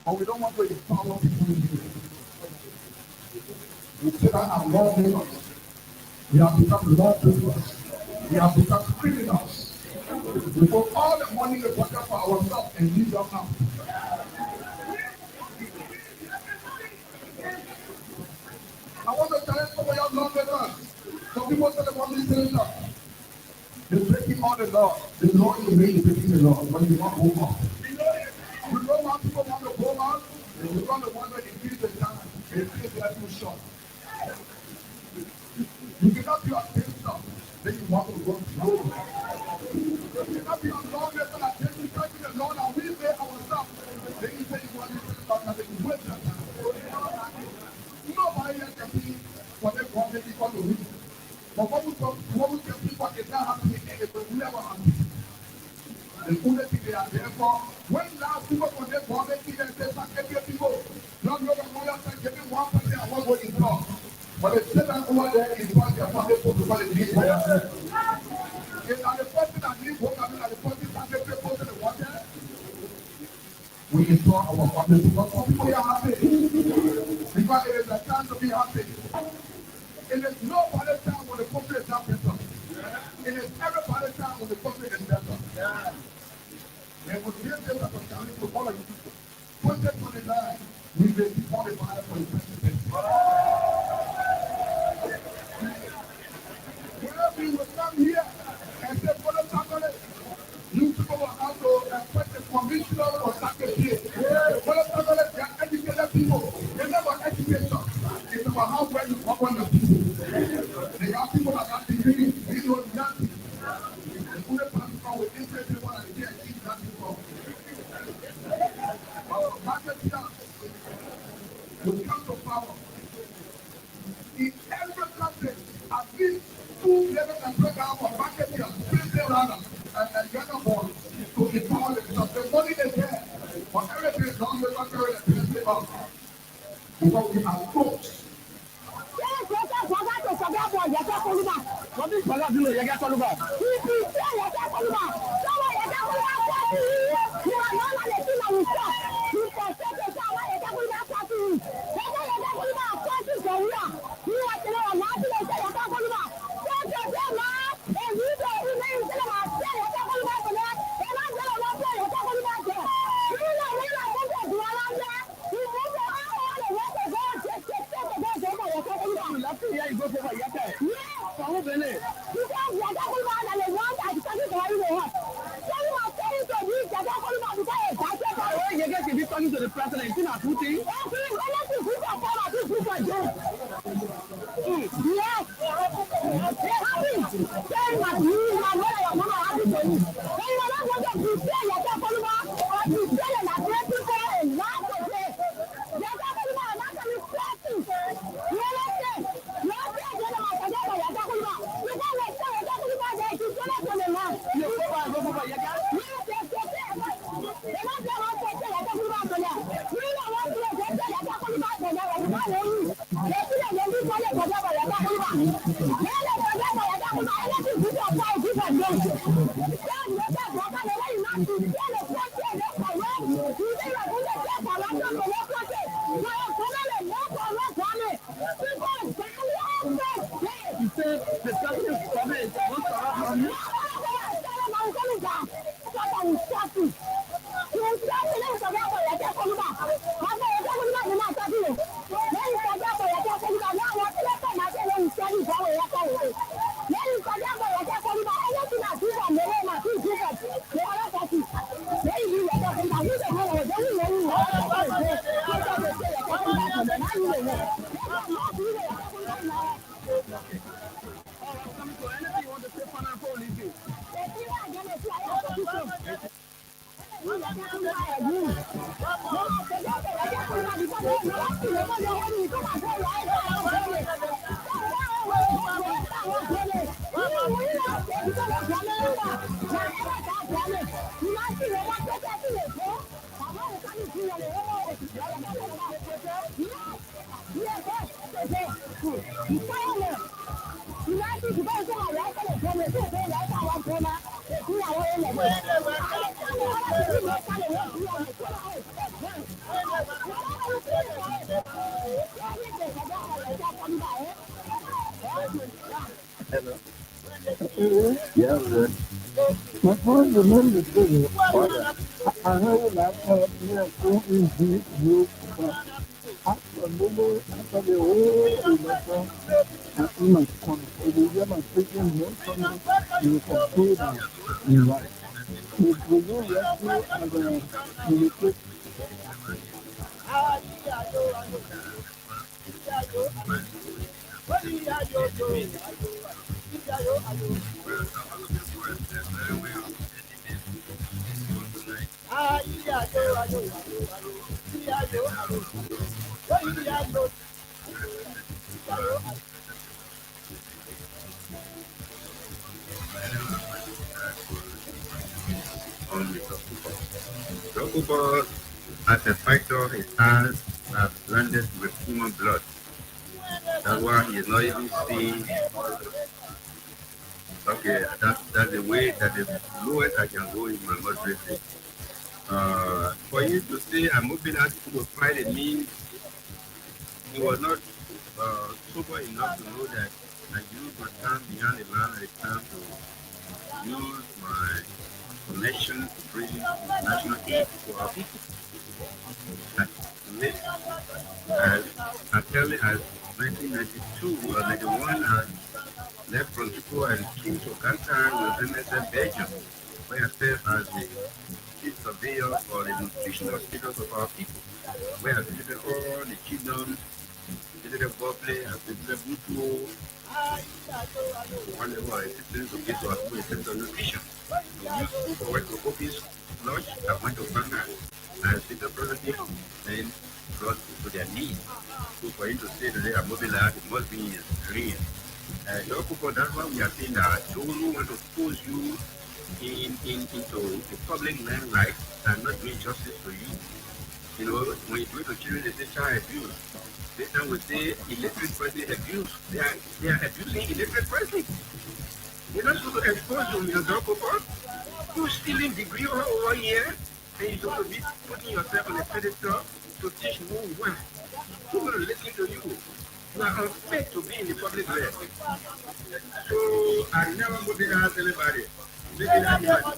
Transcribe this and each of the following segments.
But we don't want to empower people in here. We say that our lawmakers, we have become lawbreakers. We have become criminals. We put all the money we got for ourselves and leave them out. I want to challenge some of your lawmakers. Some people say they want to listen up. They're breaking all the law. The law is really breaking the law, but you want to go out. You know why people want to go out? They want to want to increase the time and increase the too short. You cannot be on stuff, then you want to go slow. You cannot be on long level and then you try to the Lord and we pay ourselves. Then you say you want to think about that, you waste your time. Nobody else can see what they want to equal to read. But what we can see what is not happening, it will never happen. The only thing they are there for, when now people from their government, they say, every people, not your lawyer, giving 1% of what was in law. But the Satan over there is what they are funded for because they need water. If are the person that needs water, and the person that makes the water, we install our family because some people are happy. Because it is a time to be happy. It is nobody's time when the country is not better. It is everybody's time when the country is better. And we give this as a challenge to all of you people. 2029, we will be qualified for the president. We will come here and say, for the family, you people will have to appoint a commissioner or secretary. For the family, they are educated people. They never education. It's about how well you govern the people. They are people that are degrees, they know nothing. The only person with interest in what I hear is nothing from. Our marketeers will come to power. In every country, at least 2 levels and programs for marketeers, business runners, and younger boys to empower themselves. The money is there, but everything is not the country that is business up. Because we are folks. Talking to the president, you know, two things. Yeah, my phone remember to I heard laptop here go in this group. After Lulu, after the whole letter, after my phone, it is my freaking work from the computer. You right. If we go yesterday and we put on the Tokubo. Tokubo, as a fighter, his hands are blended with human blood. That's why he is not even seen. Okay, that's the way that the lowest I can go in my moderate. For you to say I'm moving out to fight, it means he was not sober enough to know that I use my time behind the line. It's time to use my connection to bring national aid to our people. As late early as 1992 or 91, I left from school and came to Qatar with MSF Belgium, where I served as the chief surveyor for the nutritional status of our people, where I visited all the kingdoms, visited Boble, I visited Butu, whenever I visited to get to our people in terms of nutrition. We used food for West Cocopies Lodge, I went to Ghana, and visited president, and brought to their needs. So for him to say that they are mobilized, it must be his dream. That's why we are saying that those who want to force you into the public limelight are not doing justice to you. You know, when you do it to children, they say child abuse. This time we say illiterate person abuse. They are abusing illiterate person. You're not supposed to expose them, you know, you're stealing degree all over here, and you're supposed to be putting yourself on a pedestal to teach who well. Who's going to listen to you? You are unfit to be in the public realm. So I never put it out anybody. Maybe anybody.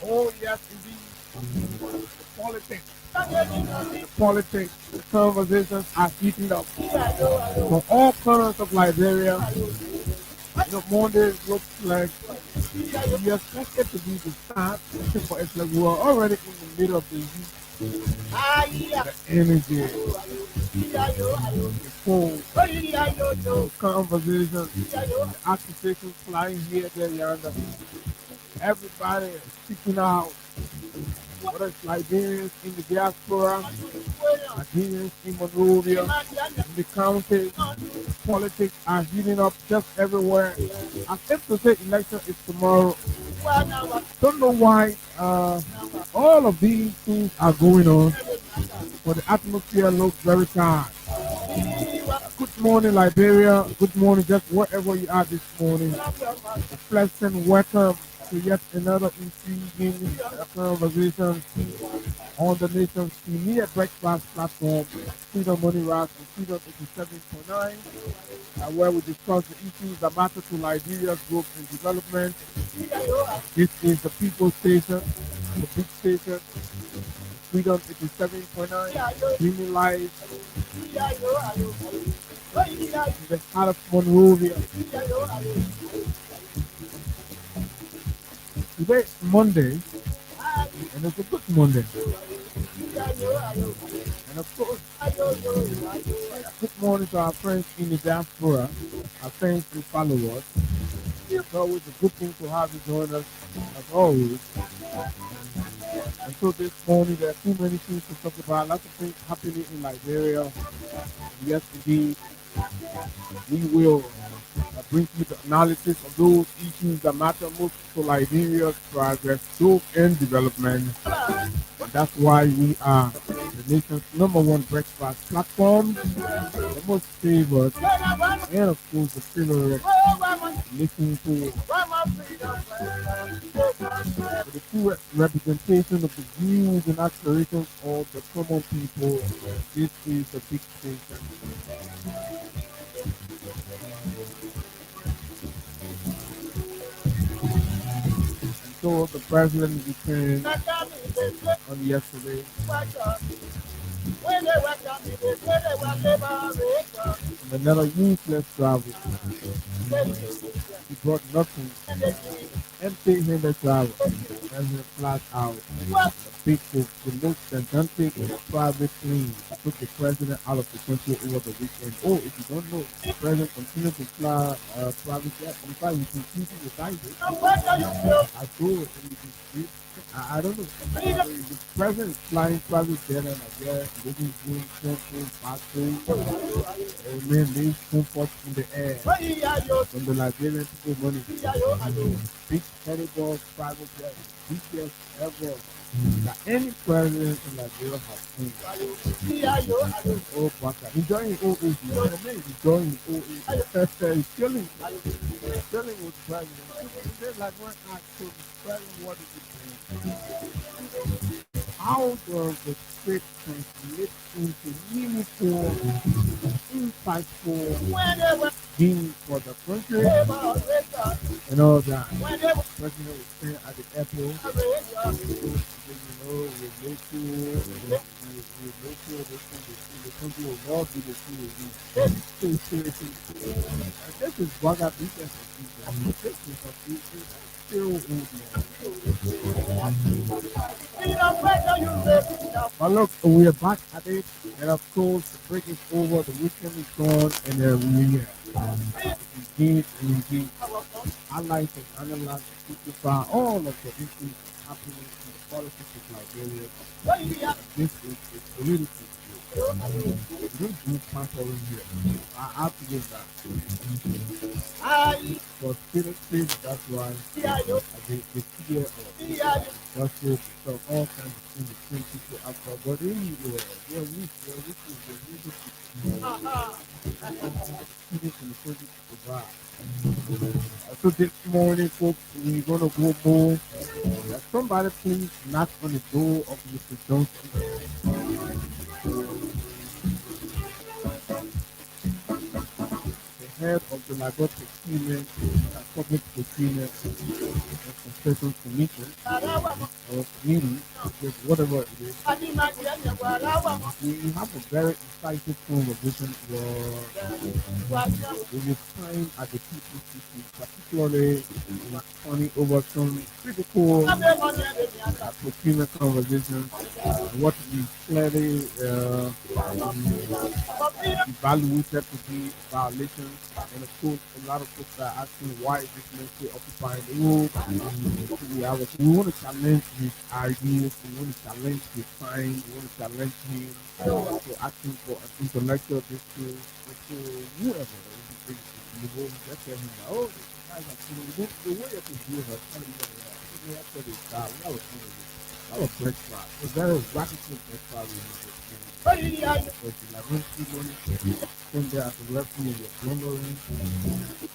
oh yes, indeed, politics. Politics, the conversations are heating up from all corners of Liberia. You know, Monday looks like we expect it to be the start, but it's like we're already in the middle of the heat, the energy, the cold, the conversation, the accusations flying here, there, yonder. Everybody is speaking out, whether it's Liberians in the diaspora, Nigerians in Monrovia, in the county, politics are heating up just everywhere. As if to say election is tomorrow. Don't know why all of these things are going on, but the atmosphere looks very calm. Good morning, Liberia. Good morning, just wherever you are this morning. A pleasant welcome to yet another intriguing conversation on the nation's premier breakfast platform, Freedom Money Rock and Freedom 87.9, where we discuss the issues that matter to Liberia's growth and development. This is the People Station, the big station, Freedom 87.9, streaming live in the heart of Monrovia. Today is Monday, and it's a good Monday. And of course, good morning to our friends in the diaspora, our friends and followers. It's always a good thing to have you join us, as always. And so this morning, there are too many things to talk about, lots of things happening in Liberia. And yes, indeed, we will bring you the analysis of those issues that matter most to Liberia's progress, growth, and development. And that's why we are the nation's number one breakfast platform, the most favored, and of course the favorite listening to with the full representation of the views and aspirations of the common people. This is a big station. And so the president returned on yesterday from another useless travel. He brought nothing, empty-handed travel. The president flat out. The big book, the most gigantic private plane took the president out of the country over the weekend. Oh, if you don't know, the president continued to fly private jet. In fact, you can see the sizes. I saw it in the street. I don't know. The president is flying private jet and Nigeria, living room, temple, factory, and man lives comfort in the air. From the Nigerian people money. Big terrible private jet, biggest ever that any president in Nigeria has seen. Oh, Baka. Enjoying his old age, man. The man is enjoying his old age. He's chilling with the president. People say, like, when asked to the president, what is he doing? How does the script translate into meaningful, insightful gains for the country and all that? President was saying at the airport, with local, with local, the country will not be the this is what I think that's this is a future still but look, we are back at it, and of course, the break is over, the weekend is gone, and we engage and engage. I like to analyze and simplify all of the issues happening in the politics of Liberia. This is political. We don't do pampering here. I have to give that. For spirit, that's why they fear of gossip, so all kinds of things the same people after. But anyway, they're weak, they're students in the project to survive. So this morning, folks, we're gonna go more. Somebody please knock on the door of Mr. Johnson, the head of the Lagos Procurement, Public Procurement and Concession Commission or committee, because whatever it is. We have a very insightful conversation where we will time at the PPCC, particularly in turning over some critical procurement conversations, what we clearly evaluated to be violations, and of course, a lot of folks are asking why is this ministry occupying the road. We want to challenge his ideas, we want to challenge his time, we want to challenge him for asking for an intellectual discourse, to whoever. You know, just tell him, oh, this guys are the way you can do it, we have to do that. We have a that was break flat. It was very rapidly break flat. Because the Lavinci money came there as a referee was wondering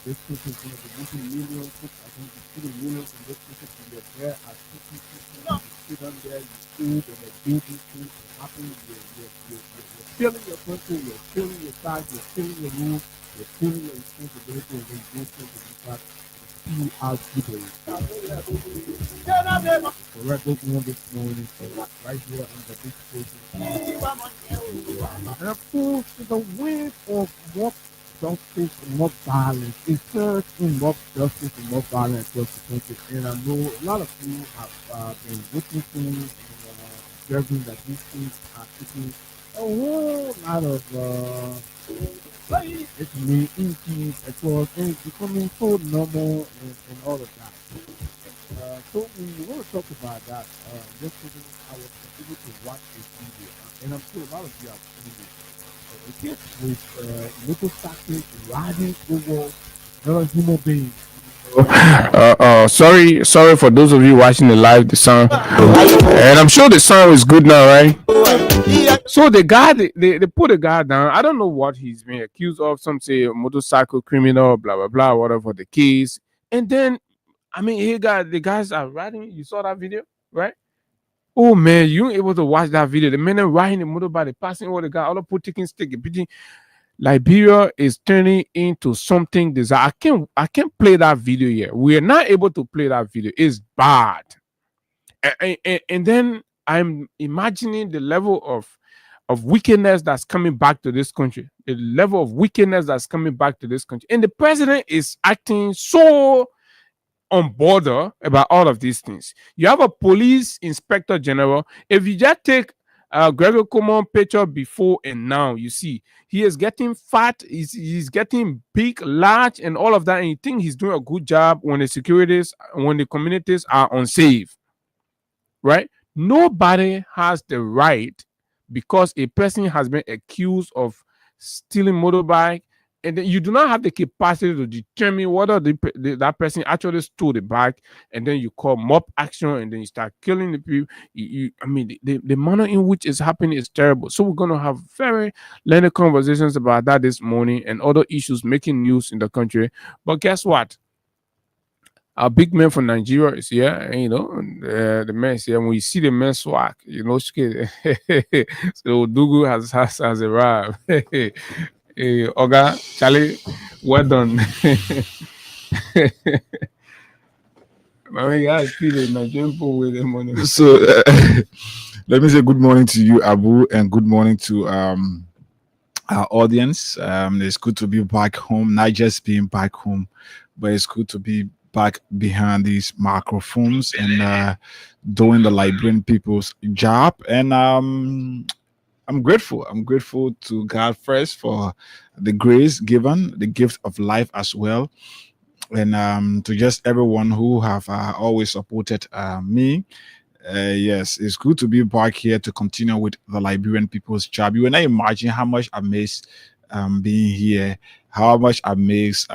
this person is going to be losing millions. I think it's 3 millions in this person to be there as people sit on there, you food and they do these things happen. You're killing your country, you're killing your side, you're killing your rules, you're killing your responsibility, and then you go to the fact you out today. Correct what we want this morning, right here on the big station. And of course, the wave of more justice and more violence, it surge in more justice and more violence across the country. And I know a lot of you have been witnessing and observing that these things are taking a whole lot of it's me increase across and it's becoming so normal and all of that. So we want to talk about that. Yesterday I was able to watch this video, and I'm sure a lot of you have seen it. A kid with motorcycles riding over another human being. Sorry for those of you watching the live, the sound, and I'm sure the sound is good now, right? So the guy, they put the guy down. I don't know what he's being accused of. Some say a motorcycle criminal, blah blah blah, whatever the case. And then I mean, the guys are riding. You saw that video, right? Oh man, you ain't able to watch that video. The men are riding the motorbike, they passing over the guy, all the people taking stick, beating. Liberia is turning into something disaster. I can't play that video yet. We are not able to play that video. It's bad. And then I'm imagining the level of wickedness that's coming back to this country. The level of wickedness that's coming back to this country. And the president is acting so on border about all of these things. You have a police inspector general. If you just take Gregor Common picture before and now, you see he is getting fat, he's getting big, large, and all of that. And you think he's doing a good job when when the communities are unsafe, right? Nobody has the right because a person has been accused of stealing motorbike, and then you do not have the capacity to determine whether that person actually stole the bike, and then you call mob action, and then you start killing the people. I mean, the manner in which it's happening is terrible. So we're going to have very lengthy conversations about that this morning and other issues making news in the country. But guess what? Our big man from Nigeria is here, and the man is here. When you see the man swag, so Dugu has arrived. Hey, Oga, Charlie, well done. My man, guys, feel the Nigerian people with the money. So let me say good morning to you, Abu, and good morning to our audience. It's good to be back home, not just being back home, but it's good to be back behind these microphones and doing the Liberian people's job. And I'm grateful. I'm grateful to God first for the grace given, the gift of life as well, and to just everyone who have always supported me. Yes, it's good to be back here to continue with the Liberian people's job. You will not imagine how much I miss being here, how much I miss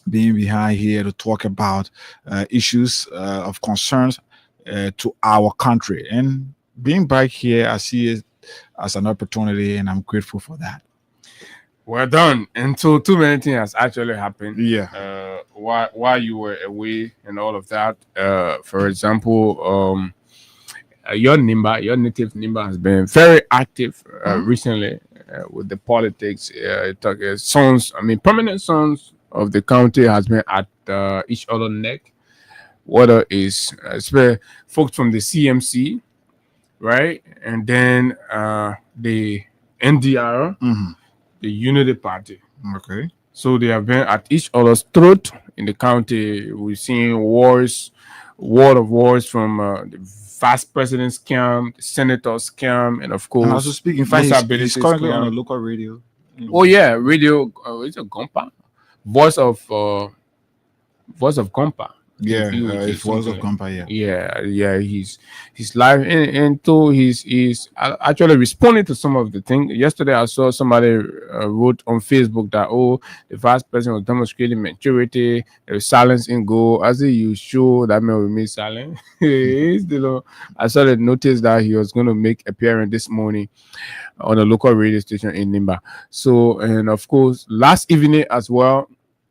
being behind here to talk about issues of concerns to our country. And being back here, I see it as an opportunity, and I'm grateful for that. Well done. And so too many things has actually happened. Yeah. While you were away and all of that. For example, your native Nimba has been very active recently with the politics. Sons, permanent sons of the county has been at each other neck. Whether is folks from the CMC, right, and then the NDR, the Unity Party. Okay. So they have been at each other's throat in the county. We've seen wars from the vice president's camp, the senator's camp, and of course, And also speaking, in fact, he's currently on a local radio. Oh yeah, radio. It's a Gompa, voice of Gompa. Yeah, it was a company. Yeah. He's live, and so he's actually responding to some of the things. Yesterday, I saw somebody wrote on Facebook that the vice president was demonstrating maturity. There was silence in go. As you show that man remain silent. I saw the notice that he was going to make appearance this morning on a local radio station in Nimba. So, and of course, last evening as well.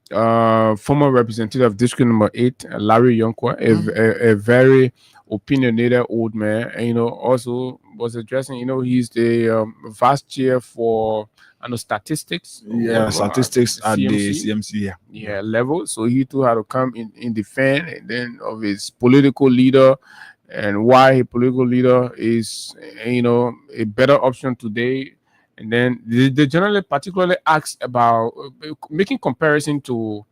Former representative of District Number 8, Larry Yonkwa, a very opinionated old man, and also was addressing. He's the vice chair for statistics. Statistics at the CMC. Yeah, level. So he too had to come in defense, and then of his political leader, and why a political leader is a better option today. And then they generally particularly ask about making comparison to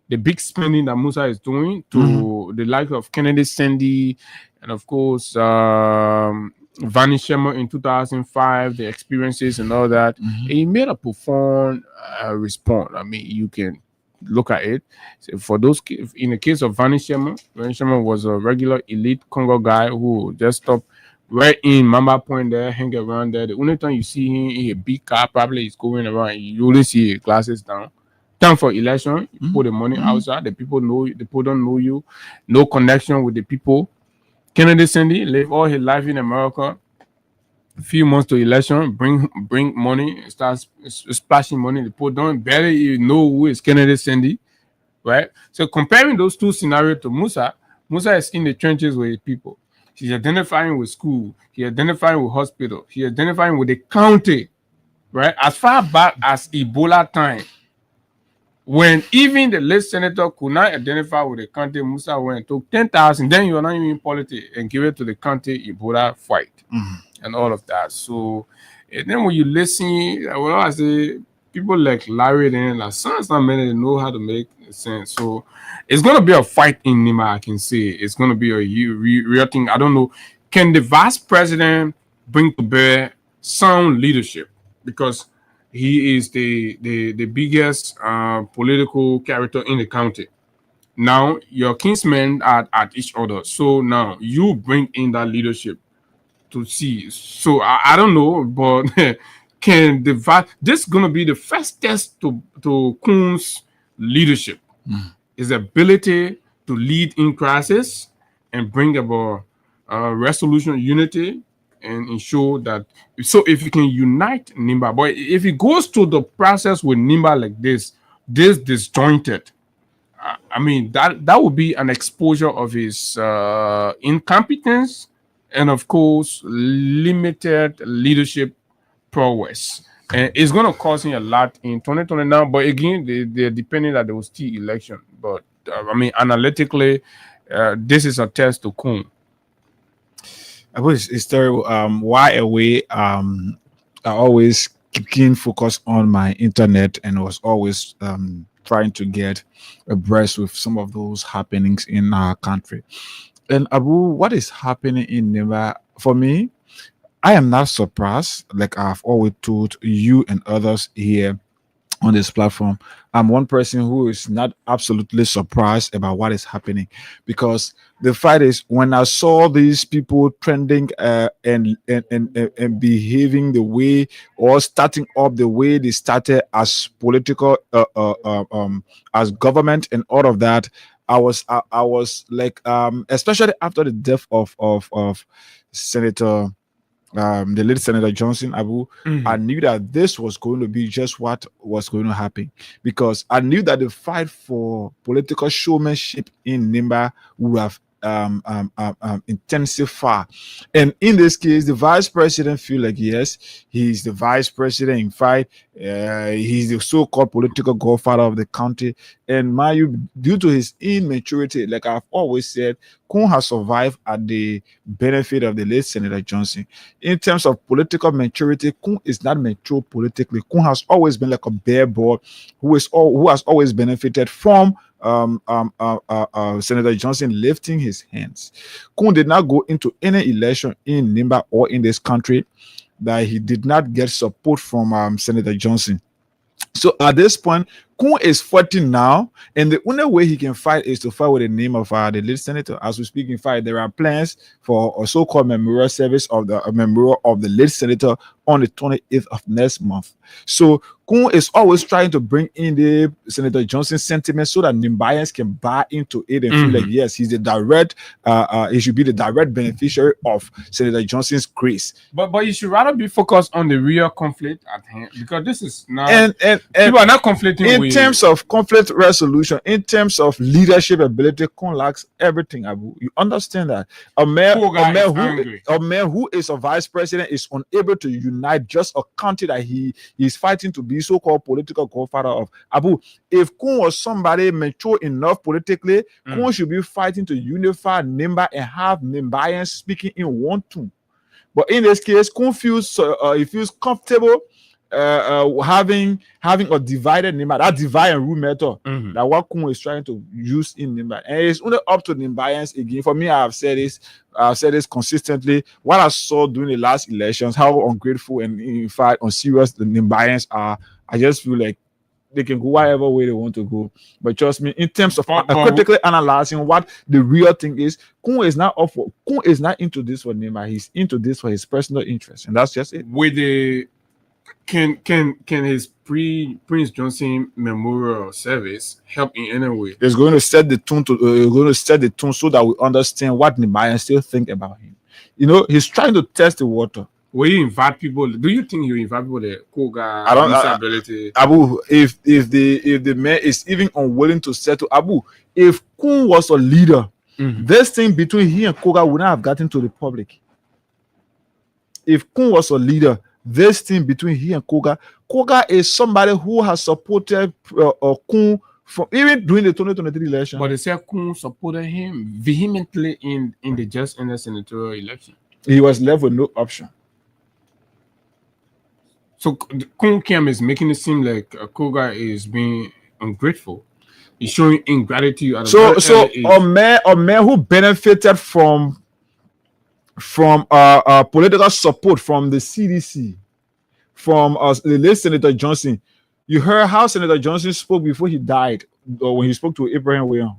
the big spending that Musa is doing to the like of Kennedy Sandy and of course Vani Sherman in 2005, the experiences and all that. And he made a profound response. You can look at it. So for those, in the case of Vani Sherman was a regular elite Congo guy who just stopped right in Mamba Point there, hang around there. The only time you see him in a big car, probably he's going around. You only see his glasses down. Time for election, you put the money outside. The people don't know you. No connection with the people. Kennedy Sandy lived all his life in America. A few months to election, bring money, starts splashing money. The people don't barely even know who is Kennedy Sandy. right? So comparing those two scenarios to Musa, Musa is in the trenches with people. He's identifying with school. He identifying with hospital. He identifying with the county, right? As far back as Ebola time, when even the late senator could not identify with the county, Musa went and took 10,000. Then you are not even in politics and give it to the county Ebola fight and all of that. So, and then when you listen, well, I say people like Larry and like sons, not many know how to make sense. So, it's gonna be a fight in Nima. I can say it's gonna be a real thing. I don't know. Can the vice president bring to bear sound leadership? Because he is the biggest political character in the county. Now your kinsmen are at each other, so now you bring in that leadership to see. So I don't know, but can this gonna be the first test to Kun's leadership? His ability to lead in crisis and bring about resolution, unity, and ensure that. So if you can unite Nimba, but if it goes to the process with Nimba like this disjointed, I mean that would be an exposure of his incompetence and of course limited leadership prowess. And it's going to cost him a lot in 2020 now. But again, they're depending that there was still election. But I mean, analytically, this is a test to Kun. I was it's terrible. Why away? I always keep keen focus on my internet and was always trying to get abreast with some of those happenings in our country. And Abu, what is happening in Neva? For me, I am not surprised. Like I've always told you and others here on this platform, I'm one person who is not absolutely surprised about what is happening, because the fact is, when I saw these people trending and behaving the way, or starting up the way they started as political as government and all of that, I was like, especially after the death of Senator the late Senator Johnson Abu, I knew that this was going to be just what was going to happen, because I knew that the fight for political showmanship in Nimba would have intensify. And in this case, the vice president feel like yes, he's the vice president. In fact, he's the so-called political godfather of the country. And Mayu, due to his immaturity, like I've always said, Kun has survived at the benefit of the late Senator Johnson. In terms of political maturity, Kun is not mature politically. Kun has always been like a bare boy who has always benefited from Senator Johnson lifting his hands. Kun did not go into any election in Nimba or in this country that he did not get support from Senator Johnson. So at this point, Kun is 40 now, and the only way he can fight is to fight with the name of the late senator. As we speak, in fact, there are plans for a so-called memorial service of the memorial of the late senator on the 28th of next month. So Kun is always trying to bring in the Senator Johnson sentiment so that Nimbayans can buy into it and feel like yes, he's the direct, he should be the direct beneficiary of Senator Johnson's grace. But you should rather be focused on the real conflict at hand, because this is not and people are not conflicting in with terms of conflict resolution, in terms of leadership ability. Kun lacks everything, Abu. You understand that a man who is a vice president is unable to unite just a country that he is fighting to be so-called political godfather of. Abu, if Kun was somebody mature enough politically, Kun should be fighting to unify Nimba and have Nimbayans speaking in one tune. But in this case, Kun feels he feels comfortable having a divided Nimba, that divide and rule method that what Kun is trying to use in Nimba. And it's only up to Nimbayans again. For me, I've said this consistently. What I saw during the last elections, how ungrateful and in fact unserious the Nimbayans are, I just feel like they can go whatever way they want to go. But trust me, in terms of critically analyzing what the real thing is, Kun is not into this for Nimba. He's into this for his personal interest, and that's just it. with the can his Prince Johnson memorial service help in any way? It's going to set the tone so that we understand what Nimbayans still think about him. You know, he's trying to test the water. Will you invite people? Do you think you invite people to Koga I don't. disability? Abu, if the man is even unwilling to settle, Abu, if Kun was a leader, this thing between he and Koga would not have gotten to the public. If Kun was a leader, this thing between he and Koga is somebody who has supported Kun from even during the 2023 election. But they say Kun supported him vehemently in the just and the senatorial election. He was left with no option. So Kun Kem is making it seem like Koga is being ungrateful. He's showing ingratitude. At So a man who benefited from political support from the CDC, from the late Senator Johnson. You heard how Senator Johnson spoke before he died, or when he spoke to Abraham Williams.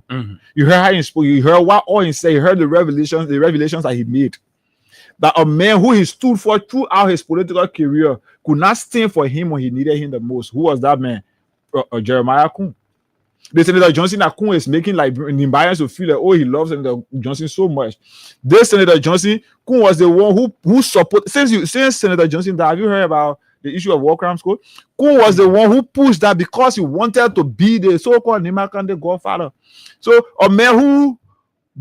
You heard how he spoke. You heard what all he said. You heard the revelations that he made. That a man who he stood for throughout his political career could not stand for him when he needed him the most. Who was that man? Jeremiah Kun. The Senator Johnson that Kun is making like Nimbayans to feel like, oh, he loves Senator Johnson so much. This Senator Johnson, Kun was the one who support. Since Senator Johnson died, have you heard about the issue of war crimes code? Kun was the one who pushed that because he wanted to be the so-called Nimakande godfather. So a man who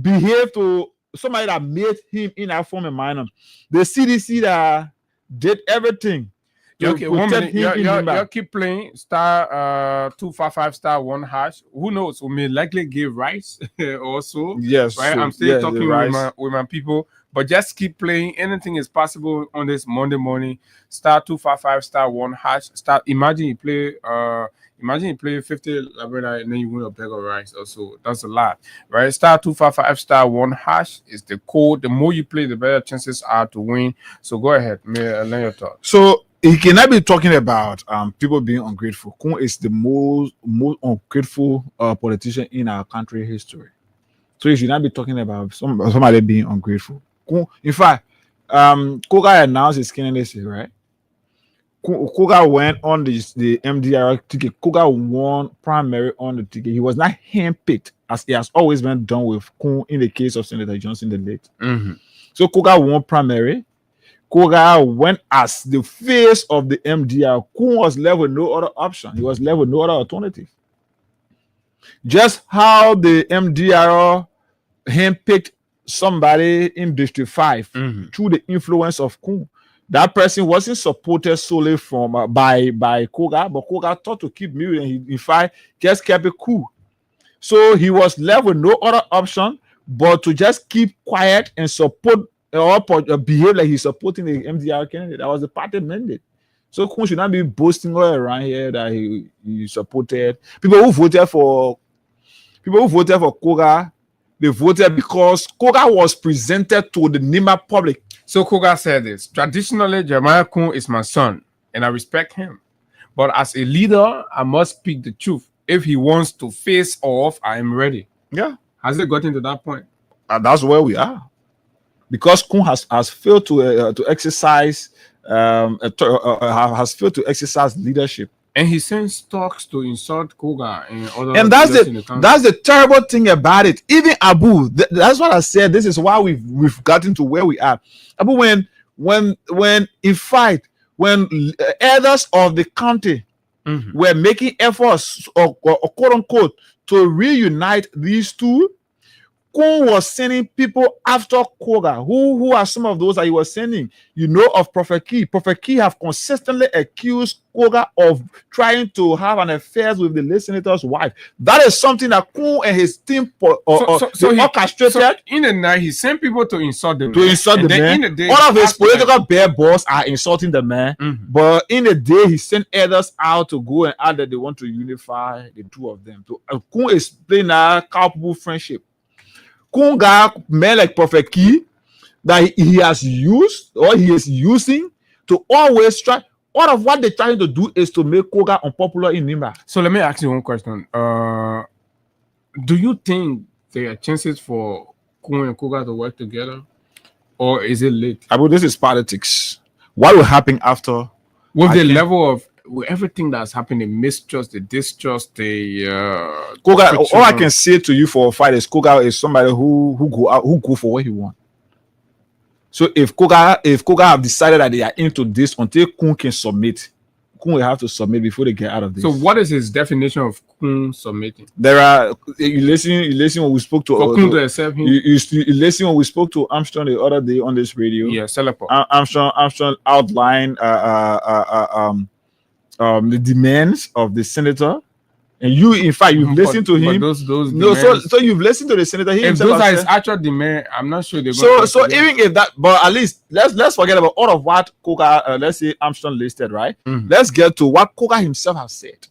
behaved to somebody that made him in that form and manner. The CDC that did everything. Okay, 1 minute. You keep playing star 255 star 1 hash. Who knows? We may likely give rice also. Yes, right. So, I'm still talking with my people, but just keep playing. Anything is possible on this Monday morning. Star 255 star 1 hash. Start. Imagine you play 50 and then you win a bag of rice. Also, that's a lot, right? Star 255 star 1 hash is the code. The more you play, the better chances are to win. So go ahead, may I learn your thoughts. So he cannot be talking about people being ungrateful. Kun is the most ungrateful politician in our country history. So he should not be talking about somebody being ungrateful. Kun, in fact, Koga announced his candidacy, right? Koga went on the MDR ticket. Koga won primary on the ticket. He was not handpicked as he has always been done with Kun in the case of Senator Johnson the late. So Koga won primary. Koga went as the face of the MDR. Kun was left with no other option. He was left with no other alternative. Just how the MDR handpicked somebody in District 5 through the influence of Kun. That person wasn't supported solely from by Koga, but Koga thought to keep moving. He, in fact, just kept it cool. So he was left with no other option but to just keep quiet and support or behave like he's supporting the MDR candidate. That was the party mandate. So Kun should not be boasting all around here that he supported people who voted for Koga. They voted because Koga was presented to the Nima public. So Koga said this: traditionally, Jeremiah Kun is my son, and I respect him. But as a leader, I must speak the truth. If he wants to face off, I am ready. Yeah. Has it gotten to that point? That's where we are. Because Kun has failed to exercise has failed to exercise leadership. And he sends talks to insult Koga and other. And that's the terrible thing about it. Even Abu, that's what I said. This is why we've gotten to where we are. Abu, when in fact, when elders of the county were making efforts or quote unquote to reunite these two, Kun was sending people after Koga. Who are some of those that he was sending? You know of Prophet Key. Prophet Key have consistently accused Koga of trying to have an affair with the late senator's wife. That is something that Kun and his team orchestrated. So in the night, he sent people to insult the man. In the day, all of his political bear boss are insulting the man. But in the day, he sent others out to go and add that they want to unify the two of them. So Kun is playing a culpable friendship. Kun got men like Prophet Key that he has used or he is using to always try. All of what they're trying to do is to make Koga unpopular in Nimba. So let me ask you one question. Do you think there are chances for Kun and Koga to work together, or is it late? I mean, this is politics. What will happen after? With the level of with everything that's happened, the mistrust, the distrust, the Koga. All I can say to you for a fight is Koga is somebody who go for what he wants. So if Koga have decided that they are into this until Kun can submit, Kun will have to submit before they get out of this. So what is his definition of Kun submitting? There are you listen when we spoke to For Kun to accept him? you listen when we spoke to Armstrong the other day on this radio. Yeah, Celepor. Armstrong outlined the demands of the senator. And you, in fact, you've listened to him. Those no, so you've listened to the senator. He if those are his actual demand, I'm not sure they're going so even if that, but at least let's forget about all of what Koga, let's say Armstrong listed, right? Let's get to what Koga himself has said.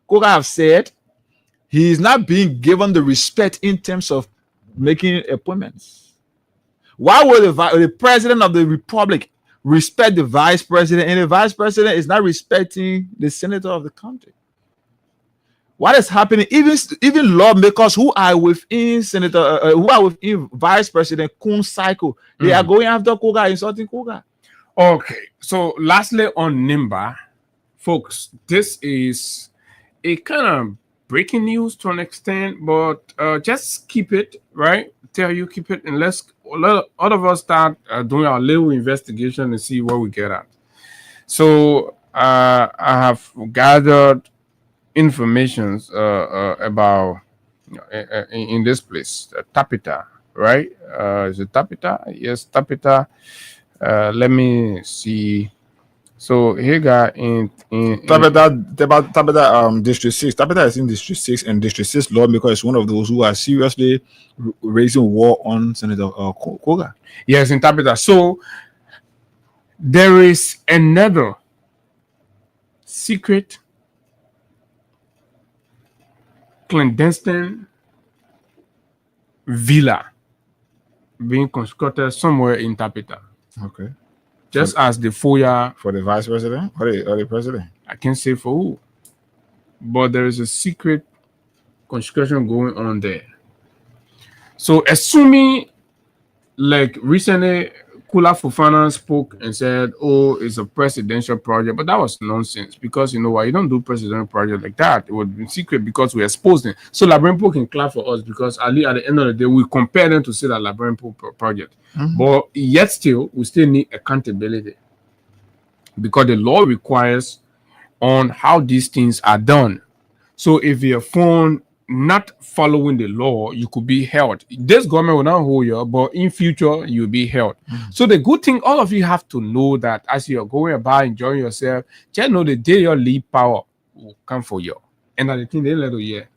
Koga have said he is not being given the respect in terms of making appointments. Why would the president of the republic respect the vice president, and the vice president is not respecting the senator of the country? What is happening? Even lawmakers who are within who are within Vice President Kun's cycle, they are going after Koga, insulting Koga. Okay, so lastly on Nimba, folks, this is a kind of breaking news to an extent, but just keep it right. Tell you keep it, and let's all of us start doing our little investigation and see where we get at. So I have gathered informations about in this place, Tapita, right? Is it Tapita? Yes, Tapita. Let me see. So HAGGAI in Tapita, District 6. Tapita is in District 6, and District 6 lawmaker is one of those who are seriously raising war on Senator Koga. Yes, in Tapita. So there is another secret clandestine villa being constructed somewhere in Tapita. Okay. Just as the FOIA for the vice president or the president. I can't say for who, but there is a secret construction going on there. So assuming, like recently, Kula Fofana spoke and said, "Oh, it's a presidential project," but that was nonsense because you know why? You don't do presidential project like that. It would be secret because we exposed them. So Labyrinth can clap for us because at the end of the day, we compare them to say that Labyrinth project. But yet still, we still need accountability because the law requires on how these things are done. So if you're found not following the law, you could be held. This government will not hold you, but in future you'll be held. So the good thing, all of you have to know that as you're going about enjoying yourself, just know the day your lead power will come for you. And at the thing they let you hear.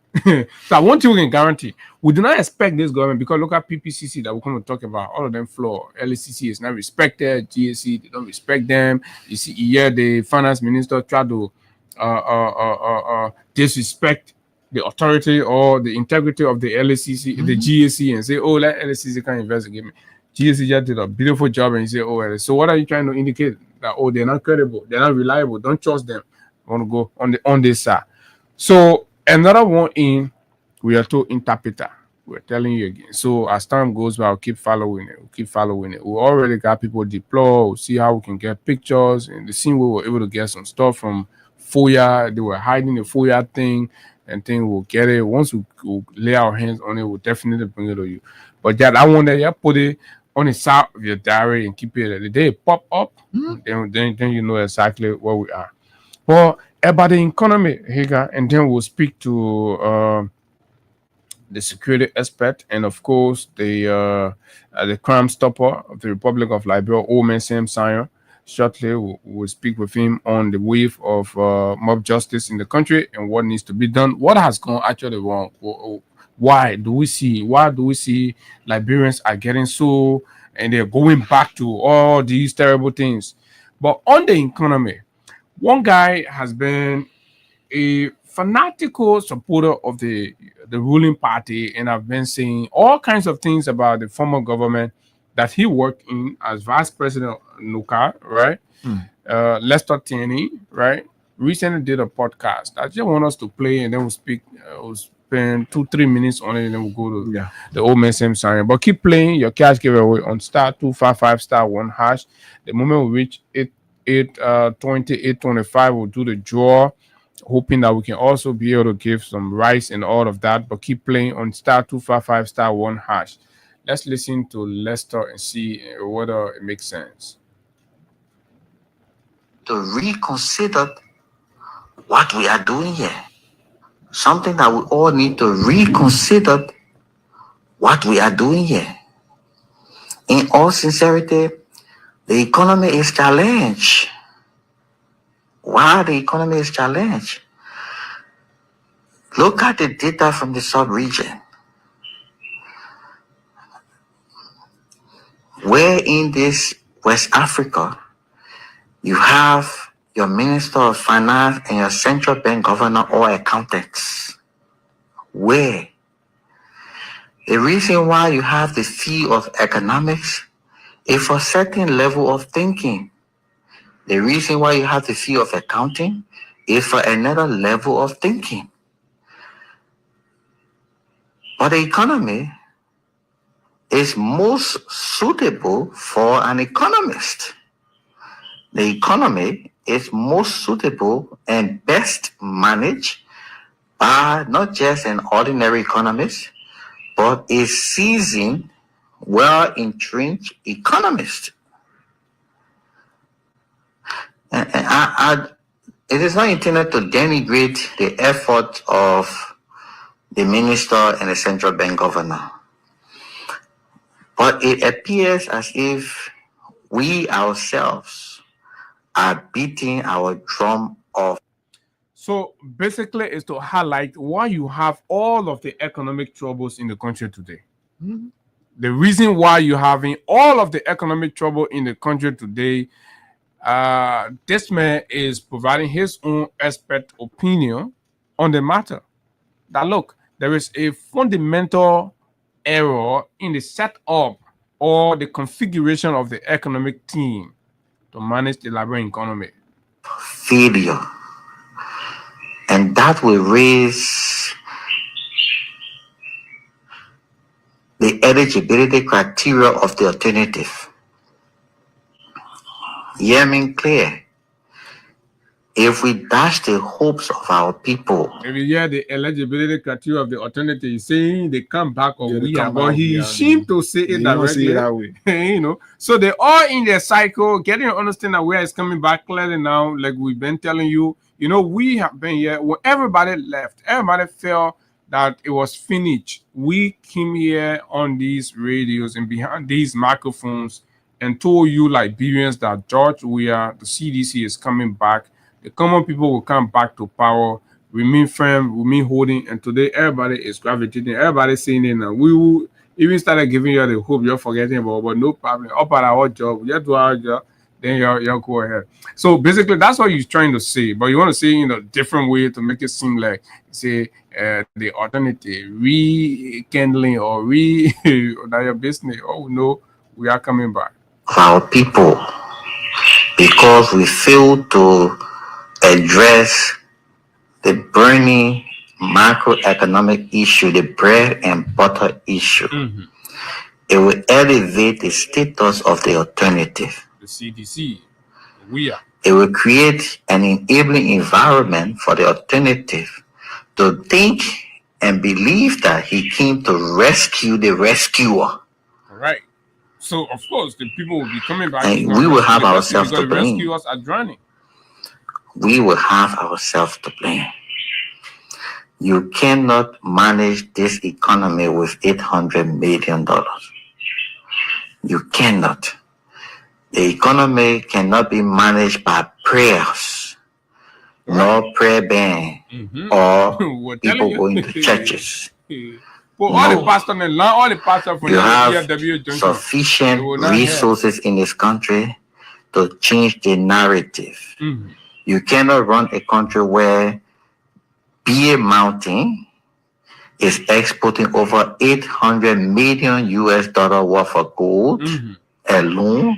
So one thing we can guarantee, we do not expect this government, because look at PPCC that we're going to talk about, all of them flaw. LCC is not respected, GSC, they don't respect them. You see here the finance minister tried to disrespect the authority or the integrity of the LCC, the GSC, and say, "Oh, let LCC can investigate me." GSC just did a beautiful job, and you say, "Oh, so what are you trying to indicate? That they're not credible, they're not reliable, don't trust them." I want to go on this side. So another one we are to interpreter. We're telling you again. So as time goes by, we'll keep following it. We already got people deployed. We'll see how we can get pictures. And the scene we were able to get some stuff from FOIA. They were hiding the FOIA thing. And then we'll get it. Once we'll lay our hands on it, we'll definitely bring it to you. But that I want that you put it on the side of your diary and keep it. The day it pop up, then you know exactly where we are. Well, about the economy, HAGGAI, and then we'll speak to the security expert and of course the crime stopper of the Republic of Liberia, Omen Sam Sion. Shortly, we'll speak with him on the wave of mob justice in the country and what needs to be done. What has gone actually wrong? Why do we see Liberians are getting so, and they're going back to all these terrible things? But on the economy, one guy has been a fanatical supporter of the ruling party, and I've been saying all kinds of things about the former government that he worked in as vice president Nuka, right? Lester Tierney, right? Recently did a podcast. I just want us to play and then we'll speak. We'll spend 2-3 minutes on it and then we'll go to the old man same sign. But keep playing your cash giveaway on *255*1#. The moment we reach 825, we'll do the draw, hoping that we can also be able to give some rice and all of that. But keep playing on *255*1#. Let's listen to Lester and see whether it makes sense. To reconsider what we are doing here. Something that we all need to reconsider what we are doing here. In all sincerity, the economy is challenged. Why the economy is challenged? Look at the data from the sub-region. Where in this West Africa, you have your Minister of Finance and your central bank governor all accountants. Where? The reason why you have the field of economics is for a certain level of thinking. The reason why you have the field of accounting is for another level of thinking. But the economy is most suitable for an economist. The economy is most suitable and best managed by not just an ordinary economist, but a seasoned, well-entrenched economist. It is not intended to denigrate the effort of the minister and the central bank governor. But it appears as if we ourselves are beating our drum of. So basically, it's to highlight why you have all of the economic troubles in the country today. Mm-hmm. The reason why you're having all of the economic trouble in the country today, this man is providing his own expert opinion on the matter. That look, there is a fundamental error in the setup or the configuration of the economic team to manage the Liberian economy. Failure. And that will raise the eligibility criteria of the alternative. Hear me clear. If we dash the hopes of our people, If you hear the eligibility criteria of the alternative saying they come back or Yeah, they we come are, but back, he yeah, seemed to say They it don't see it directly. that way. You know, so they are in their cycle, getting to understand that where it's coming back clearly now. Like we've been telling you, you know, we have been here when everybody left, everybody felt that it was finished. We came here on these radios and behind these microphones and told you Liberians that George Weah, the CDC is coming back. The common people will come back to power, remain firm, remain holding, and today everybody is gravitating, everybody saying it now. We will even started giving you the hope you're forgetting about, but no problem. Up at our job, you do our job, then you're go ahead. So basically, that's what you're trying to say, but you want to say in a different way to make it seem like say the alternative rekindling or that your business. Oh no, we are coming back. our people, because we fail to address the burning macroeconomic issue, the bread and butter issue, it will elevate the status of the alternative. The CDC, we are. It will create an enabling environment for the alternative to think and believe that he came to rescue the rescuer. All right. So of course the people will be coming back. And we will have ourselves because to the blame. rescuers are drowning. We will have ourselves to blame. You cannot manage this economy with $800 million. You cannot. The economy cannot be managed by prayers, nor prayer band, or We're telling people you. going to churches. Well, all the No. pastors and all the pastors from You the have EFW junction. sufficient They will not resources in this country to change the narrative. You cannot run a country where Beer Mountain is exporting over 800 million US dollar worth of gold alone,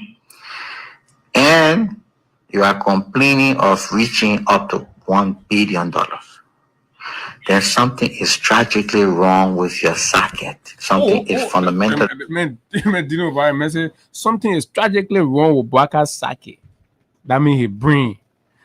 and you are complaining of reaching up to $1 billion. Then something is tragically wrong with your circuit. Something is fundamental. Man, do you know what I mean? Something is tragically wrong with Baka's sake. That means he brain.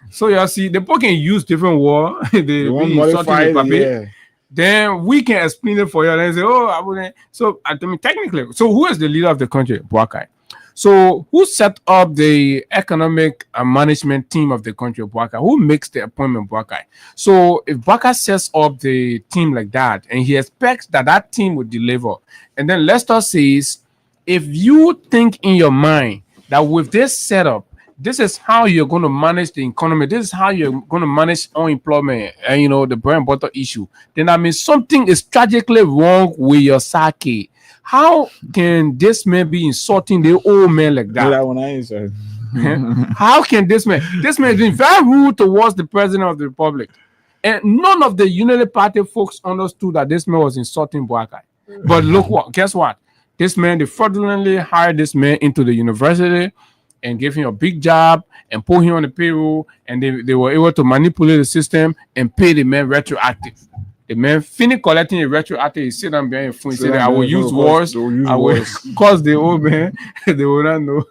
So you see, the people can use different words. They They want be insulting modify the it, puppy. yeah. then we can explain it for you and say, oh, I wouldn't. So, I mean, technically, so who is the leader of the country? Boakai. So, who set up the economic management team of the country of Boakai? Who makes the appointment, Boakai? So, if Boakai sets up the team like that, and he expects that that team will deliver, and then Lester says, if you think in your mind that with this setup, this is how you're going to manage the economy, this is how you're going to manage unemployment and the bread and butter issue, then that means something is tragically wrong with your psyche. How can this man be insulting the old man like that? That one I answered. How can this man is being very rude towards the president of the republic, and none of the Unity Party folks understood that this man was insulting Boakai. But look what, guess what? This man, they fraudulently hired this man into the university and gave him a big job and put him on the payroll, and they were able to manipulate the system and pay the man retroactive. The man finished collecting a retroactive. He sit down behind a phone. He said, I will use words. I will cause the old man. They will not know.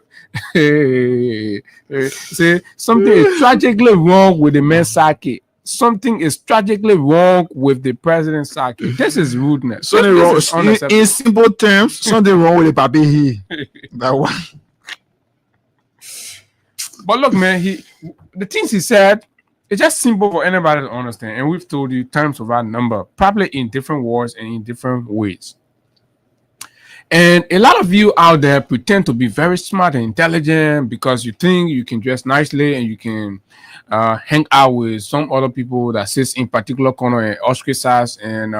Say something is tragically wrong with the man's psyche. Something is tragically wrong with the president's psyche. This is rudeness. Something wrong. In simple terms, something wrong with the papi. That one. But look, man, the things he said, it's just simple for anybody to understand. And we've told you times of our number, probably in different words and in different ways. And a lot of you out there pretend to be very smart and intelligent because you think you can dress nicely and you can hang out with some other people that sits in particular corner and ostracize and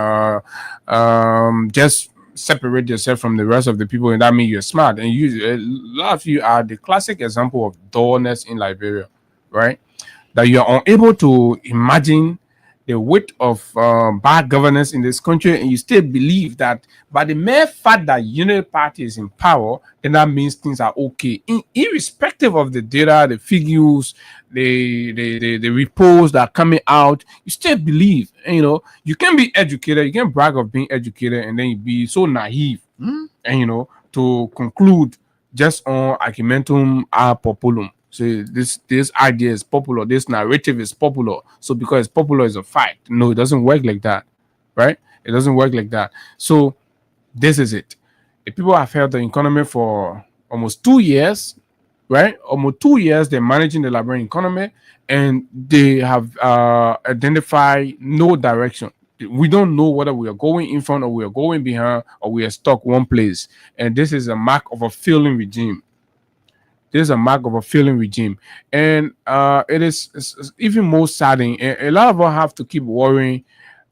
just separate yourself from the rest of the people, and that means you're smart. And a lot of you are the classic example of dullness in Liberia, right? That you are unable to imagine the weight of bad governance in this country, and you still believe that by the mere fact that Unity Party is in power, then that means things are okay, irrespective of the data, the figures, the reports that are coming out. You still believe, and you can be educated, you can brag of being educated, and then you be so naive, and to conclude just on argumentum a populum. So this idea is popular, this narrative is popular. So because it's popular is a fact. No, it doesn't work like that, right? It doesn't work like that. So this is it. The people have held the economy for almost 2 years, right? Almost 2 years they're managing the Liberian economy, and they have identified no direction. We don't know whether we are going in front or we are going behind or we are stuck one place. And this is a mark of a failing regime. This is a mark of a failing regime, and it is it's even more saddening. A lot of us have to keep worrying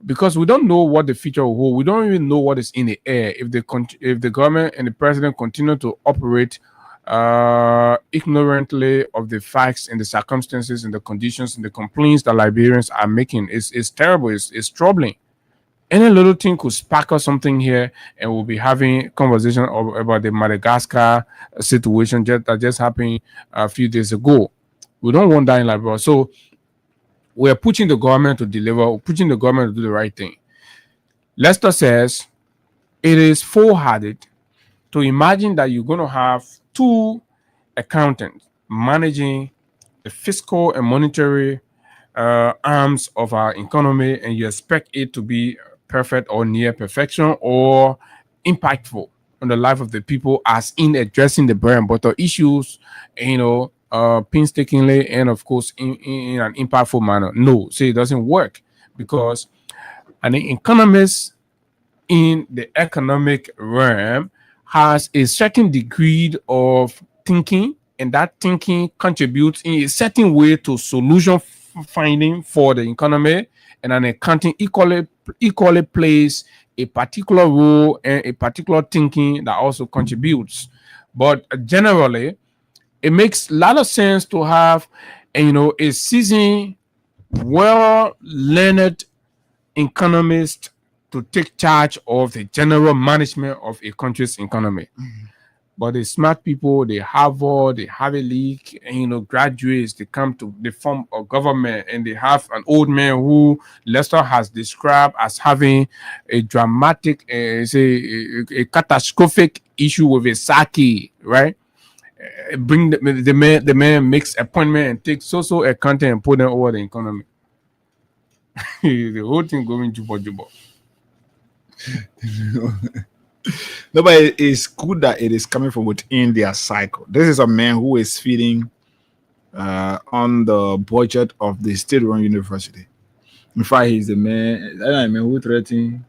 because we don't know what the future will hold. We don't even know what is in the air if the government and the president continue to operate ignorantly of the facts and the circumstances and the conditions and the complaints that Liberians are making. It's terrible. It's troubling. Any little thing could sparkle something here, and we'll be having conversation about the Madagascar situation that just happened a few days ago. We don't want that in Liberia. So we're pushing the government to deliver, we're pushing the government to do the right thing. Lester says it is foolhardy to imagine that you're going to have two accountants managing the fiscal and monetary arms of our economy, and you expect it to be perfect or near perfection or impactful on the life of the people as in addressing the bread and butter issues, painstakingly and of course in an impactful manner. No, so it doesn't work because an economist in the economic realm has a certain degree of thinking, and that thinking contributes in a certain way to solution finding for the economy, and an accounting equally plays a particular role and a particular thinking that also contributes. But generally, it makes a lot of sense to have a seasoned, well-learned economist to take charge of the general management of a country's economy. But the smart people, the Harvard, the Harvard League, and graduates, they form a government, and they have an old man who Lester has described as having a dramatic, a catastrophic issue with his psyche, right? Bring the man makes appointment and takes so accounting and put them over the economy. The whole thing going juba. No, but it's good that it is coming from within their cycle. This is a man who is feeding on the budget of the state-run university. In fact, he's the man. I don't know who threatened,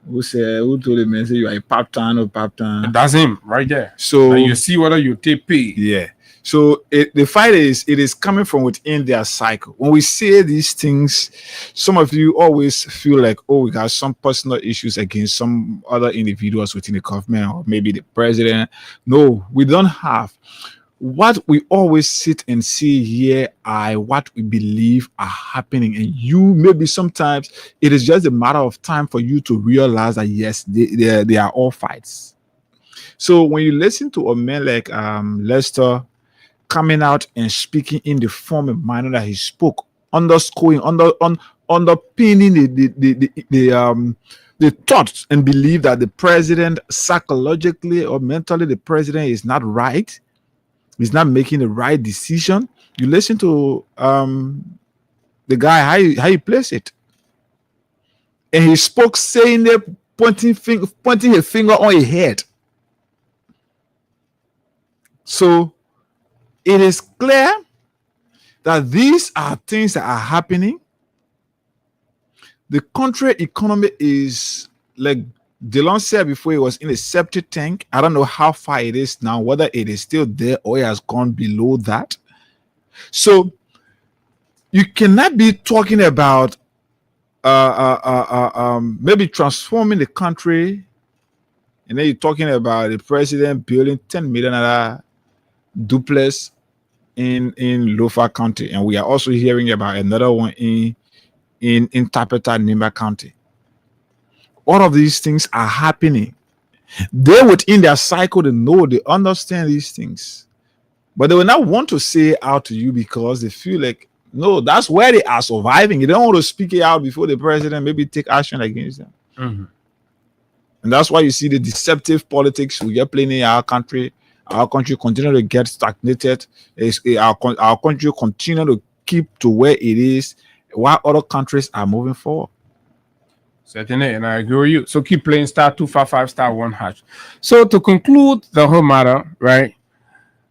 who told the man say you are a part-time or part-time. That's him right there. So Like you see whether you take pay. yeah. So the fight is it is coming from within their cycle. When we say these things, some of you always feel like, oh, we got some personal issues against some other individuals within the government or maybe the president. No, we don't have. What we always sit and see here are what we believe are happening, and you maybe sometimes it is just a matter of time for you to realize that yes, they are all fights. So when you listen to a man like Lester coming out and speaking in the form and manner that he spoke, underscoring, underpinning the thoughts and belief that the president psychologically or mentally the president is not right, he's not making the right decision. You listen to the guy how he plays it, and he spoke saying that pointing a finger on his head. So it is clear that these are things that are happening. The country economy is, like Delon said before, it was in a septic tank. I don't know how far it is now, whether it is still there or it has gone below that. So you cannot be talking about maybe transforming the country, and then you're talking about the president building $10 million duplex in Lofa County, and we are also hearing about another one in Tapeta, Nimba County. All of these things are happening. They within their cycle, they know, they understand these things, but they will not want to say it out to you because they feel like no, that's where they are surviving. They don't want to speak it out before the president maybe take action against them. Mm-hmm. And that's why you see the deceptive politics we get playing in our country. Our country continue to get stagnated. Our country continue to keep to where it is while other countries are moving forward. Certainly, and I agree with you. So keep playing *255 *1#. So to conclude the whole matter, right?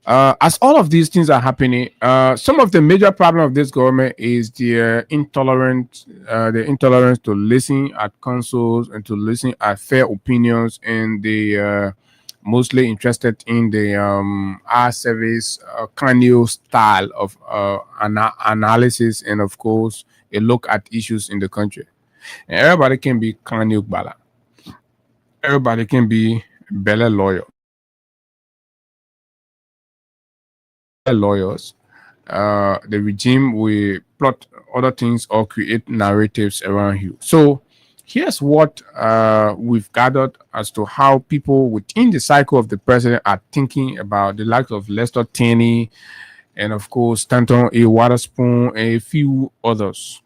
As all of these things are happening, some of the major problem of this government is the intolerance to listen at councils and to listen at fair opinions, and the mostly interested in the our service colonial style of analysis, and of course a look at issues in the country. And everybody can be colonial bala. Everybody can be Bella lawyer. Lawyers, the regime will plot other things or create narratives around you. So here's what we've gathered as to how people within the cycle of the president are thinking about the likes of Lester Tenney and of course Stanton A. Waterspoon and a few others.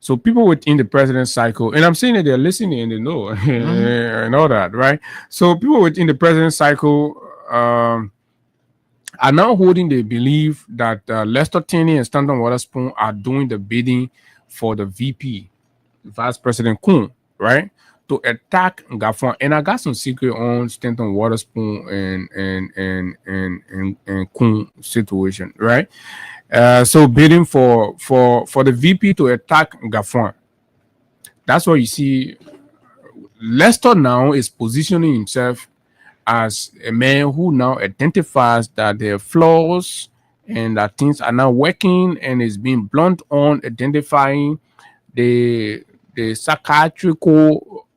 So people within the president's cycle, and I'm saying that they're listening and they know and all that, right? So people within the president's cycle are now holding the belief that Lester Tenney and Stanton Waterspoon are doing the bidding for the VP, Vice President Kuhn, right? To attack Gafon. And I got some secret on Stanton Waterspoon and Kuhn situation, right? So bidding for the VP to attack Gafon. That's what you see. Lester now is positioning himself as a man who now identifies that there are flaws and that things are not working, and is being blunt on identifying the psychiatrical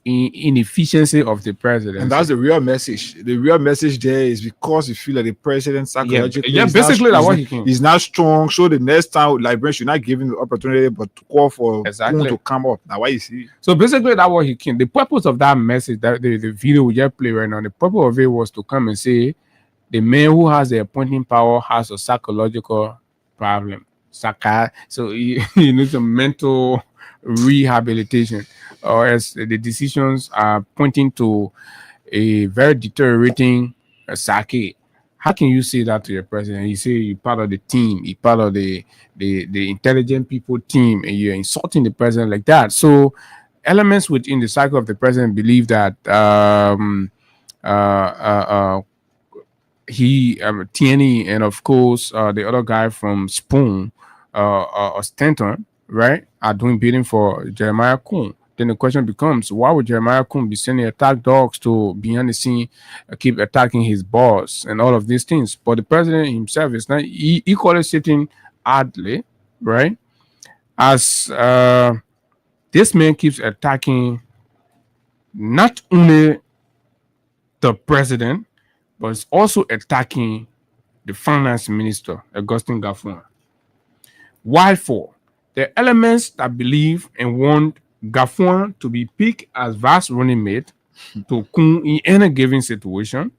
inefficiency of the president. And that's the real message. The real message there is because you feel like the president psychologically basically that's what he can. He's not strong. So the next time Liberia should not give him the opportunity but to call for him to come up. Now why you see? So basically that's what he can. The purpose of that message, that the video we just play right now, the purpose of it was to come and say the man who has the appointing power has a psychological problem. So he needs a mental rehabilitation, or as the decisions are pointing to a very deteriorating psyche. How can you say that to your president? You say you're part of the team, you're part of the intelligent people team, and you're insulting the president like that. So elements within the cycle of the president believe that uh, uh, he Tierney and of course the other guy from Spoon or Stanton, right, are doing bidding for Jeremiah Kuhn. Then the question becomes, why would Jeremiah Kuhn be sending attack dogs to behind the scene, keep attacking his boss and all of these things? But the president himself is not equally sitting idly, right? As this man keeps attacking not only the president, but it's also attacking the finance minister, Augustine Gaffron. Why for? There are elements that believe and want Gaffron to be picked as vice running mate to Kun in any given situation.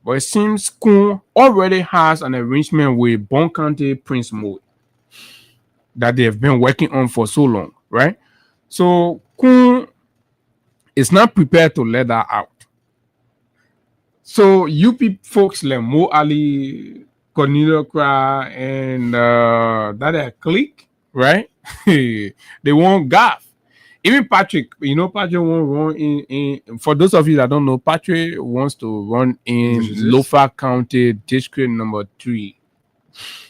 But it seems Kun already has an arrangement with Bon County Prince Mode that they have been working on for so long, right? So Kun is not prepared to let that out. So you folks like Mo Ali, Cornelia Cry, and that are click, right? They want Gaff. Even Patrick, Patrick won't run in. For those of you that don't know, Patrick wants to run in Lofa County District number 3,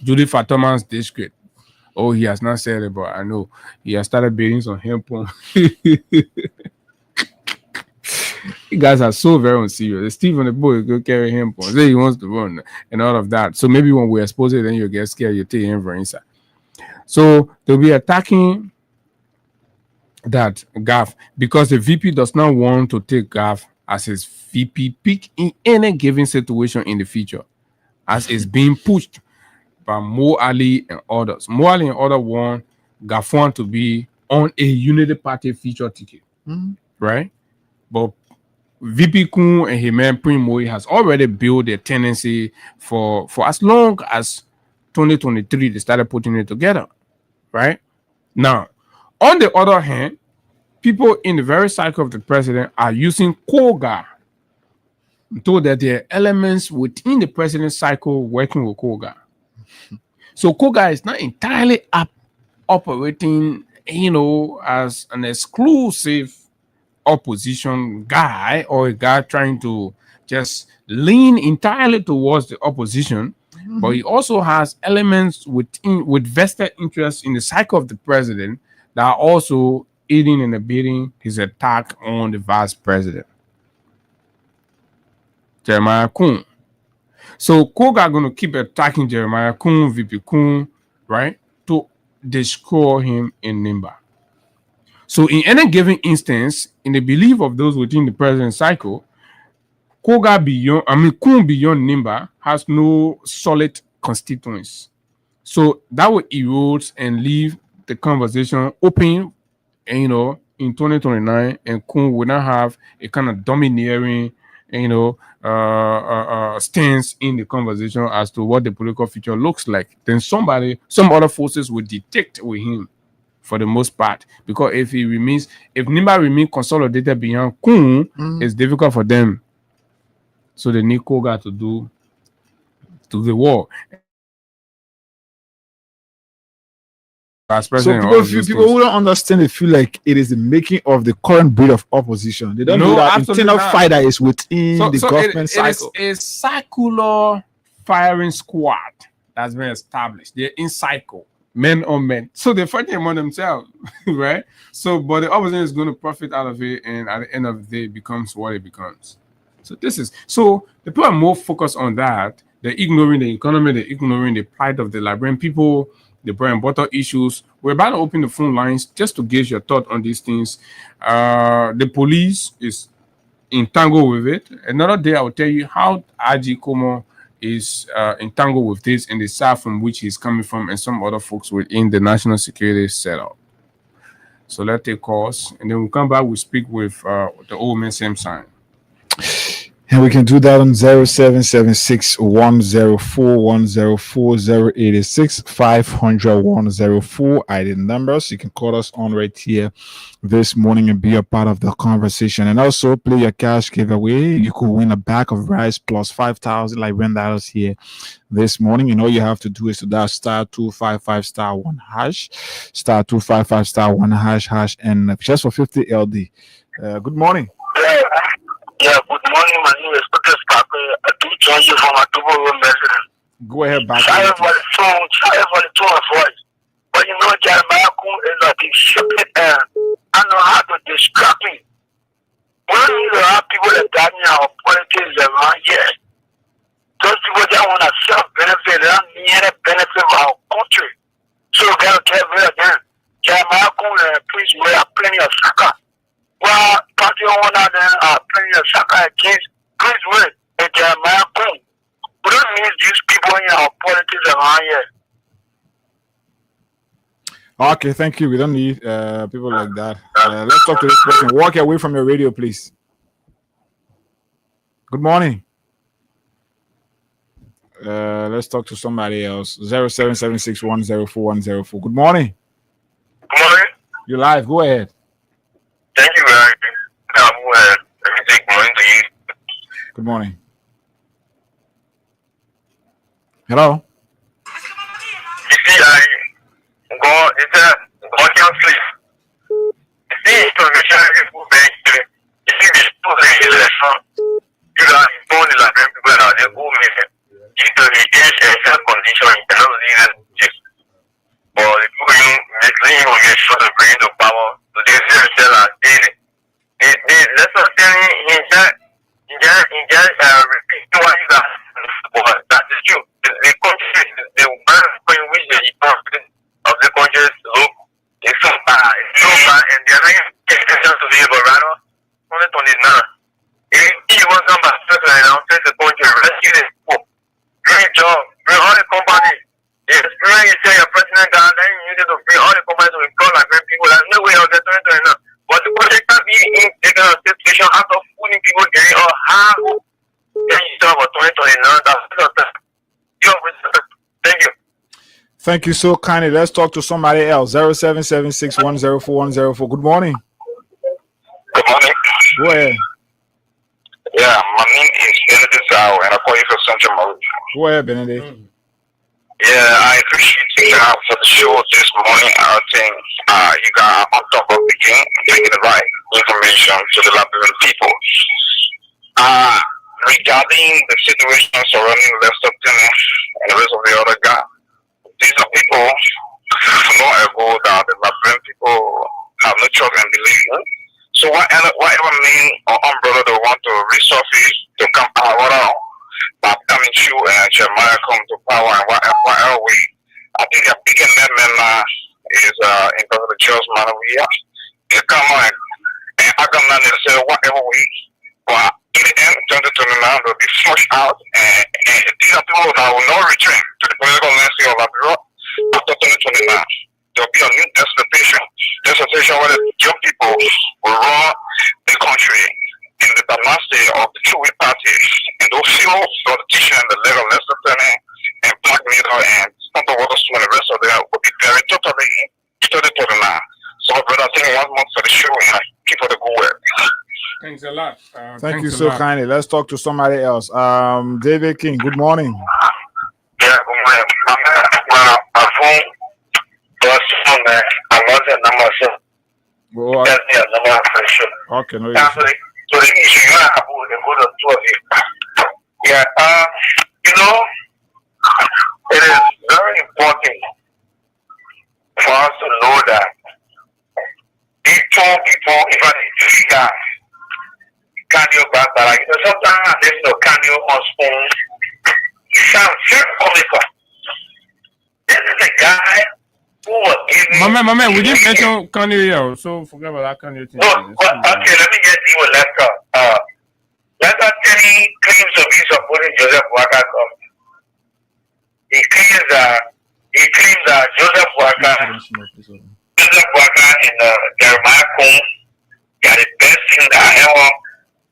Judy Fatoman's district. Oh, he has not said it, but I know he has started bidding some hemp. You guys are so very unserious. Steve on the boat go carry him on. Say he wants to run and all of that. So maybe when we expose it, then you get scared, you take him for inside. So they'll be attacking that Gaff because the VP does not want to take Gaff as his VP pick in any given situation in the future, as is being pushed by Mo Ali and others. Mo Ali and others want Gaffron to be on a Unity Party feature ticket, right? But VP Kun and his man Primo has already built a tendency for as long as 2023 they started putting it together, right? Now, on the other hand, people in the very cycle of the president are using Koga. I'm told that there are elements within the president's cycle working with Koga. So Koga is not entirely operating, as an exclusive opposition guy or a guy trying to just lean entirely towards the opposition, but he also has elements with vested interests in the cycle of the president that are also aiding and abetting his attack on the vice president, Jeremiah Kuhn. So Koga are going to keep attacking Jeremiah Kuhn, VP Kuhn, right, to destroy him in Nimba. So in any given instance, in the belief of those within the president's cycle, Kuhn beyond Nimba has no solid constituents. So that would erode and leave the conversation open, in 2029, and Kuhn will not have a kind of domineering, stance in the conversation as to what the political future looks like. Then some other forces will dictate with him, for the most part, because if Nimba remains consolidated beyond Kuhn, it's difficult for them. So they need Koga to do the war. So people who don't understand, they feel like it is the making of the current breed of opposition. They don't know that internal fight that is within the government cycle. It is a circular firing squad that's been established. They're in cycle, men on men. So they're fighting among themselves, right? So, but the opposition is going to profit out of it, and at the end of the day, it becomes what it becomes. So the people are more focused on that. They're ignoring the economy, they're ignoring the plight of the Liberian people, the bread and butter issues. We're about to open the phone lines just to gauge your thought on these things. The police is entangled with it. Another day, I will tell you how HAGGAI Como is entangled with this in the south from which he's coming from, and some other folks within the national security setup. So let's take calls, and then we'll come back. We'll speak with the old man, same sign. And we can do that on 0776 104 ID numbers. You can call us on right here this morning and be a part of the conversation. And also play your cash giveaway. You could win a bag of rice plus 5,000 like $1 here this morning. And all you have to do is to dial star 255 star 1 hash, star 255 star 1 hash, and just for 50 LD. Good morning. Yeah, good morning. My name is Peter Sparkle. I do join you from a double room resident. Go ahead, back. Sorry for the tone of voice. But you know, Jeremiah Kun is like a stupid and I know how to distract me. When you have people that got me our politics around here, those people that want to self-benefit, they don't need a benefit of our country. So we got to get rid of them. Jeremiah Kun and Prince we have plenty of sucker. Well, party owner then are playing a soccer against Chris Wood and Jeremiah Kun. We don't need these people in our politics around here. Okay, thank you. We don't need people like that. Let's talk to this person. Walk away from your radio, please. Good morning. Let's talk to somebody else. 0776 104 104. Good morning. Good morning. You're live. Go ahead. Thank you very much. Everything morning to you. Good morning. Hello. You see, God can't sleep. You see, it's going to be people back there. You see, this people in the election. You know, born in like people that are there who make it. Due to the age and health condition, you cannot leave them. But the people you make sure to bring the power to the cell daily. Let's not tell him he just repeat what you got. But that is true. The country, the world in which the economy of the country look is so bad. It's so bad, and they're not getting attention to the Eldorado. Only to the now. If you want some first right now, take the country, rescue the people. Great job. Bring all the companies. Yes, when you say your president got then you need to bring all the companies to employ like people. There's no way of getting to it now. But the project can be in taking a situation out of putting people there or how then you talk about 2029. Thank you. Thank you so kindly. Let's talk to somebody else. 0776 104 104. Good morning. Good morning. Go ahead. Yeah, my name is Benedict Zhao and I call you from Central Mode. Go ahead, Benedict. Yeah, I appreciate you for the show this morning. I think you got on top of the game, bringing the right information to the Liberian people. Regarding the situation surrounding Lester Tennant and the rest of the other guy, these are people long ago that the Liberian people have no trust and believe in. So whatever mean or umbrella they want to resurface to come out by coming through and Jeremiah come to power and whatever way. I think they're picking that man is in terms of the just man over here. They come on and I come down and say whatever way. But in the end, 2029 they'll be flushed out and these are people that will not return to the political landscape of Liberia after 2029. There'll be a new dissertation where the young people will run the country in the dynasty of the two-way party, and those few politicians, the legal Leslie and Black Mirror and Santa Waterston and the rest of them will be very totally 2029. So, brother, I think 1 month for the show and I keep up the good work. Thanks a lot. Thank you so kindly. Let's talk to somebody else. David King, good morning. Yeah, good morning. My phone was on there. I wasn't number seven. Well, That's the number for sure. okay, no So issue. the issue you have with the good of two of you. Yeah, you know, it is very important for us to know that these two people, if I see that cardio back, like, you know, sometimes there's no cardio on spoon. It sounds very comical. This is a guy who was giving. My man, we didn't mention Kanye here, so forget about that Kanye thing. No, okay, let me get you a letter. Letter 10 claims of his supporting Joseph Waka company. He claims that Joseph Waka and Jeremiah Kun are the best thing that ever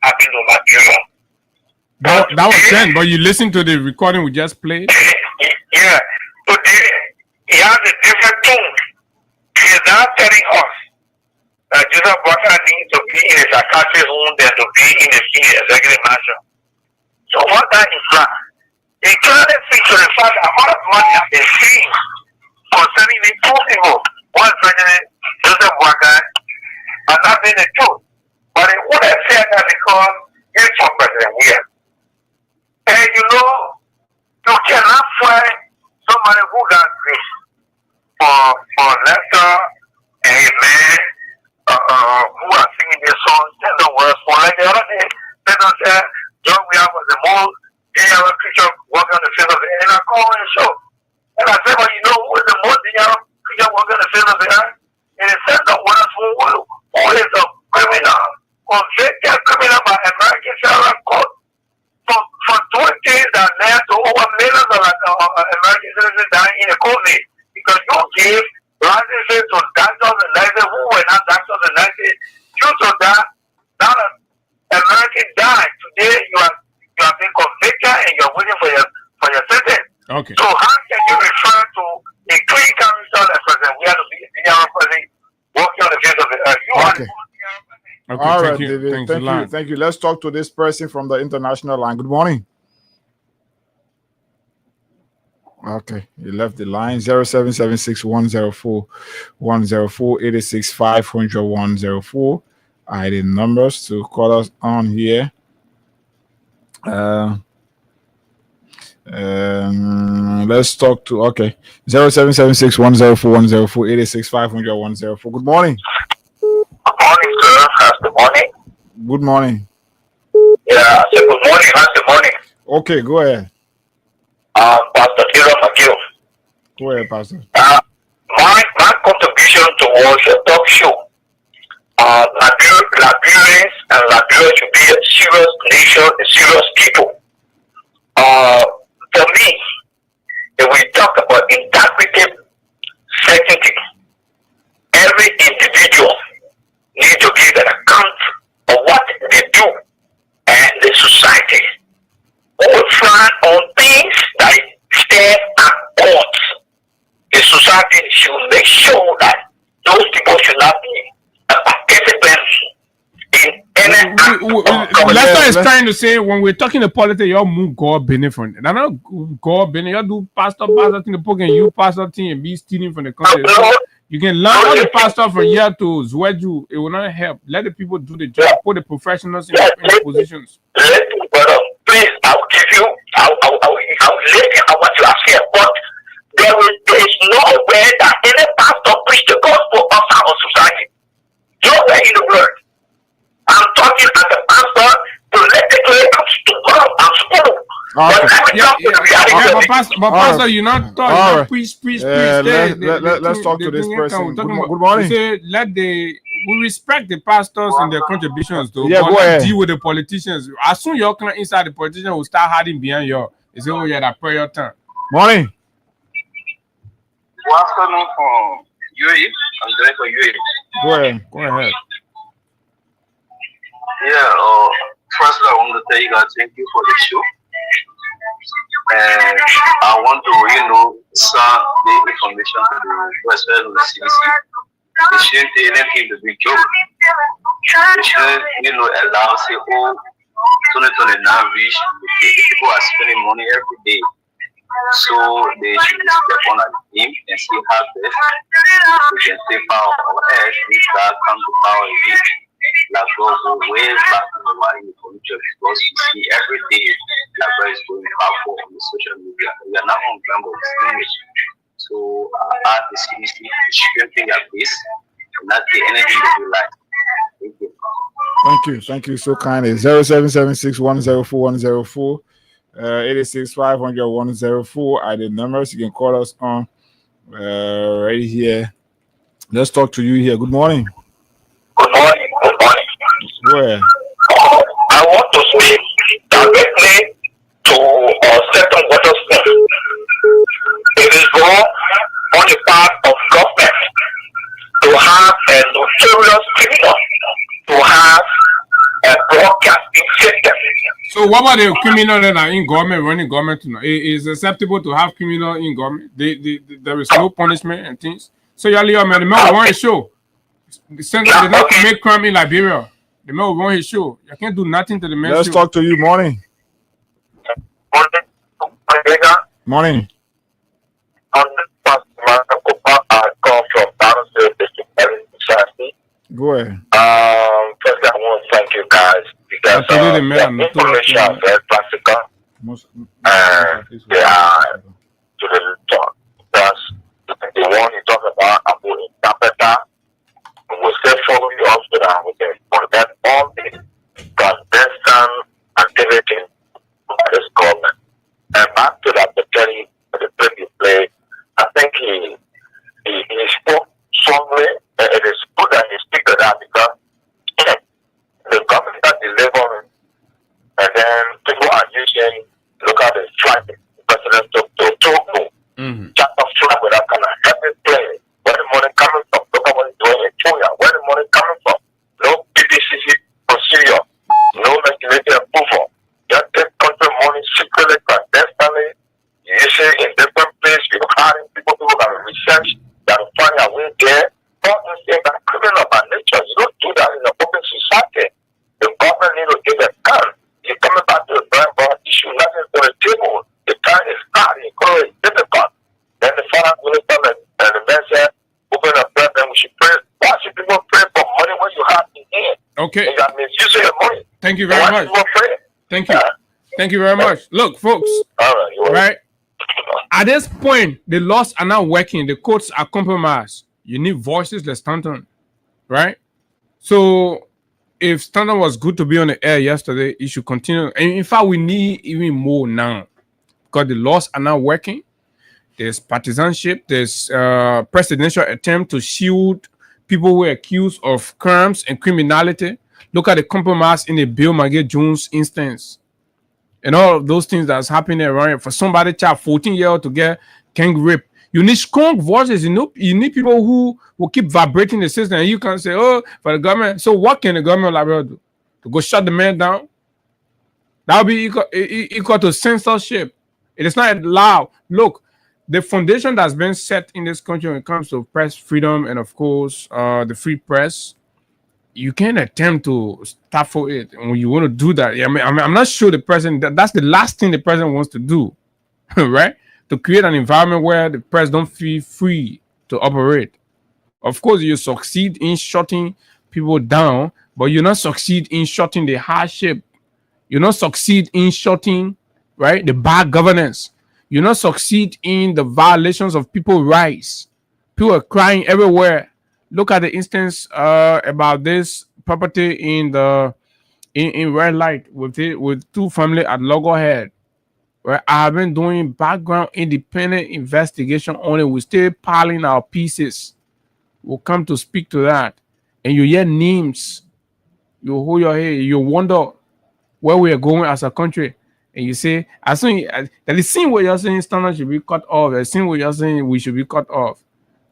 happened to Nigeria. that was then, but you listen to the recording we just played. Yeah. Today, he has a different tone. He is now telling us that Joseph Boakai needs to be in a psychiatrist's home than to be in a senior executive mansion. So what that implies, he clearly speaks to the fact that all of money has been seen concerning the two people. One President Joseph Boakai and not being the truth. But he wouldn't say that because he's for President Weir. And you know, you cannot find somebody who got this for Lester and a man who are singing their songs, tell the words for like the other day. They don't say John Weir was the most dangerous creature walking on the face of the earth. And I call him show. And I said, well, you know who is the most dangerous creature walking on the face of the earth? And he said the words who is a criminal, convicted criminal by American federal court for doing things that led to over millions of American citizens dying in the COVID. Because you gave licenses to doctors and nurses who were not doctors and nurses. Due to that, now that Americans died. Today you are being convicted and you are waiting for your sentence. Okay. So how can you refer to a clean character as President? We have to be a senior president walking on the face of the earth. You are Okay, all right, thank you. David. Thank you. Let's talk to this person from the international line. Good morning. Okay, you left the line. 0776-104-104-865-100-104. I did numbers to call us on here. Let's talk to 0776-104-104-865-100-104. Good morning. Good morning, sir. How's the morning? Good morning. Yeah, I said good morning. How's the morning? Okay, go ahead. Pastor Taylor McGill. Go ahead, Pastor. My contribution towards your talk show, Liberians and Liberia should be a serious nation, a serious people. For me, if we talk about integrity, certainty, every individual needs to give an account of what they do and the society. All frown on things that stand at odds. The society should make sure that those people should not be participants in any Lester is trying to say when we're talking to politics, you move God benefit. And I know God benefit, you do pastor thing the book and you pastor thing and be stealing from the country. You can learn all the pastor from here to Zweju. It will not help. Let the people do the job. Put the professionals in positions. Please, I'll give you. I'll listen to what you are saying. But there is no way that any pastor preach the gospel outside of society. Nowhere in the world. I'm talking as a pastor politically. I'm school. Okay. But Pastor, you're not talking. Preach. Let's talk to this person. Good morning. Say, we respect the pastors and their contributions, though. Yeah, but go ahead. Deal with the politicians. As soon you're inside the politician will start hiding behind you. They say, oh yeah, that prayer turn. Morning. Good afternoon from UAE. I'm going for UAE. Go ahead. Yeah, first I want to tell you guys thank you for the show. And I want to, send the information to the president of the CBC. They shouldn't tell anything to be joke. They shouldn't, allow, say, 2029 reach. People are spending money every day. So they should step on at him and see how best we can take power of our earth if God comes to power again. Like go way back in the line in the future because we see every day Labra is going powerful on the social media. We are not on ground of English. So at the CDC, strengthen your base and not take anything that you like. Thank you. Thank you so kindly. 0776-104-104 865-100-104 are the numbers you can call us on right here. Let's talk to you here. Good morning. Good morning. Go ahead. I want to speak directly to certain waters. It is wrong on the part of government to have a notorious criminal to have a broadcasting system. So So what about the criminal that are in government, running government? Is acceptable to have criminal in government? There is no punishment and things. So y'all leave man, the man will run his show. The center did not commit crime in Liberia. The man will run his show. You can't do nothing to the man's Let's show. talk to you. Morning. Morning. Go ahead. First, I want to thank you guys because the information are very practical and they are to the top. Because the one you talk about interpreter will still follow you up to that with them. But that all the clandestine activity by this government. And back to that, the clip you played, I think he spoke strongly. It is good that he speak to that because the government are delivering, and then people are using, look at the flag the president took to Togo, just a flag with that kind of heavy plane. Where the money coming from? Look at what he's doing in Kenya. Where the money coming from? No PPCC procedure, no legislative approval. Just take country money secretly, clandestinely. You see in different places, you're hiring people that research, that will find a way there. All these things are criminal by nature. You don't do that in a open society. The government need to give a gun. You're coming back to the brand issue, nothing for the table. The time is hard, it's difficult. Then the finance minister and the man said, open a prayer, then we should pray. Why should people pray for money when you have in hand? Okay. And you are misusing the money. Thank you very much. Thank you. Thank you very much. Look, folks. All right? At this point, the laws are not working. The courts are compromised. You need voices like Stanton, right? So if Stanton was good to be on the air yesterday, it should continue. And in fact, we need even more now because the laws are not working. There's partisanship. There's presidential attempt to shield people who are accused of crimes and criminality. Look at the compromise in the Bill Maggie Jones instance. And all of those things that's happening around for somebody, child, 14-year-old to get gang rape. You need strong voices. You need people who will keep vibrating the system. And you can say, oh, for the government. So what can the government of Liberia do? To go shut the man down? That would be equal to censorship. It is not allowed. Look, the foundation that's been set in this country when it comes to press freedom and, of course, the free press, you can't attempt to stop for it. And when you want to do that, I'm not sure the president, that's the last thing the president wants to do, right? To create an environment where the press don't feel free to operate. Of course, you succeed in shutting people down, but you not succeed in shutting the hardship. You not succeed in shutting, right, the bad governance. You not succeed in the violations of people's rights. People are crying everywhere. Look at the instance about this property in Red Light with two families at Loggerhead. Right, I have been doing background independent investigation on it. We're still piling our pieces. We'll come to speak to that. And you hear names. You hold your head. You wonder where we are going as a country. And you say, as soon that the scene where you're saying standards should be cut off, the scene where you're saying we should be cut off.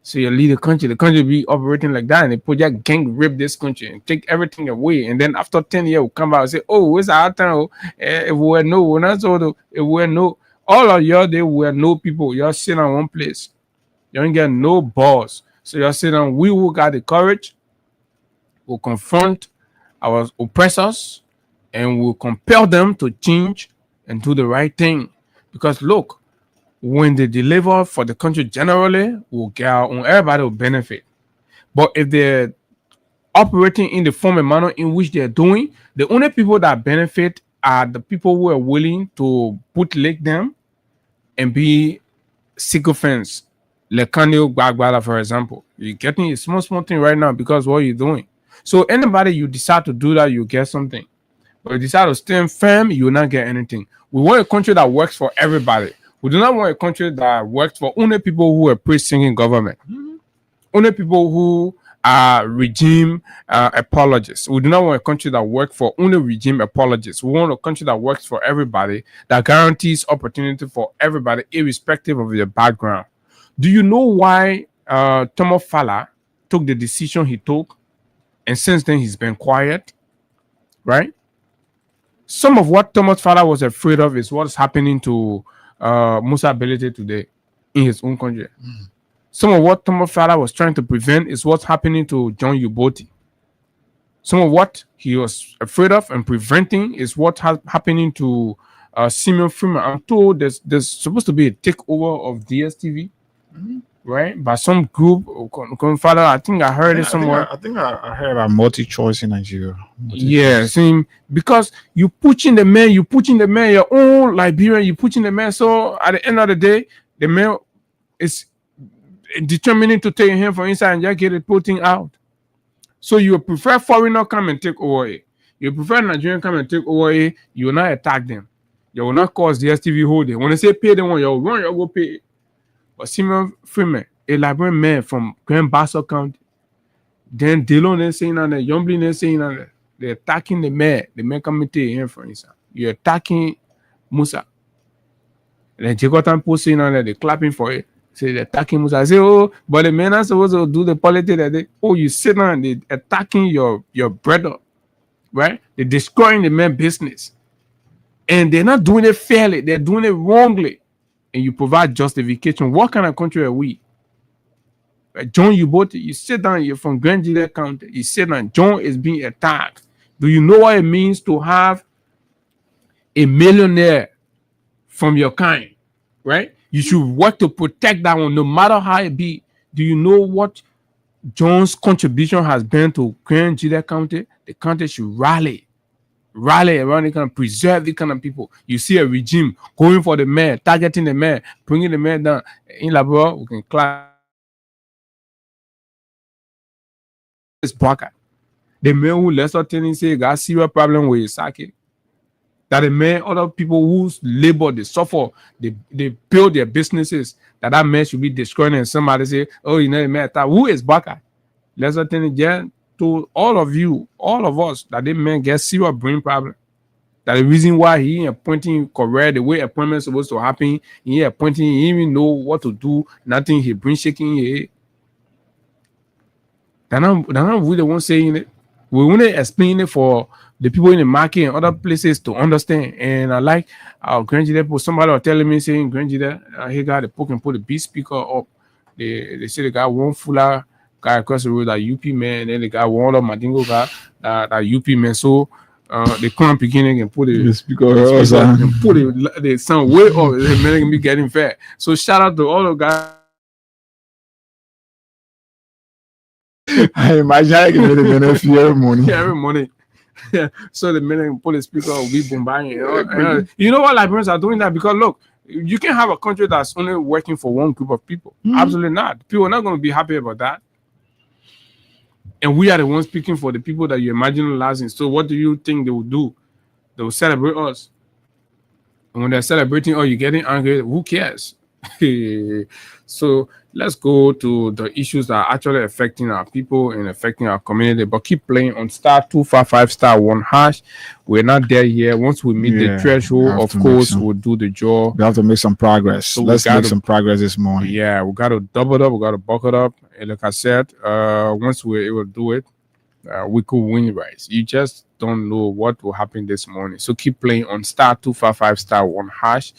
So you lead the country be operating like that, and they project gang rape this country and take everything away. And then after 10 years, we'll come back and say, oh, it's our time. If we were no, we're not so. If we were no, all of y'all, they were no people. You're sitting on one place. You don't get no boss. So you're sitting on, we who got the courage will confront our oppressors and will compel them to change and do the right thing. Because look, when they deliver for the country generally, we'll get our own, everybody will benefit. But if they're operating in the form and manner in which they're doing, the only people that benefit are the people who are willing to bootleg them and be sycophants. Like Kanyo Gbagbala, for example. You're getting a small thing right now because what you're doing. So anybody you decide to do that, you get something. But if you decide to stand firm, you will not get anything. We want a country that works for everybody. We do not want a country that works for only people who are pre-singing government. Only people who are regime apologists. We do not want a country that works for only regime apologists. We want a country that works for everybody, that guarantees opportunity for everybody, irrespective of their background. Do you know why Tomo Fala took the decision he took? And since then, he's been quiet, right? Some of what Thomas Father was afraid of is what's happening to Musa Belete today in his own country. Some of what Thomas Father was trying to prevent is what's happening to John Uboti. Some of what he was afraid of and preventing is what happening to Simeon Freeman. I'm told there's supposed to be a takeover of DSTV, right? By some group. Father, I think I heard it somewhere. I think I heard about multi-choice in Nigeria. Yeah, see, because you pushing the man, your own Liberian, you pushing the man. So at the end of the day, the man is determining to take him from inside and just get it putting out. So you prefer foreigner come and take over it. You prefer Nigerian come and take over it. You will not attack them. You will not cause the STV holding. When they say pay them, you will run, you go pay. But Simon Freeman, a Liberian man from Grand Bassa County, then Dillon is saying that, Yombly is saying that they're attacking the man. The man coming to him for instance. You're attacking Musa. And then Jacotan Post saying that they're clapping for it. Say they're attacking Musa. I say, oh, but the men are supposed to do the politics that they, oh, you sit down and they're attacking your brother, right? They're destroying the man's business. And they're not doing it fairly, they're doing it wrongly. And you provide justification. What kind of country are we? Right? John, you sit down, you're from Grand Gila County, you sit down, John is being attacked. Do you know what it means to have a millionaire from your kind, right? You should work to protect that one, no matter how it be. Do you know what John's contribution has been to Grand Gila County? The county should rally around the kind of preserve the kind of people. You see a regime going for the mayor, targeting the mayor, bringing the mayor down. In Labrador, we can clap. It's Baka. The man who Lester Tenney say got serious problem with Saki. That the man, other people whose labor they suffer, they build their businesses, that man should be destroying, and somebody say, oh, you know the man. Who is Baka? Lester Tenney just told all of you, all of us, that the man gets serious brain problem. That the reason why he ain't appointing correct the way appointment is supposed to happen, he ain't appointing, he even know what to do, nothing, he brain shaking here. They're not really the one saying it. We want to explain it for the people in the market and other places to understand. And I like our Grand Gila, somebody was telling me saying Grand Gila, he got the poke and put the beat speaker up. They say they got one fuller guy across the road, that UP man, and then they got one other Madingo guy, that UP man. So they come beginning and put the speaker and put the sound way up. The man can be getting fat. So shout out to all the guys. I imagine I can get every morning. Yeah, every morning. Yeah. So the men put the speaker will be bombarding. You know what Liberians are doing that? Because look, you can have a country that's only working for one group of people. Absolutely not. People are not going to be happy about that. And we are the ones speaking for the people that you imagine marginalizing. So what do you think they will do? They will celebrate us. And when they're celebrating, oh, you're getting angry, who cares? So let's go to the issues that are actually affecting our people and affecting our community. But keep playing on *255*1#. We're not there yet. Once we meet the threshold, of course, we'll do the job. We have to make some progress. So let's make some progress this morning. Yeah, we got to double it up. We got to buck it up. And like I said, once we're able to do it, we could win race. You just don't know what will happen this morning. So keep playing on *255*1#.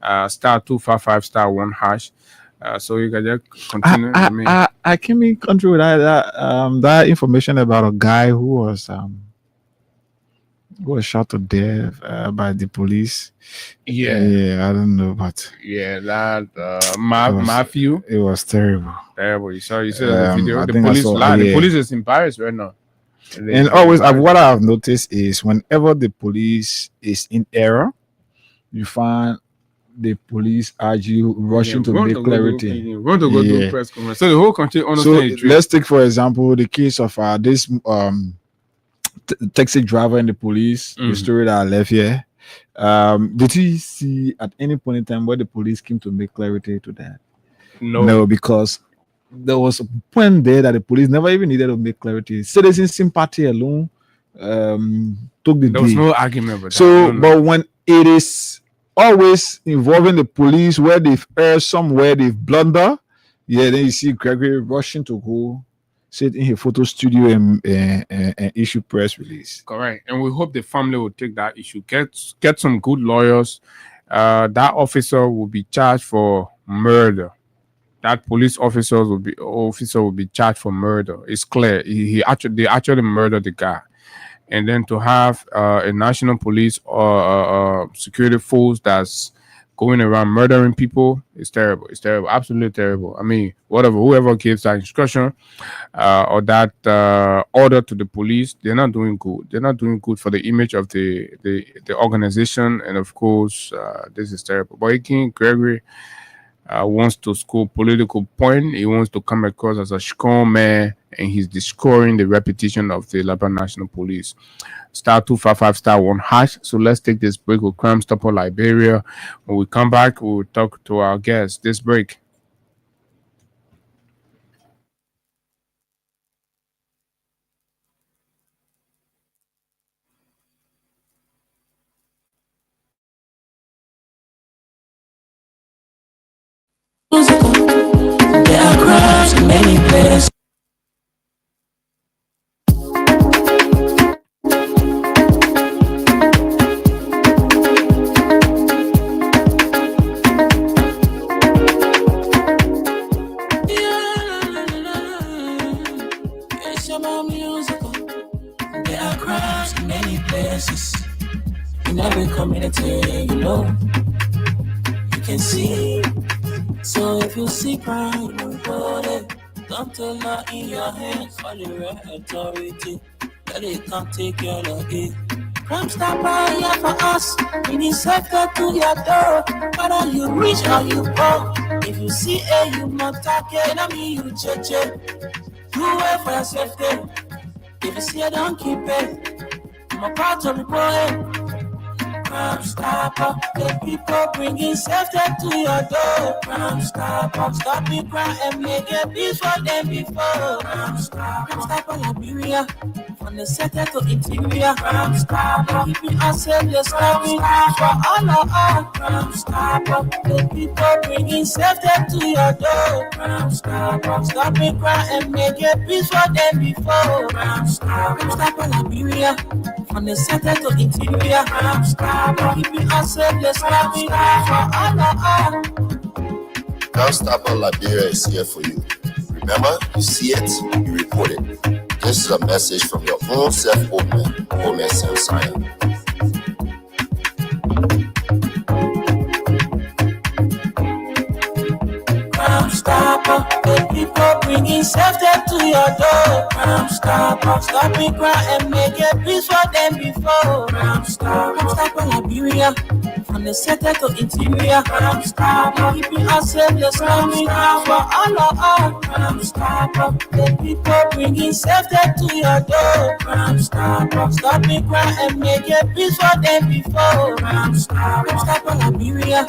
*255*1#. So you can just continue. I came in country with that information about a guy who was shot to death by the police. Yeah, I don't know, but that Matthew. It was terrible. You saw the video. The police lied. The police is in Paris right now. And always, what I've noticed is whenever the police is in error, you find the police argue rushing to make clarity. Want to go to press conference. So the whole country understands. So let's take, for example, the case of this taxi driver and the police. The story that I left here. Did you see at any point in time where the police came to make clarity to that? No, because there was a point there that the police never even needed to make clarity. Citizen sympathy alone took the day. There was no argument about that. So, but when it is always involving the police, where they've erred somewhere, they've blundered, then you see Gregory rushing to go sit in a photo studio and issue press release. Correct. And we hope the family will take that issue. Get some good lawyers. That officer will be charged for murder. That police officer will be charged for murder. It's clear. They actually murdered the guy. And then to have a national police or security force that's going around murdering people is terrible. It's terrible, absolutely terrible. I mean, whoever gives that instruction or that order to the police, they're not doing good. They're not doing good for the image of the organization, and of course, this is terrible. But again, Gregory wants to score political point. He wants to come across as a strong man, and he's destroying the reputation of the Lebanon National Police. *255*1#. So let's take this break with Crime Stopper Liberia. When we come back, we'll talk to our guests. This break. There are crimes in many places. It's about musical. There are crimes in many places. In every community, you can see. So if you see crime, report it. Don't take law in your hands. Call the right authority. Let it come take care of it. Crime Stopper here for us. We need safety to your door. Whether you rich or you poor. If you see a you must take it. I mean you check. You wait for your safety. If you see it, don't keep it. I'm a part of the boy. Crime Stopper, the people bringing safety to your door. Crime Stopper, stop the crime and make it peace for them before. Crime Stopper Liberia, from the center to interior. Crime Stopper, keeping us safe, just coming for all of us. Crime Stopper, the people bringing safety to your door. Crime Stopper, stop the crime and make it peace for them before. Crime Stopper Liberia, from the center to interior. Crime Stopper, keeping us safe, let's have it for all of us. Crime Stopper Liberia is here for you. Remember, you see it, you report it. This is a message from your own self-omen, Sam Sion. Crime Stopper, the people bringing safety to your door. Crime Stopper, stop it crime and make it peace for them before. Crime Stopper Liberia, from the center to interior. Crime Stopper, keeping us safe, let's come in for all of us. Crime Stopper, the people bringing safety to your door. Crime Stopper, stop it crime and make it peace for them before. Crime Stopper Liberia,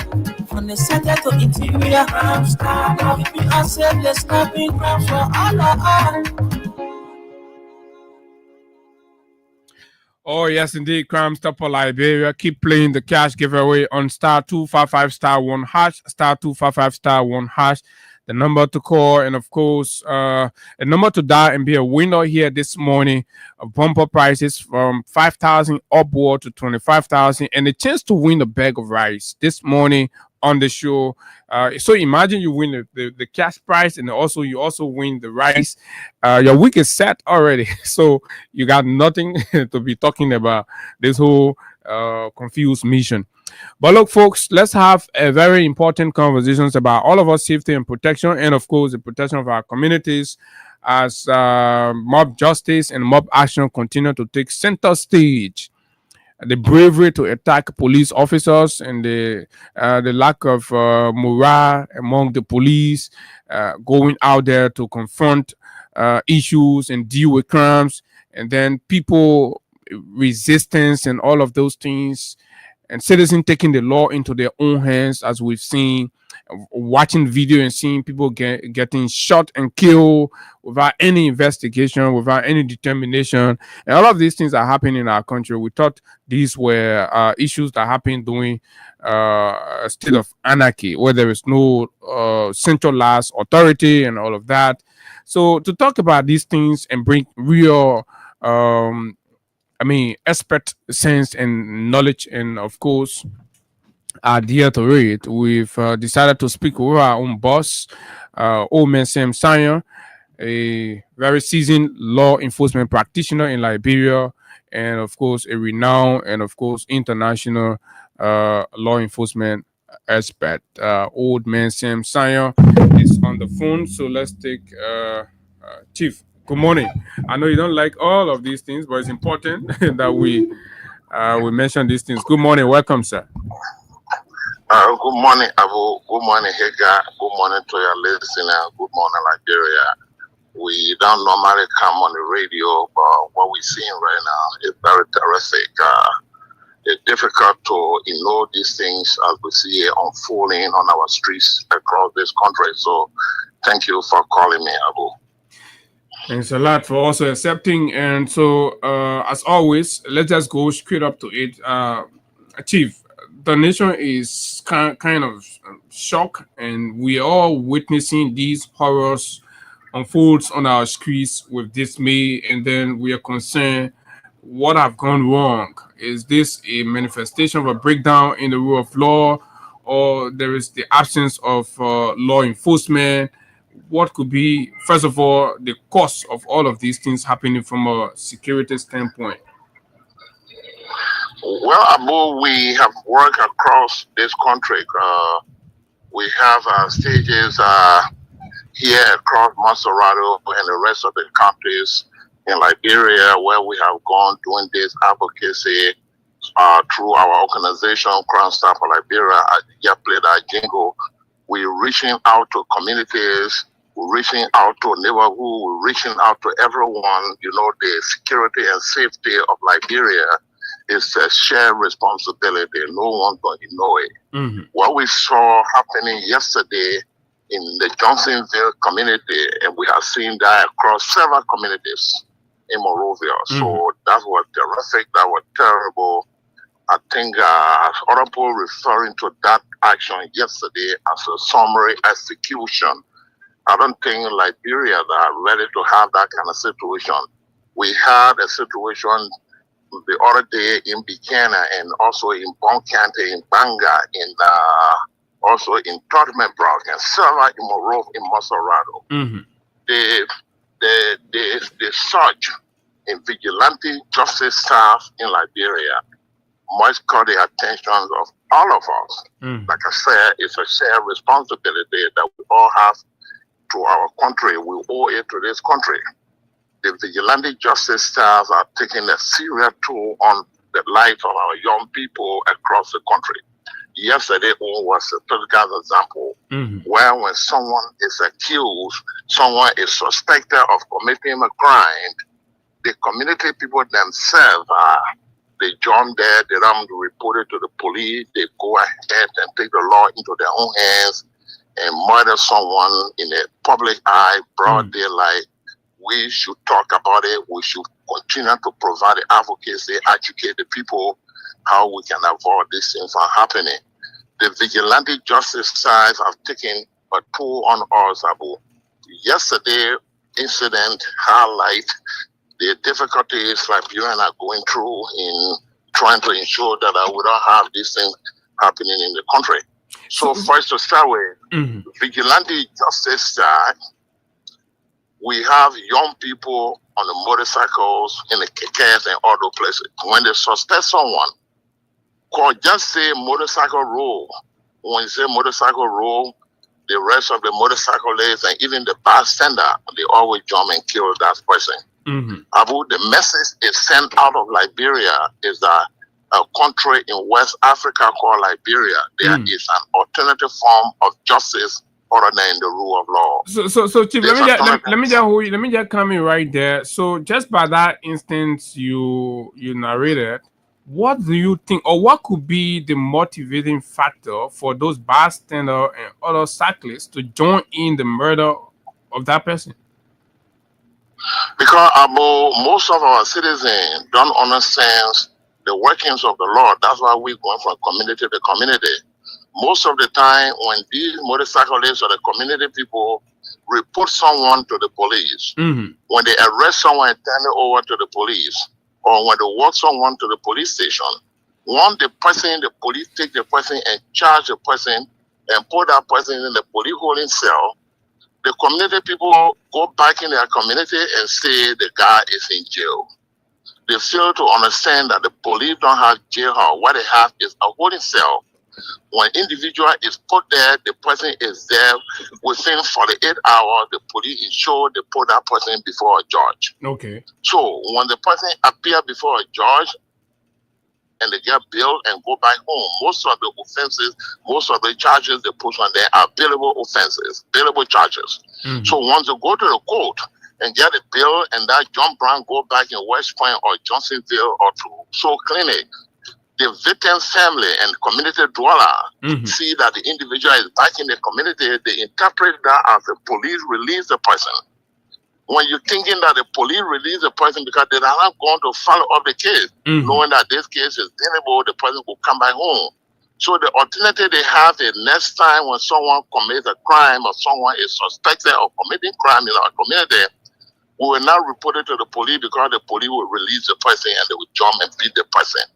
from the center to interior. Crime Stopper, keeping us safe, let's stop it crime for all of us. Oh, yes, indeed. Crime Stopper Liberia. Keep playing the cash giveaway on *255*1#, *255*1#. The number to call, and of course, a number to dial and be a winner here this morning of bumper prices from 5,000 upward to 25,000, and a chance to win a bag of rice this morning on the show. So imagine you win the cash prize, and you also win the rice. Your week is set already, so you got nothing to be talking about this whole confused mission. But look, folks, let's have a very important conversations about all of our safety and protection, and of course the protection of our communities as mob justice and mob action continue to take center stage. The bravery to attack police officers and the lack of morale among the police going out there to confront issues and deal with crimes, and then people resistance and all of those things, and citizens taking the law into their own hands, as we've seen watching video and seeing people getting shot and killed without any investigation, without any determination. And all of these things are happening in our country. We thought these were issues that happen during a state of anarchy, where there is no centralized authority and all of that. So to talk about these things and bring real expert sense and knowledge, and of course, adhere to it, we've decided to speak with our own boss, old man Sam Sion, a very seasoned law enforcement practitioner in Liberia, and of course, a renowned and of course international law enforcement expert. Old man Sam Sion is on the phone, so let's take Chief. Good morning. I know you don't like all of these things, but it's important that we mention these things. Good morning, welcome, sir. Good morning, Abu. Good morning, HAGGAI. Good morning to your listener. Good morning, Liberia. We don't normally come on the radio, but what we're seeing right now is very terrific. It's difficult to ignore these things as we see it unfolding on our streets across this country. So thank you for calling me, Abu. Thanks a lot for also accepting. And so, as always, let's just go straight up to it. Chief, the nation is kind of shocked, and we are all witnessing these horrors unfolds on our streets with dismay, and then we are concerned what have gone wrong. Is this a manifestation of a breakdown in the rule of law, or there is the absence of law enforcement? What could be, first of all, the cause of all of these things happening from a security standpoint? Well, Abu, we have worked across this country. We have stages here across Maserado and the rest of the countries in Liberia, where we have gone doing this advocacy through our organization, Crown Staff for Liberia, Yappleda Jingo. We're reaching out to communities, we're reaching out to neighborhood, we're reaching out to everyone. You know, the security and safety of Liberia is a shared responsibility. No one can ignore it. Mm-hmm. What we saw happening yesterday in the Johnsonville community, and we have seen that across several communities in Monrovia. Mm-hmm. So that was terrific, that was terrible. I think other people referring to that action yesterday as a summary execution. I don't think Liberia are ready to have that kind of situation. We had a situation the other day in Buchanan and also in Bon County, in Banga, in also in Tottenbrook and several in Monrovia, in Maserado. Mm-hmm. The surge in vigilante justice staff in Liberia must call the attention of all of us. Mm. Like I said, it's a shared responsibility that we all have to our country. We owe it to this country. The vigilante justice staff are taking a serious toll on the life of our young people across the country. Yesterday was a typical example where when someone is accused, someone is suspected of committing a crime, the community people themselves they jump there, they don't report it to the police, they go ahead and take the law into their own hands and murder someone in a public eye, broad daylight. We should talk about it. We should continue to provide the advocacy, educate the people how we can avoid these things from happening. The vigilante justice sides have taken a toll on us. Yesterday incident highlight the difficulties Liberians are going through in trying to ensure that we don't have these things happening in the country. So first to start with, vigilante justice side, we have young people on the motorcycles, in the kekes and other places. When they suspect someone, just say motorcycle roll. When you say motorcycle roll, the rest of the motorcyclists and even the bystander, they always jump and kill that person. The message is sent out of Liberia is that a country in West Africa called Liberia, there is an alternative form of justice other than the rule of law. So Chief, let me just come in right there. So just by that instance you narrated, what do you think, or what could be the motivating factor for those bystanders and other cyclists to join in the murder of that person? Because most of our citizens don't understand the workings of the law. That's why we're going from community to community. Most of the time, when these motorcyclists or the community people report someone to the police, when they arrest someone and turn it over to the police, or when they walk someone to the police station, once the police take the person and charge the person and put that person in the police holding cell, the community people go back in their community and say the guy is in jail. They fail to understand that the police don't have jail hall. What they have is a holding cell. When individual is put there, the person is there within 48 hours. The police ensure they put that person before a judge. Okay. So when the person appear before a judge and they get bailed and go back home, most of the offenses, most of the charges they put on there are bailable offenses, bailable charges. So once they go to the court and get a bail, and that John Brown go back in West Point or Johnsonville or to Soul Clinic, the victim's family and community dweller see that the individual is back in the community, they interpret that as the police release the person. When you're thinking that the police release the person because they are not going to follow up the case, knowing that this case is deniable, the person will come back home. So the alternative they have is next time when someone commits a crime or someone is suspected of committing crime in our community, we will not report it to the police because the police will release the person and they will jump and beat the person.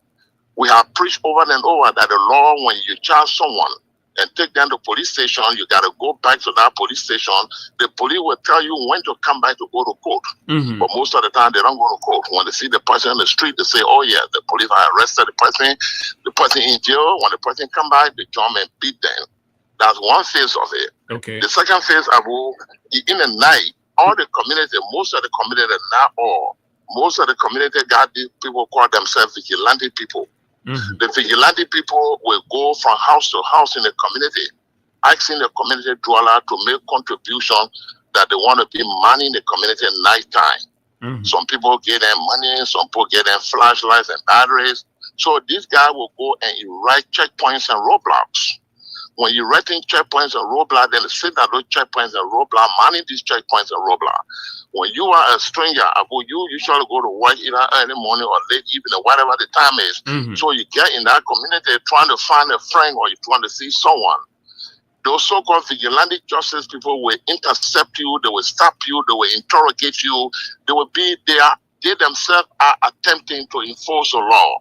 We have preached over and over that the law, when you charge someone and take them to police station, you got to go back to that police station. The police will tell you when to come back to go to court. But most of the time, they don't go to court. When they see the person on the street, they say, oh, yeah, the police have arrested the person in jail. When the person come back, they jump and beat them. That's one phase of it. Okay. The second phase, in the night, all the community, most of the community, not all, most of the community got these people call themselves vigilante people. The vigilante people will go from house to house in the community, asking the community dweller to make contribution that they want to be manning the community at night time. Some people get them money, some people get them flashlights and batteries. So this guy will go and erect checkpoints and roadblocks. When you're writing checkpoints and roadblocks, then sit at those checkpoints and roadblocks, manning these checkpoints and roadblocks. When you are a stranger, you usually go to work either early morning or late evening, whatever the time is. So you get in that community trying to find a friend or you're trying to see someone. Those so-called vigilante justice people will intercept you, they will stop you, they will interrogate you. They themselves are attempting to enforce the law.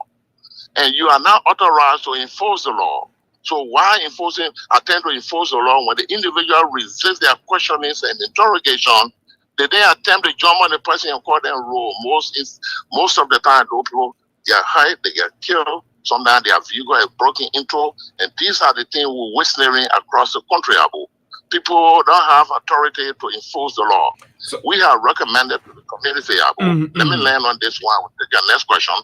And you are not authorized to enforce the law. So why attempt to enforce the law when the individual resists their questionings and interrogation? They attempt to jump on the person and call them roll. Most of the time, those people get hurt, they get killed. Sometimes their vehicle is broken into, and these are the things we're whistling across the country. People don't have authority to enforce the law. So we have recommended to the community. Let me land on this one with the next question.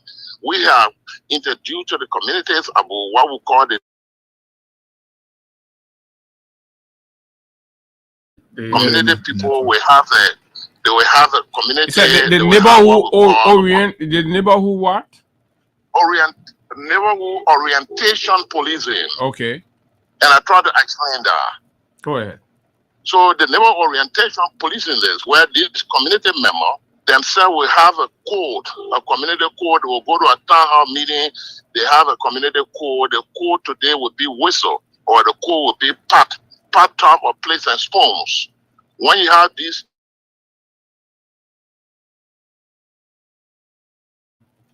We have introduced to the communities about what we call the community people will have a community. The neighborhood what? Neighborhood orientation policing. Okay. And I try to explain that. Go ahead. So the neighborhood orientation policing is where these community members themselves will have a code, a community code. They will go to a town hall meeting. They have a community code. The code today would be whistle, or the code would be pat, top, or plates and spoons. When you have these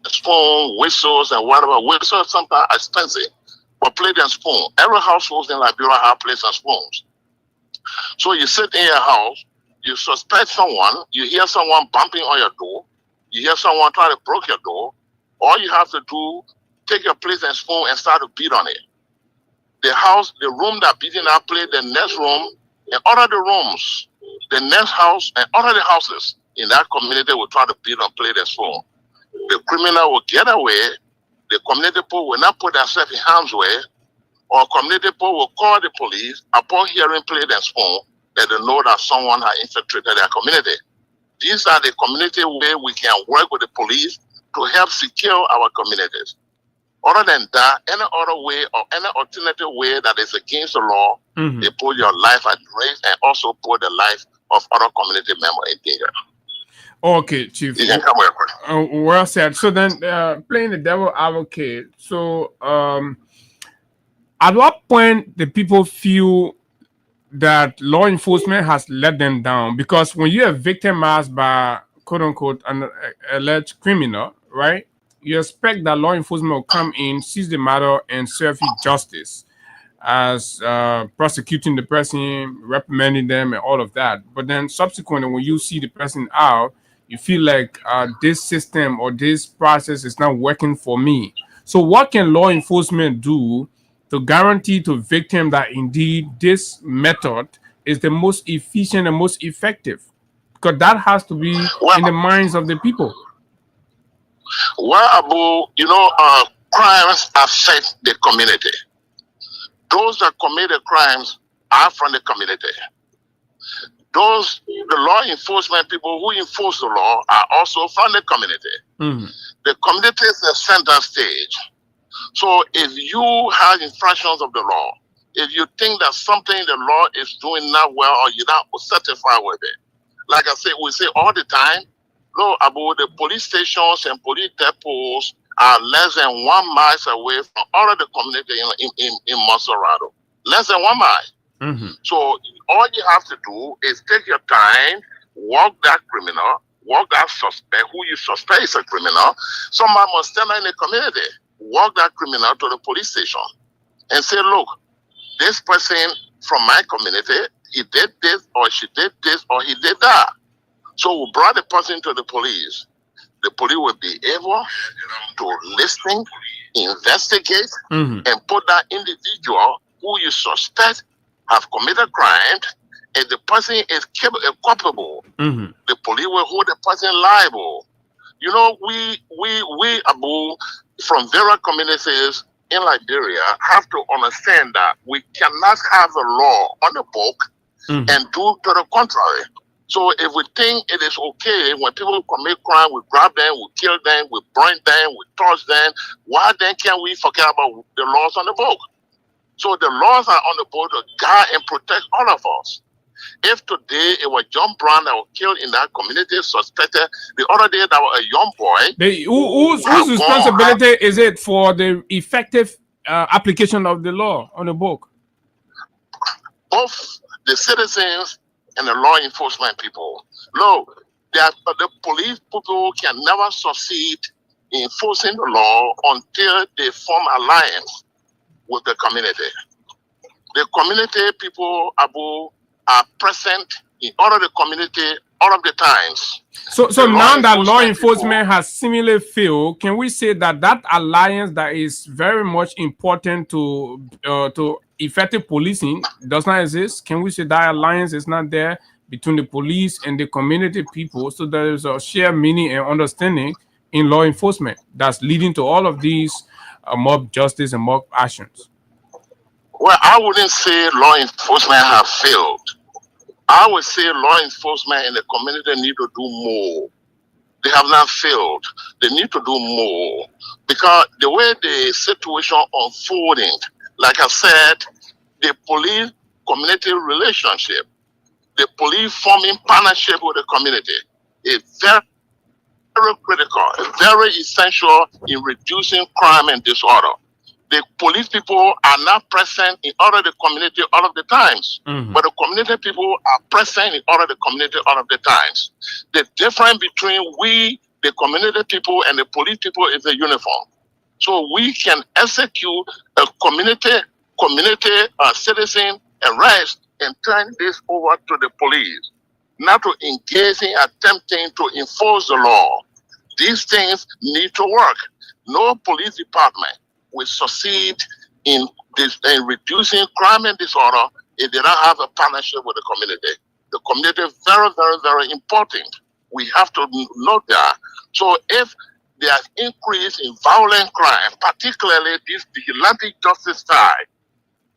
spoon, whistles, and whatever, whistles sometimes expensive, but plate and spoon. Every household in Liberia have plates and spoons. So you sit in your house, you suspect someone, you hear someone bumping on your door, you hear someone trying to break your door. All you have to do, take your plate and spoon and start to beat on it. The room that beating that plate, the next room, and all of the rooms, the next house, and all of the houses in that community will try to beat on plate and spoon. The criminal will get away. The community people will not put themselves in harm's way, or community people will call the police upon hearing plate and spoon that they know that someone has infiltrated their community. These are the community where we can work with the police to help secure our communities. Other than that, any other way or any alternative way that is against the law, they put your life at risk and also put the life of other community members in danger. Okay, Chief. You can come with well said. So then, playing the devil advocate. So, at what point do people feel that law enforcement has let them down? Because when you are victimized by quote unquote an alleged criminal, right? You expect that law enforcement will come in, seize the matter, and serve you justice, as prosecuting the person, reprimanding them, and all of that. But then subsequently, when you see the person out, you feel like this system or this process is not working for me. So what can law enforcement do to guarantee to victim that indeed this method is the most efficient and most effective? Because that has to be in the minds of the people. Well, Abu, crimes affect the community. Those that commit the crimes are from the community. The law enforcement people who enforce the law are also from the community. The community is the center stage. So if you have infractions of the law, if you think that something the law is doing not well or you're not satisfied with it, like I say, we say all the time, no, about the police stations and police depots are less than 1 mile away from all of the community in Monserrado. Less than 1 mile. So all you have to do is take your time, walk that criminal, walk that suspect, who you suspect is a criminal. Somebody must stand in the community, walk that criminal to the police station and say, look, this person from my community, he did this or she did this or he did that. So we brought the person to the police. The police will be able to listen, investigate, and put that individual who you suspect have committed crime, and the person is culpable. The police will hold the person liable. We Abu, from various communities in Liberia, have to understand that we cannot have a law on the book and do to the contrary. So if we think it is okay when people commit crime, we grab them, we kill them, we burn them, we torch them, why then can't we forget about the laws on the book? So the laws are on the book to guard and protect all of us. If today it was John Brown that was killed in that community, suspected, the other day that was a young boy. Whose responsibility is it for the effective application of the law on the book? Both the citizens and the law enforcement people. No, the police people can never succeed in enforcing the law until they form alliance with the community. The community people, Abu, are present in all of the community all of the times. So now that law enforcement has seemingly failed, can we say that that alliance that is very much important to effective policing does not exist? Can we say that alliance is not there between the police and the community people, so there is a shared meaning and understanding in law enforcement that's leading to all of these mob justice and mob actions? Well, I wouldn't say law enforcement have failed. I would say law enforcement and the community need to do more. They have not failed. They need to do more because the way the situation unfolding, like I said, the police community relationship, the police forming partnership with the community is very, very critical, very essential in reducing crime and disorder. The police people are not present in all of the community all of the times, but the community people are present in all of the community all of the times. The difference between we, the community people, and the police people is the uniform. So we can execute a community citizen arrest and turn this over to the police, not to engage in attempting to enforce the law. These things need to work. No police department will succeed in reducing crime and disorder if they don't have a partnership with the community. The community is very, very, very important. We have to note that. So if there's increase in violent crime, particularly this vigilante justice side,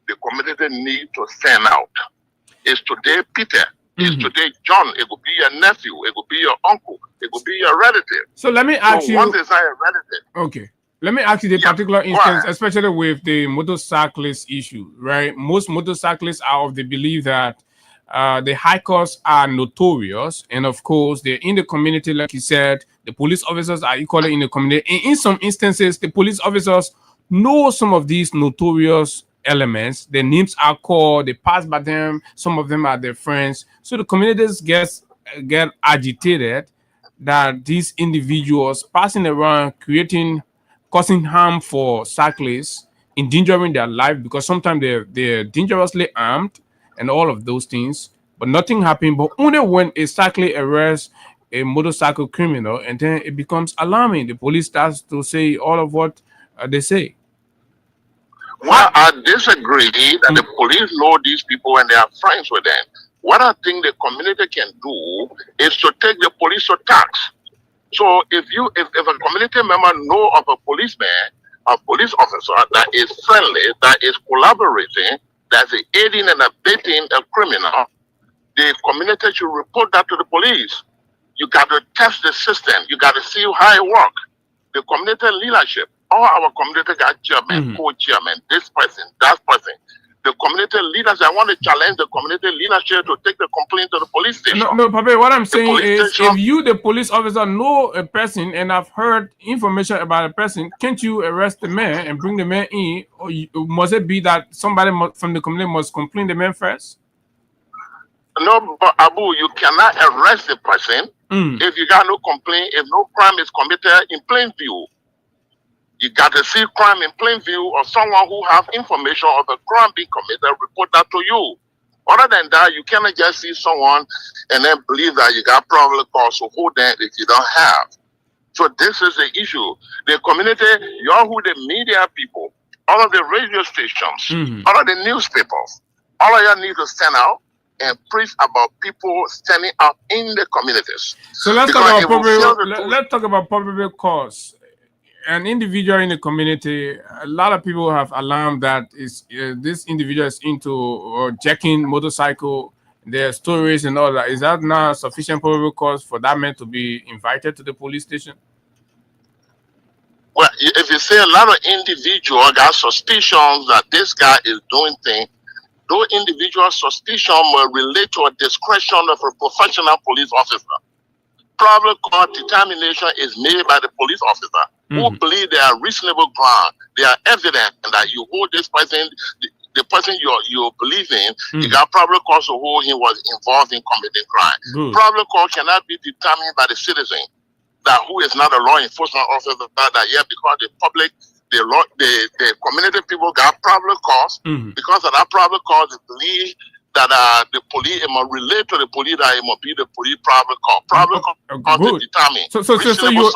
the community needs to stand out. It's today Peter. It's today John. It could be your nephew. It could be your uncle. It could be your relative. So let me ask you. Once it's not a relative. Okay. Let me ask you the particular Go instance, ahead. especially with the motorcyclist issue, right? Most motorcyclists are of the belief that the hikers are notorious, and of course, they're in the community, like you said. The police officers are equally in the community. And in some instances, the police officers know some of these notorious elements. Their names are called. They pass by them. Some of them are their friends. So the communities get agitated that these individuals passing around causing harm for cyclists, endangering their life because sometimes they're dangerously armed and all of those things, but nothing happened. But only when a cyclist arrests a motorcycle criminal, and then it becomes alarming. The police starts to say all of what they say. Well, I disagree that the police know these people and they are friends with them. What I think the community can do is to take the police to task. So if a community member know of a policeman, a police officer that is friendly, that is collaborating, that's aiding and abetting a criminal, the community should report that to the police. You got to test the system. You got to see how it works. The community leadership, all our community got chairman, co-chairman, this person, that person. The community leaders, I want to challenge the community leadership to take the complaint to the police station. No, Papa, what I'm saying is if you, the police officer, know a person and have heard information about a person, can't you arrest the man and bring the man in? Or must it be that somebody from the community must complain the man first? No, but Abu, you cannot arrest the person if you got no complaint, if no crime is committed in plain view. You got to see crime in plain view or someone who have information of a crime being committed, report that to you. Other than that, you cannot just see someone and then believe that you got probable cause to hold them if you don't have. So this is the issue. The community, you're who the media people, all of the radio stations, all of the newspapers, all of you need to stand out and preach about people standing up in the communities. So let's talk about probable cause. An individual in the community, a lot of people have alarmed that this individual is into jacking motorcycle, their stories and all that. Is that not sufficient probable cause for that man to be invited to the police station? Well, if you say a lot of individuals got suspicions that this guy is doing things, those individual suspicions will relate to a discretion of a professional police officer. Probable cause determination is made by the police officer who believe they are reasonable ground, they are evident that you hold this person, the person you believe in, you got probable cause to hold him was involved in committing crime. Probable cause cannot be determined by the citizen that who is not a law enforcement officer that because the public, the community people got probable cause because of that probable cause they believe that the police, it must relate to the police, that it must be the police probable cause. Probable cause to determine.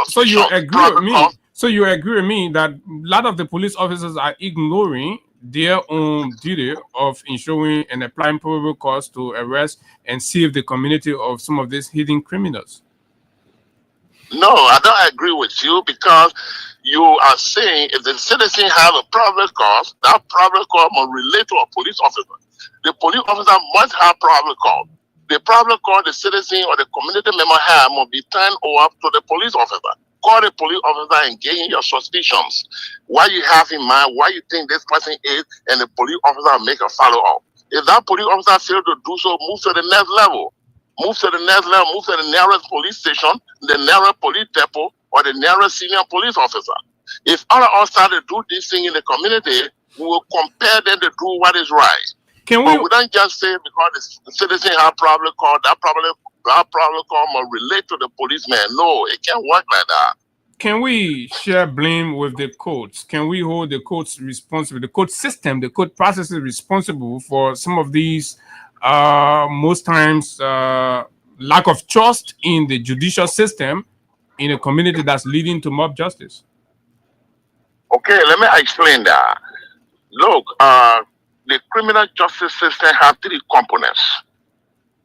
So you agree with me? So you agree with me that a lot of the police officers are ignoring their own duty of ensuring and applying probable cause to arrest and save the community of some of these hidden criminals? No, I don't agree with you because you are saying if the citizen have a probable cause, that probable cause must relate to a police officer. The police officer must have probable cause. The probable cause the citizen or the community member have must be turned over to the police officer. Call the police officer and gain your suspicions. Why you have in mind, why you think this person is, and the police officer make a follow-up. If that police officer fail to do so, move to the next level. Move to the next level, move to the nearest police station, the nearest police depot, or the nearest senior police officer. If all of us start to do this thing in the community, we will compare them to do what is right. But we don't just say because the citizen have probable cause, that probable cause must relate to the policeman. No, it can't work like that. Can we share blame with the courts? Can we hold the courts responsible, the court system, the court processes responsible for some of these most times lack of trust in the judicial system in a community that's leading to mob justice? Okay, let me explain that. Look, the criminal justice system has three components.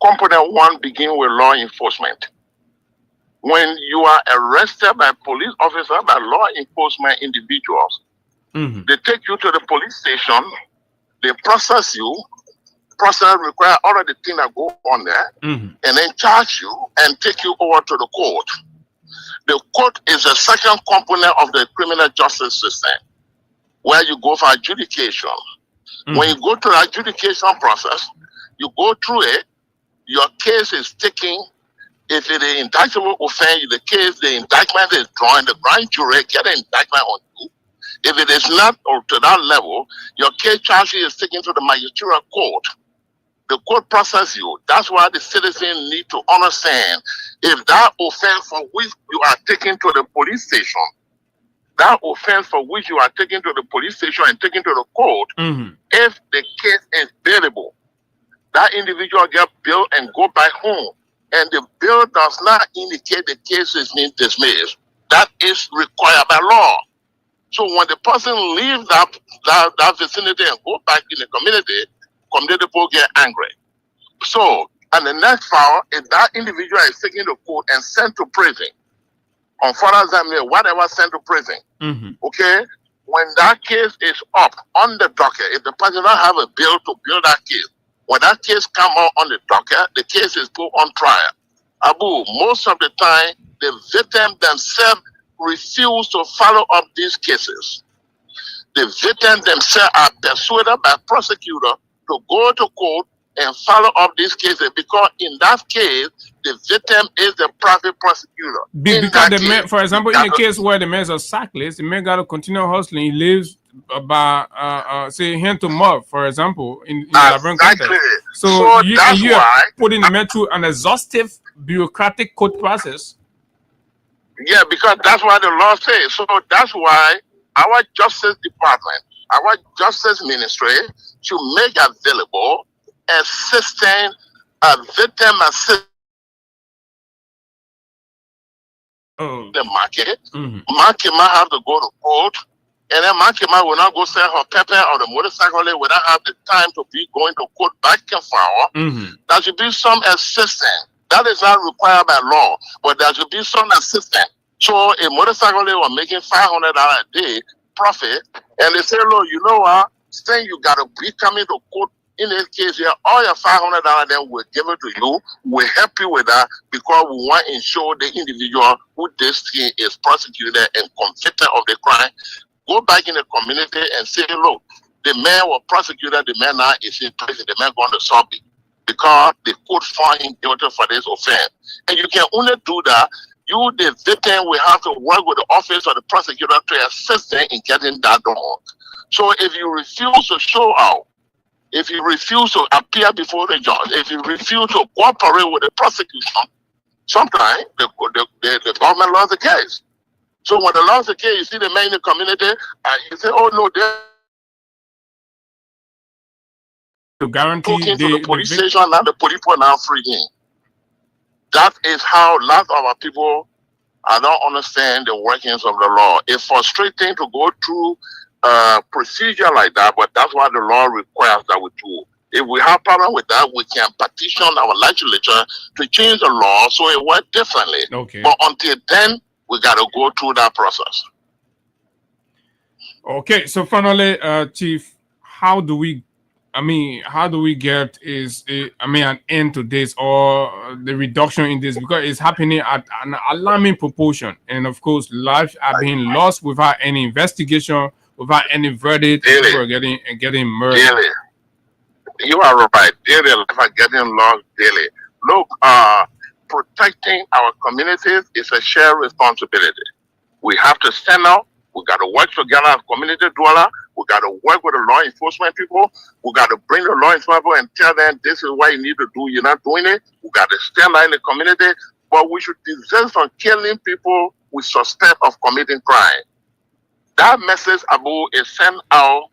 Component one begins with law enforcement. When you are arrested by police officers, by law enforcement individuals, they take you to the police station, they process you, process require all of the things that go on there, and then charge you and take you over to the court. The court is the second component of the criminal justice system, where you go for adjudication. When you go to the adjudication process, you go through it, your case is taken. If it is indictable offense, the indictment is drawn, the grand jury get an indictment on you. If it is not or to that level, your case charge is taken to the magisterial court. The court process you. That's why the citizen need to understand if that offense for which you are taken to the police station, that offense for which you are taken to the police station and taken to the court, if the case is bailable, that individual get bail and go back home, and the bill does not indicate the case is being dismissed. That is required by law. So when the person leaves that vicinity and go back in the community people get angry. So, and the next file, if that individual is taken to court and sent to prison, on further examination, whatever sent to prison, okay, when that case is up on the docket, if the person don't have a bill to build that case, when that case come out on the docket, the case is put on trial. Abu, most of the time, the victim themselves refuse to follow up these cases. The victim themselves are persuaded by prosecutor to go to court and follow up these cases because in that case, the victim is the private prosecutor. Because the man, for example, in the case where the man's a sackless, the man got to continue hustling. He lives about, say, hand to mouth, for example, in the context. So you are putting the man through an exhaustive bureaucratic court process. Yeah, because that's what the law says. So that's why our Justice Department, our Justice Ministry should make available assisting victim assistance the market. Market might have to go to court, and then market might will not go sell her pepper or the motorcycle without have the time to be going to court back and forth. There should be some assistance. That is not required by law, but there should be some assistance. So a motorcycle were making $500 a day profit, and they say, look, you know what? Saying you got to be coming to court in this case here, all your $500 then we'll give it to you. We'll help you with that because we want to ensure the individual who this thing is prosecuted and convicted of the crime go back in the community and say, look, the man was prosecuted, the man now is in prison, the man going to solve it because the court found him guilty for this offense. And you can only do that. You, the victim, will have to work with the office of the prosecutor to assist them in getting that done. So if you refuse to show out, if you refuse to appear before the judge, if you refuse to cooperate with the prosecution, sometimes the government lost the case. So when they lost the case, you see the man in the community, you say, oh no, they're to guarantee talking to the police station, now the police are now free in. That is how lots of our people don't understand the workings of the law. It's frustrating to go through procedure like that, but that's what the law requires that we do. If we have problem with that, we can petition our legislature to change the law so it works differently. Okay. But until then, we got to go through that process. Okay. So finally, Chief, how do we get an end to this or the reduction in this, because it's happening at an alarming proportion, and of course, lives are being lost without any investigation, without any verdict. People are getting murdered. Daily. You are right. Daily lives are getting lost daily. Look, protecting our communities is a shared responsibility. We have to stand up. We got to work together as community dweller. We got to work with the law enforcement people. We got to bring the law enforcement people and tell them this is what you need to do. You're not doing it. We got to stand out in the community. But we should desist from killing people we suspect of committing crime. That message, Abu, is sent out.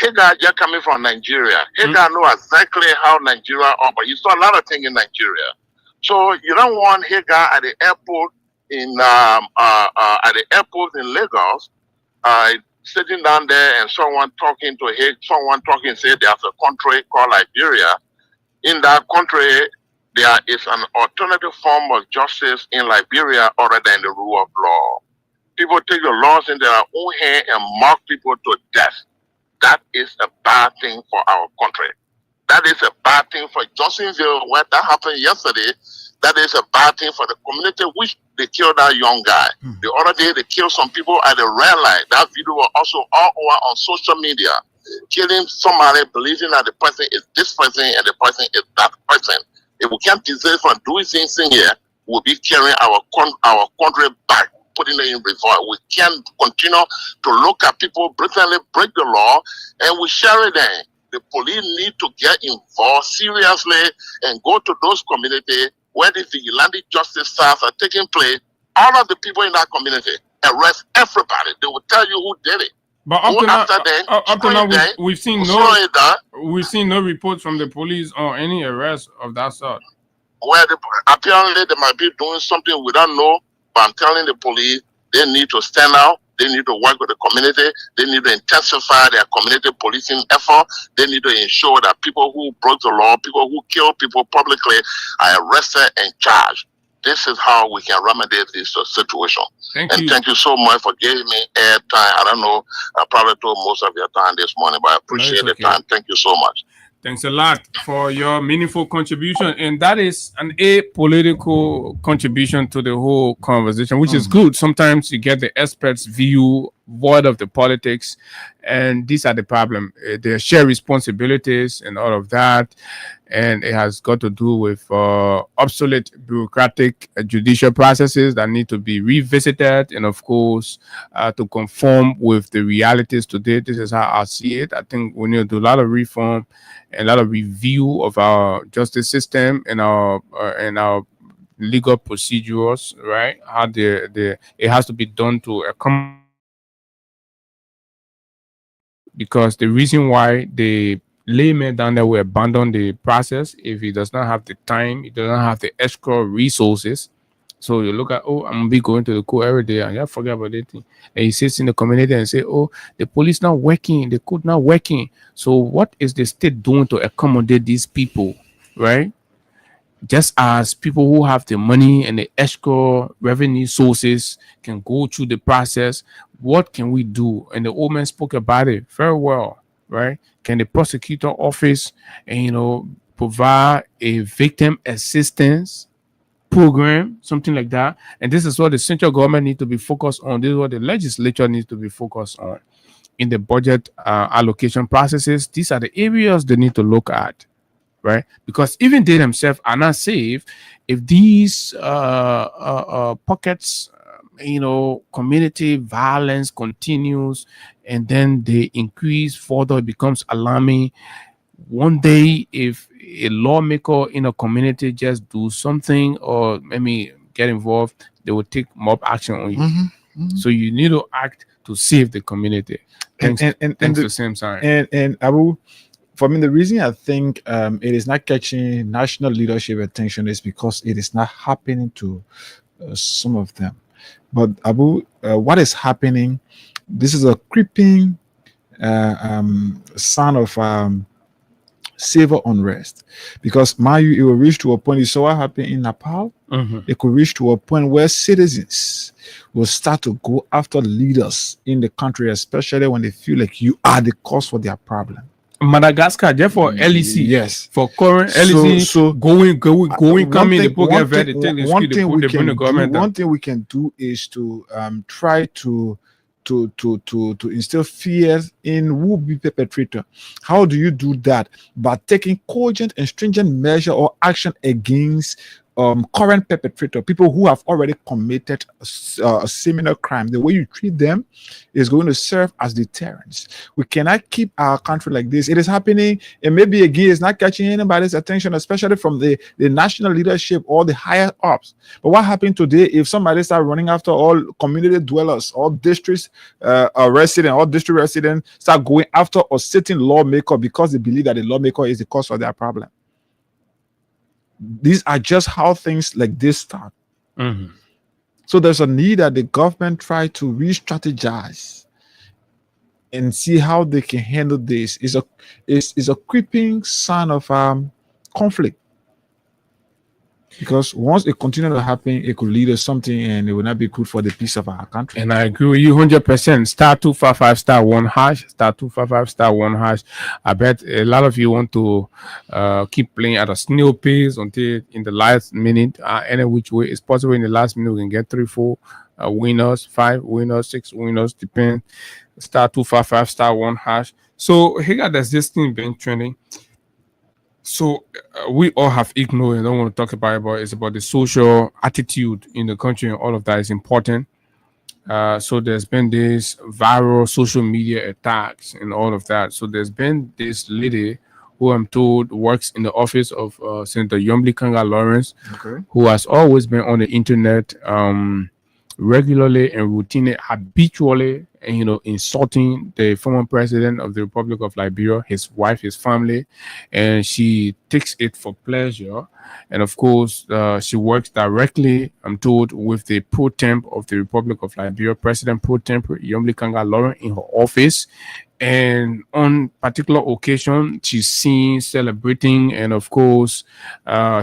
HAGGAI just coming from Nigeria. HAGGAI know exactly how Nigeria operates. You saw a lot of things in Nigeria. So you don't want HAGGAI at the airport in Lagos, sitting down there and someone talking say there's a country called Liberia. In that country, there is an alternative form of justice in Liberia other than the rule of law. People take the laws in their own hand and mock people to death. That is a bad thing for our country. That is a bad thing for Johnsonville, where that happened yesterday. That is a bad thing for the community, which they killed that young guy. The other day, they killed some people at the red light. That video was also all over on social media. Killing somebody, believing that the person is this person and the person is that person. If we can't deserve from doing things in here, we'll be carrying our country back, putting it in revolt. We can't continue to look at people blatantly break the law and we share it then. The police need to get involved seriously and go to those communities where the vigilante justice staff are taking place. All of the people in that community, arrest everybody. They will tell you who did it. But Go after them, up to now, them, we've seen slow it down. we've seen no reports from the police on any arrest of that sort. Where apparently they might be doing something we don't know, but I'm telling the police they need to stand out. They need to work with the community. They need to intensify their community policing effort. They need to ensure that people who broke the law, people who kill people publicly are arrested and charged. This is how we can remedy this situation. Thank you so much for giving me air time. I don't know, I probably told most of your time this morning, but I appreciate the time. Thank you so much. Thanks a lot for your meaningful contribution. And that is an apolitical contribution to the whole conversation, which is good. Sometimes you get the experts' view, void of the politics. And these are the problem. They share responsibilities and all of that. And it has got to do with obsolete bureaucratic judicial processes that need to be revisited. And of course, to conform with the realities today. This is how I see it. I think we need to do a lot of reform and a lot of review of our justice system and our legal procedures, right? How it has to be done to accommodate, because the reason why the layman down there will abandon the process if he does not have the time, he doesn't have the extra resources. So you look at, I'm gonna be going to the court every day, and you forget about it. And he sits in the community and say, the police not working, the court not working. So what is the state doing to accommodate these people, right? Just as people who have the money and the extra revenue sources can go through the process, what can we do? And the old man spoke about it very well, right? Can the prosecutor office, provide a victim assistance program, something like that? And this is what the central government needs to be focused on. This is what the legislature needs to be focused on in the budget allocation processes. These are the areas they need to look at, right? Because even they themselves are not safe if these pockets, community violence continues and then they increase further, it becomes alarming. One day, if a lawmaker in a community just do something or maybe get involved, they will take mob action on you. So you need to act to save the community. Thanks to Sam Sign. And Abu, for me, the reason I think it is not catching national leadership attention is because it is not happening to some of them. But Abu, what is happening? This is a creeping sign of civil unrest, because it will reach to a point. You saw what happened in Nepal. It could reach to a point where citizens will start to go after leaders in the country, especially when they feel like you are the cause for their problem. Madagascar, therefore LEC. Yes. For current LEC, so going, coming, the poor get very, one thing we can do is to try to instill fear in who will be perpetrator. How do you do that? By taking cogent and stringent measure or action against current perpetrator, people who have already committed a similar crime. The way you treat them is going to serve as deterrence. We cannot keep our country like this. It is happening, and maybe again it's not catching anybody's attention, especially from the national leadership or the higher ups. But what happened today if somebody start running after all community dwellers, all district residents start going after a certain lawmaker because they believe that the lawmaker is the cause of their problem? These are just how things like this start. So there's a need that the government try to re-strategize and see how they can handle this. Is a creeping sign of conflict. Because once it continues to happen, it could lead us something, and it will not be good for the peace of our country. And I agree with you 100%. Star 255 star 1#. Star 255 star 1#. I bet a lot of you want to keep playing at a snail pace until in the last minute. Any which way it's possible in the last minute we can get 3, 4 winners, 5 winners, 6 winners, depend. Star 255 star 1#. So here there's this thing been trending. So we all have ignored and don't want to talk about it, but it's about the social attitude in the country, and all of that is important. So there's been this viral social media attacks and all of that. So there's been this lady who I'm told works in the office of Senator Yombli Kanga Lawrence, who has always been on the internet regularly and routinely, habitually, and insulting the former president of the Republic of Liberia, his wife, his family, and she takes it for pleasure. And of course, she works directly, I'm told, with the pro temp of the Republic of Liberia, President pro temp Yombli Kanga Lawrence, in her office. And on particular occasion, she's seen celebrating and of course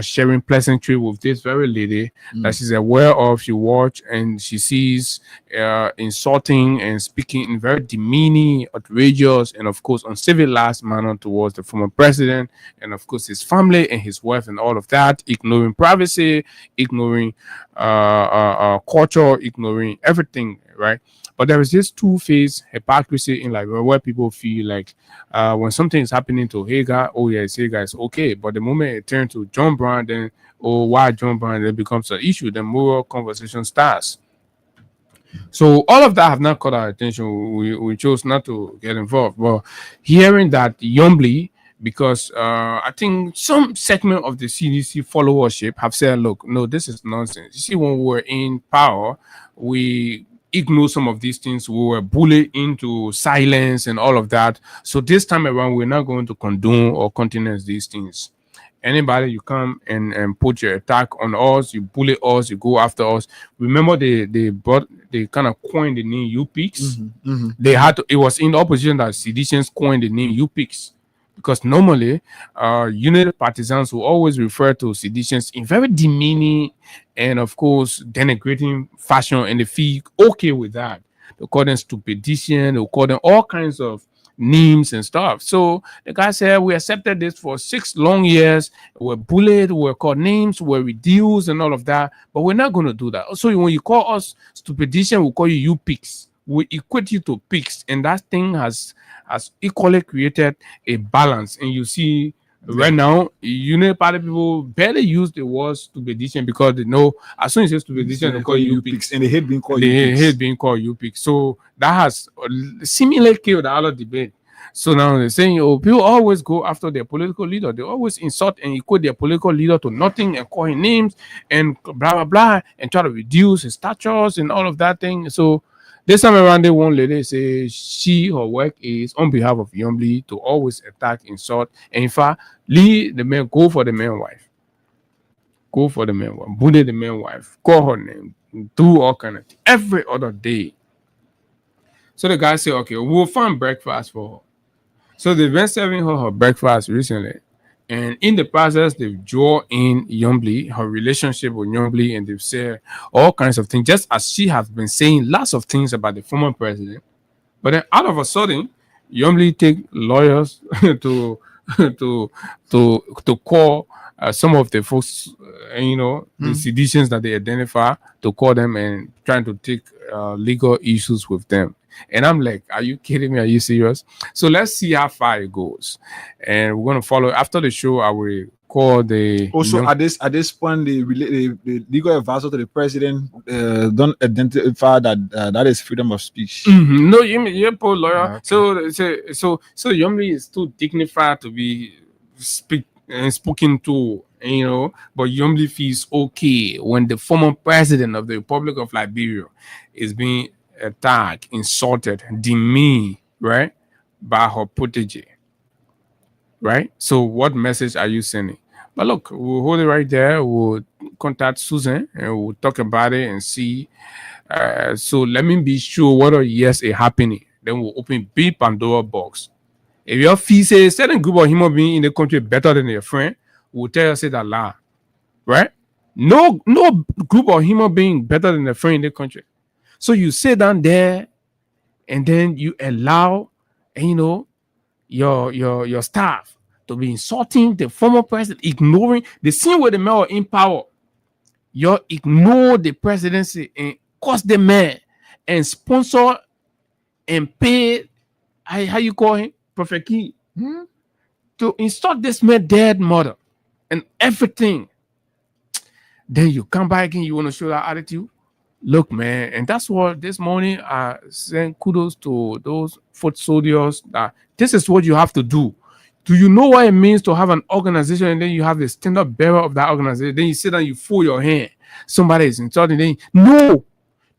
sharing pleasantry with this very lady that she's aware of. She watch and she sees insulting and speaking in very demeaning, outrageous, and of course uncivilized manner towards the former president and of course his family and his wife and all of that, ignoring privacy, ignoring culture, ignoring everything, right? But there is this two-faced hypocrisy in like where people feel like when something is happening to HAGGAI, oh yes, HAGGAI is okay. But the moment it turns to John Brown, then why John Brown, then becomes an issue. The moral conversation starts. So all of that have not caught our attention. We chose not to get involved. But hearing that Yombli, because I think some segment of the CDC followership have said, look, no, this is nonsense. You see, when we were in power, we ignore some of these things. We were bullied into silence and all of that. So this time around, we're not going to condone or countenance these things. Anybody you come and put your attack on us, you bully us, you go after us. Remember they kind of coined the name UPix. They had to, it was in the opposition that seditions coined the name UPix. Because normally, United Partisans will always refer to seditions in very demeaning and, of course, denigrating fashion, and they feel okay with that. They call them stupidician, they call them all kinds of names and stuff. So the guy said, we accepted this for 6 long years. We're bullied, we're called names, we're reduced, and all of that. But we're not going to do that. So when you call us stupidician, we'll call you UPix. We equate you to pigs, and that thing has equally created a balance. And you see right now, United Party people barely use the word stupidician because they know as soon as you say stupidician, they call you pigs, and they hate being called they hate being called UPix. So that has seemingly killed all of debate. So now they're saying, oh, people always go after their political leader. They always insult and equate their political leader to nothing and call him names and blah, blah, blah, and try to reduce his statures and all of that thing. So this time around, they one lady say her work is on behalf of Yombli to always attack, insult, and in fact, lead the man, go for the man wife. Go for the man wife, bully the man wife, call her name, do all kind of things every other day. So the guy say, okay, we'll find breakfast for her. So they've been serving her breakfast recently. And in the process, they've drawn in Yombli, her relationship with Yombli, and they've said all kinds of things, just as she has been saying lots of things about the former president. But then all of a sudden, Yombli take lawyers to call some of the folks, the seditions that they identify, to call them and trying to take legal issues with them. And I'm like, are you kidding me? Are you serious? So let's see how far it goes. And we're going to follow. After the show, I will call the... Also, at this point, the legal advisor to the president don't identify that that is freedom of speech. No, you're a poor lawyer. Okay. So Yombli is too dignified to be spoken to, but Yombli feels okay when the former president of the Republic of Liberia is being attacked, insulted, demeaned, right, by her protege, right? So what message are you sending? But look, we'll hold it right there. We'll contact Susan and we'll talk about it and see. So let me be sure whether yes it's happening. Then we'll open big Pandora box. If your fee says a certain group of human beings in the country better than your friend, we'll tell you say that lie, right? No group of human being better than a friend in the country. So you sit down there and then you allow, your staff to be insulting the former president, ignoring the scene where the man was in power. You ignore the presidency and cost the man and sponsor and pay, how you call him, Prophet Key, to insult this man dead mother and everything. Then you come back and you want to show that attitude. Look, man, and that's what this morning I send kudos to those foot soldiers that this is what you have to do. Do you know what it means to have an organization and then you have the standard bearer of that organization? Then you sit down, you fold your hand. Somebody is insulting. Then no,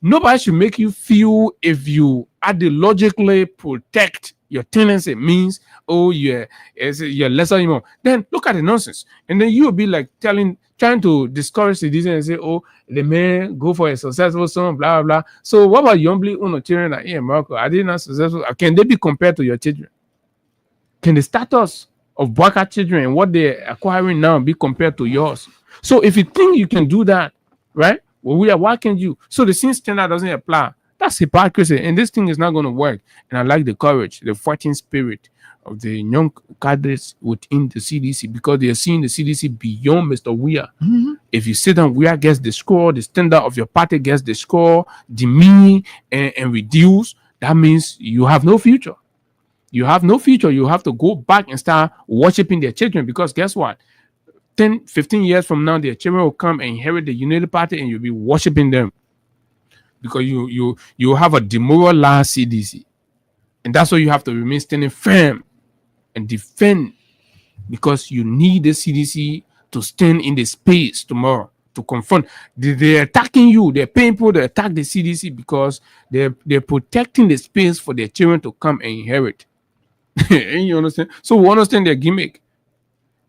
nobody should make you feel if you ideologically protect your tendency means, oh yeah, you're lesser human. Then look at the nonsense, and then you'll be like trying to discourage citizens and say, oh, the man go for a successful son, blah blah blah. So what about young children that in America? Are they not successful? Can they be compared to your children? Can the status of Baka children and what they're acquiring now be compared to yours? So if you think you can do that, right? Well, why can't you? So the same standard doesn't apply. That's hypocrisy, and this thing is not going to work. And I like the courage, the fighting spirit of the young cadres within the CDC because they are seeing the CDC beyond Mr. Weir. If you sit down, Weir gets the score, the standard of your party gets the score, demean and reduce, that means you have no future. You have no future. You have to go back and start worshiping their children because guess what? 10, 15 years from now, their children will come and inherit the United Party and you'll be worshiping them because you have a demoralized CDC. And that's why you have to remain standing firm and defend because you need the CDC to stand in the space tomorrow to confront. They're attacking you. They're paying people to attack the CDC because they're protecting the space for their children to come and inherit. And you understand? So we understand their gimmick.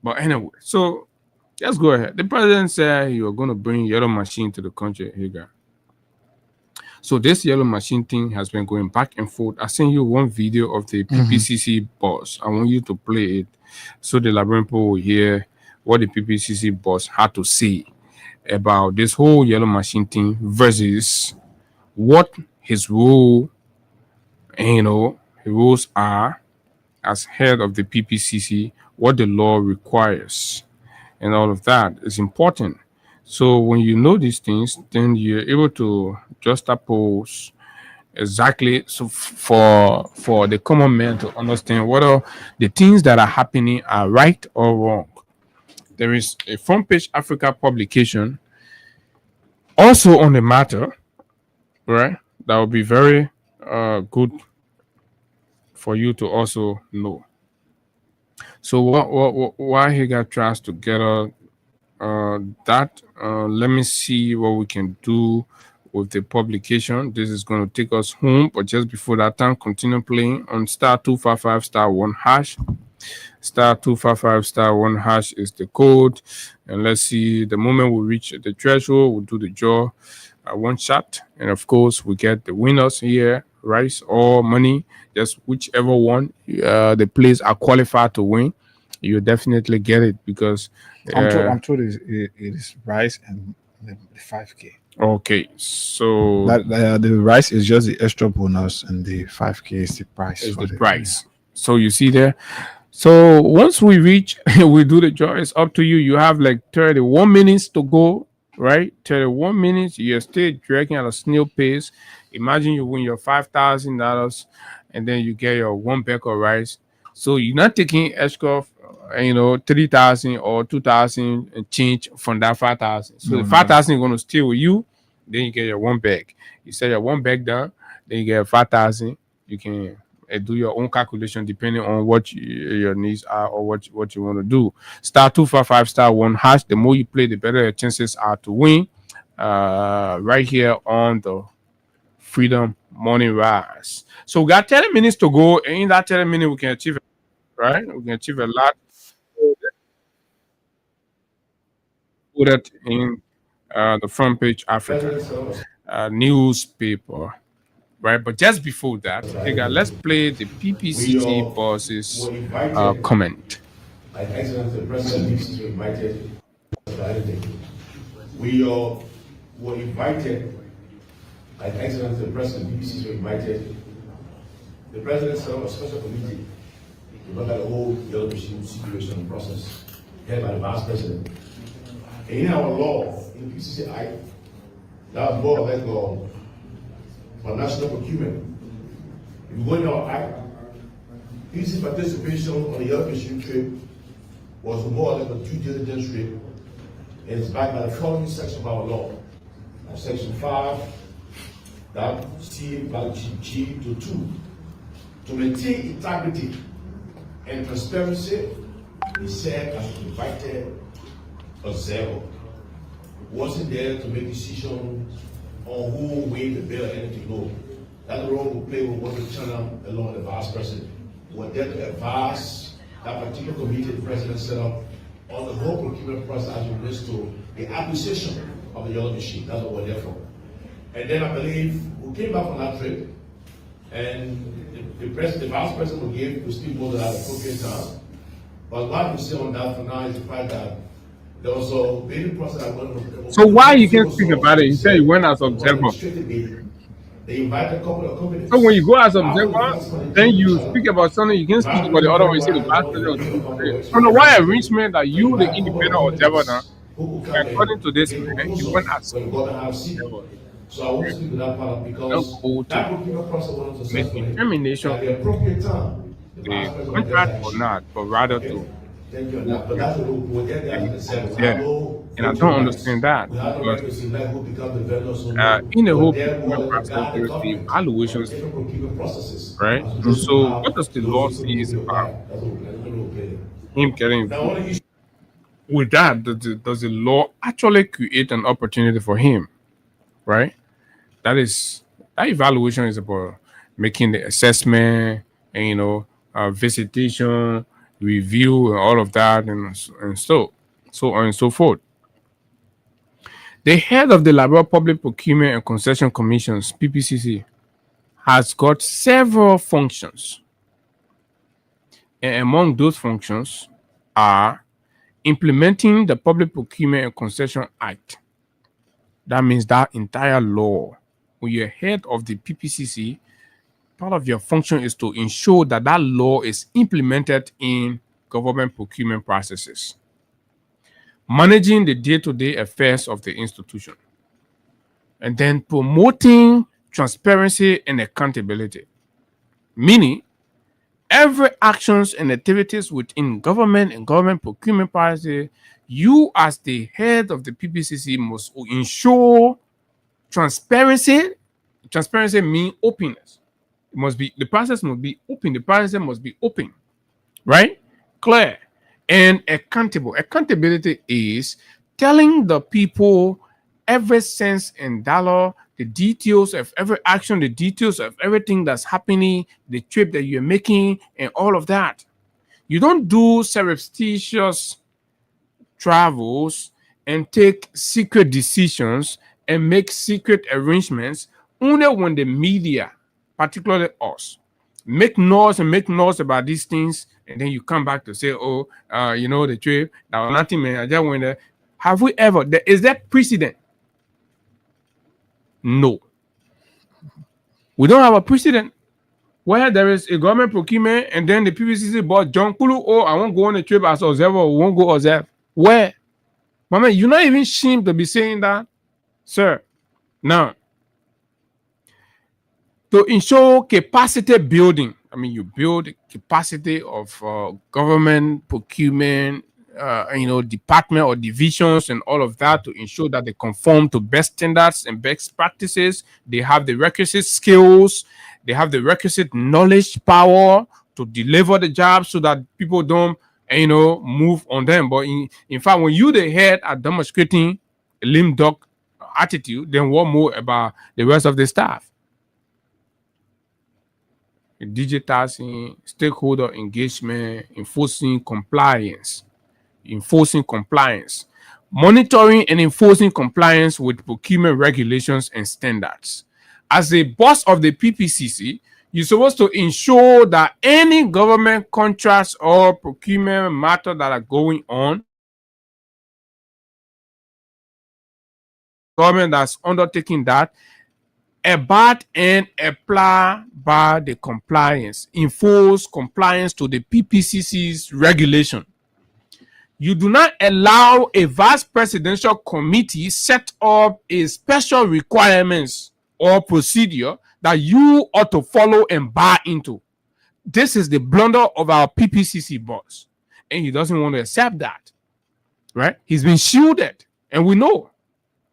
But anyway, so let's go ahead. The president said you're going to bring yellow machine to the country. Here you go. So this yellow machine thing has been going back and forth. I sent you one video of the PPCC boss. I want you to play it so the Liberian people will hear what the PPCC boss had to say about this whole yellow machine thing versus what his role, his rules are as head of the PPCC, what the law requires, and all of that is important. So when you know these things, then you're able to just oppose exactly so for the common man to understand whether the things that are happening are right or wrong. There is a front page Africa publication also on the matter, right? That will be very good for you to also know. So why he got tries to gather that? Let me see what we can do with the publication. This is going to take us home, but just before that time, continue playing on *255*1#. *255*1# is the code, and let's see. The moment we reach the threshold, we'll do the draw. One shot, and of course we get the winners here, rice or money, just whichever one the players are qualified to win. You definitely get it because I'm told it is rice and the 5K. Okay, so that the rice is just the extra bonus and the 5K is the price. Is the price. Yeah. So you see there. So once we reach, we do the draw. It's up to you. You have like 31 minutes to go. Right, 31 minutes. You're still dragging at a snail pace. Imagine you win your $5,000 and then you get your one bag of rice. So you're not taking extra, 3,000 or 2,000 and change from that 5,000. So the 5,000 is going to stay with you. Then you get your one bag. You set your one bag down. Then you get 5,000. You can do your own calculation depending on what your needs are or what you want to do. *255*1#. The more you play, the better your chances are to win. Right here on the Freedom Morning Rise. So we got 30 minutes to go, and in that 30 minutes we can achieve, right? We can achieve a lot. Put it in the front page Africa newspaper. Right, but just before that, let's play the PPCC boss's comment. My Excellency, the President, is invited to anything. We were invited, like Excellency the President, BBCs were invited. The President set up a special committee to look at the whole yellow machine situation process, headed by the Vice President. And in our law, in the PCC Act, that was more or less for national procurement. If you go in our Act, PCC participation on the yellow machine trip was more or less a due diligence trip, and it's backed by the following section of our law. Section 5, that C, by G to 2. To maintain integrity and transparency, he said as an invited observer. Wasn't there to make decisions on who will weigh the bill or anything, no. That role will play with what the channel along the Vice President. We're there to advise that particular committee the President set up on the whole procurement process as it relates to the acquisition of the yellow machine. That's what we're there for. And then I believe we came back from that trip, and the Vice President will give, we still go to that appropriate time. But what we say on that for now is the fact that there was a bidding process that went on. So why you can't speak about it? You say you went as observer. They invited a couple of companies. So when you go as observer, then you speak about something, you can speak about the other one. You say the Vice President. So no, why arrangement that you, the independent observer now, according to this man, you went as observer. So I won't speak to that part because that procurement process was make successful. determination At the appropriate time, the contract or not, but rather to. thank you on that. But that's what we'll get there as the seven. Yeah. And I don't understand that We have no right to because select who become the vendors or not. in the whole But there procurement was process, that there's the government, evaluations, different procurement processes. right? As And opposed to so, how what does the those law people say is will about apply. That's what we'll play. him getting Now, one of the issues with that? Does the law actually create an opportunity for him, right? That evaluation is about making the assessment and visitation, review, and all of that, and so on and so forth. The head of the Liberal Public Procurement and Concession Commissions (PPCC) has got several functions, and among those functions are implementing the Public Procurement and Concession Act. That means that entire law. When you're head of the PPCC, part of your function is to ensure that that law is implemented in government procurement processes, managing the day-to-day affairs of the institution, and then promoting transparency and accountability. Meaning, every actions and activities within government and government procurement policy, you as the head of the PPCC must ensure transparency. Transparency means openness. The process must be open. The process must be open, right? Clear and accountable. Accountability is telling the people every cent and dollar, the details of every action, the details of everything that's happening, the trip that you're making, and all of that. You don't do surreptitious travels and take secret decisions and make secret arrangements only when the media, particularly us, make noise about these things, and then you come back to say, the trip, that was nothing, man, I just went there. Have we ever, is that precedent? No. We don't have a precedent where there is a government procurement and then the PPCC bought John Kulu, I won't go on a trip as observer, or won't go observe. Where? Mama, you're not even ashamed to be saying that, sir. Now, to ensure capacity building, you build capacity of government procurement, department or divisions and all of that to ensure that they conform to best standards and best practices. They have the requisite skills, they have the requisite knowledge, power to deliver the job so that people don't, move on them. But in fact, when you the head are demonstrating a lame duck attitude, then what more about the rest of the staff? Digitizing, stakeholder engagement, enforcing compliance, monitoring and enforcing compliance with procurement regulations and standards. As a boss of the PPCC, you're supposed to ensure that any government contracts or procurement matter that are going on government that's undertaking that, abide and apply by the compliance, enforce compliance to the PPCC's regulation. You do not allow a vice presidential committee set up a special requirements or procedure that you ought to follow and buy into. This is the blunder of our PPCC boss, and he doesn't want to accept that, right? He's been shielded, and we know,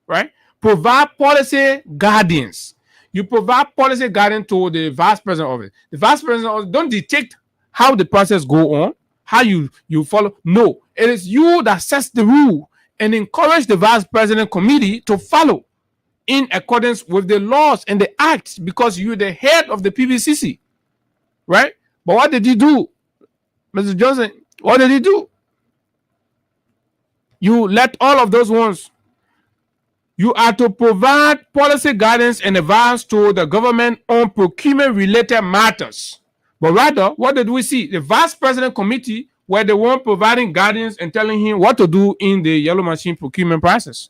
right? Provide policy guidance. You provide policy guidance to the vice president of it. The vice president of it don't dictate how the process go on, how you follow. No, it is you that sets the rule and encourage the vice president committee to follow in accordance with the laws and the acts, because you're the head of the PPCC, right? But what did you do, Mr. Johnson? What did he do? You let all of those ones. You are to provide policy guidance and advice to the government on procurement-related matters. But rather, what did we see? The Vice President Committee were the one providing guidance and telling him what to do in the yellow machine procurement process.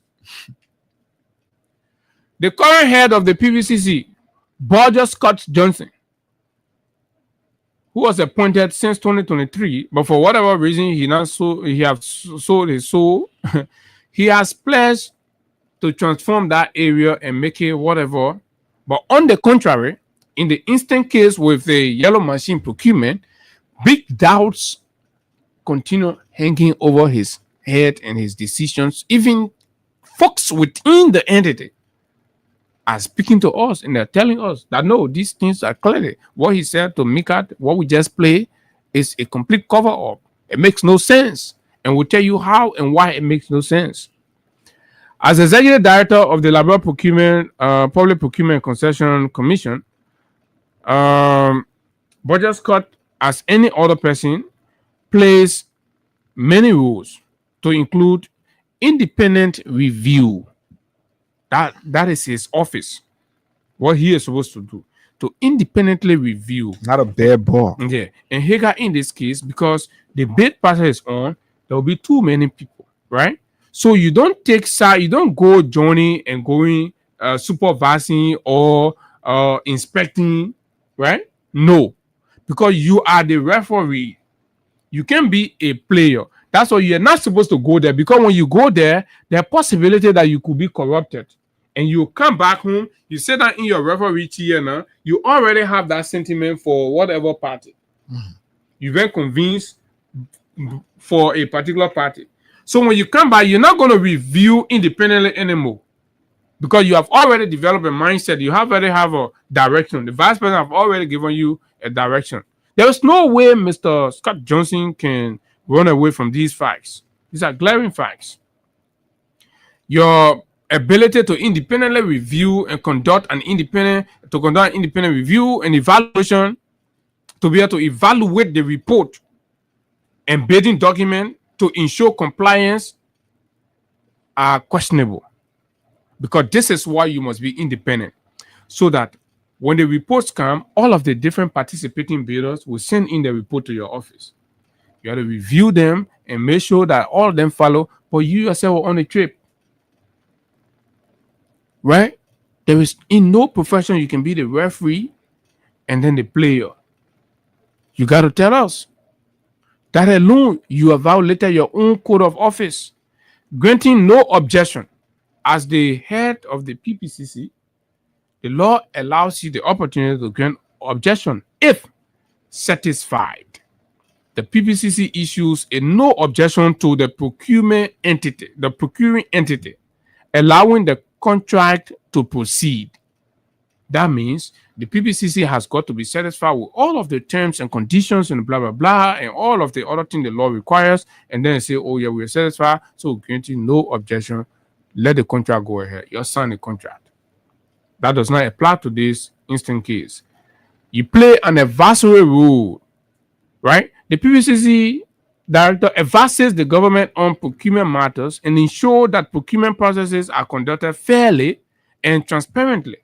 The current head of the PVCC, Borger Scott Johnson, who was appointed since 2023, but for whatever reason he has sold his soul. He has pledged to transform that area and make it whatever. But on the contrary, in the instant case with the yellow machine procurement, big doubts continue hanging over his head and his decisions. Even folks within the entity are speaking to us, and they're telling us that no, these things are clearly what he said to Mika. What we just play is a complete cover up. It makes no sense, and we'll tell you how and why it makes no sense. As executive director of the Labor Procurement, Public Procurement Concession Commission, Borger Scott, as any other person, plays many rules, to include independent review. That is his office. What he is supposed to do, to independently review. Not a bare ball. Yeah. And HAGGAI in this case, because the bid process is on, there will be too many people, right? So you don't take side, you don't go joining and going supervising or inspecting, right? No, because you are the referee. You can be a player. That's why you're not supposed to go there, because when you go there, there's a possibility that you could be corrupted. And you come back home, you say that in your referee chair now, you already have that sentiment for whatever party. You've been convinced for a particular party. So when you come back, you're not going to review independently anymore, because you have already developed a mindset. You already have a direction. The vice president have already given you a direction. There is no way Mr. Scott Johnson can run away from these facts. These are glaring facts. Your ability to independently review and conduct an independent review and evaluation, to be able to evaluate the report and bidding document to ensure compliance, are questionable, because this is why you must be independent, so that when the reports come, all of the different participating bidders will send in the report to your office. You have to review them and make sure that all of them follow, but you yourself are on the trip, right? There is, in no profession you can be the referee and then the player. You got to tell us that alone you have violated your own code of office. Granting no objection. As the head of the PPCC, the law allows you the opportunity to grant objection if satisfied. The PPCC issues a no objection to the procuring entity, allowing the contract to proceed. That means the PPCC has got to be satisfied with all of the terms and conditions and blah, blah, blah, and all of the other things the law requires, and then say, oh yeah, we're satisfied, so granting no objection, let the contract go ahead. You sign the contract. That does not apply to this instant case. You play an advisory role, right? The PPCC director advises the government on procurement matters and ensure that procurement processes are conducted fairly and transparently.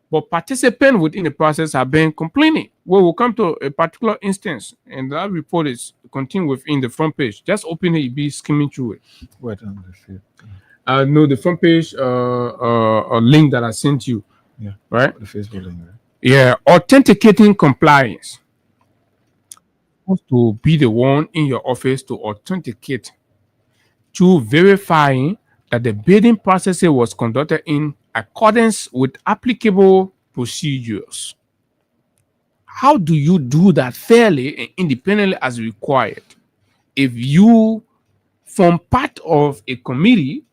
But participants within the process have been complaining. We will come to a particular instance, and that report is contained within the front page. Just open it, be skimming through it. Wait on the shit. No, the front page link that I sent you. Yeah. Right. The Facebook link. Right? Yeah. Authenticating compliance. Supposed to be the one in your office to authenticate through verifying that the bidding process was conducted in accordance with applicable procedures. How do you do that fairly and independently as required? If you form part of a committee,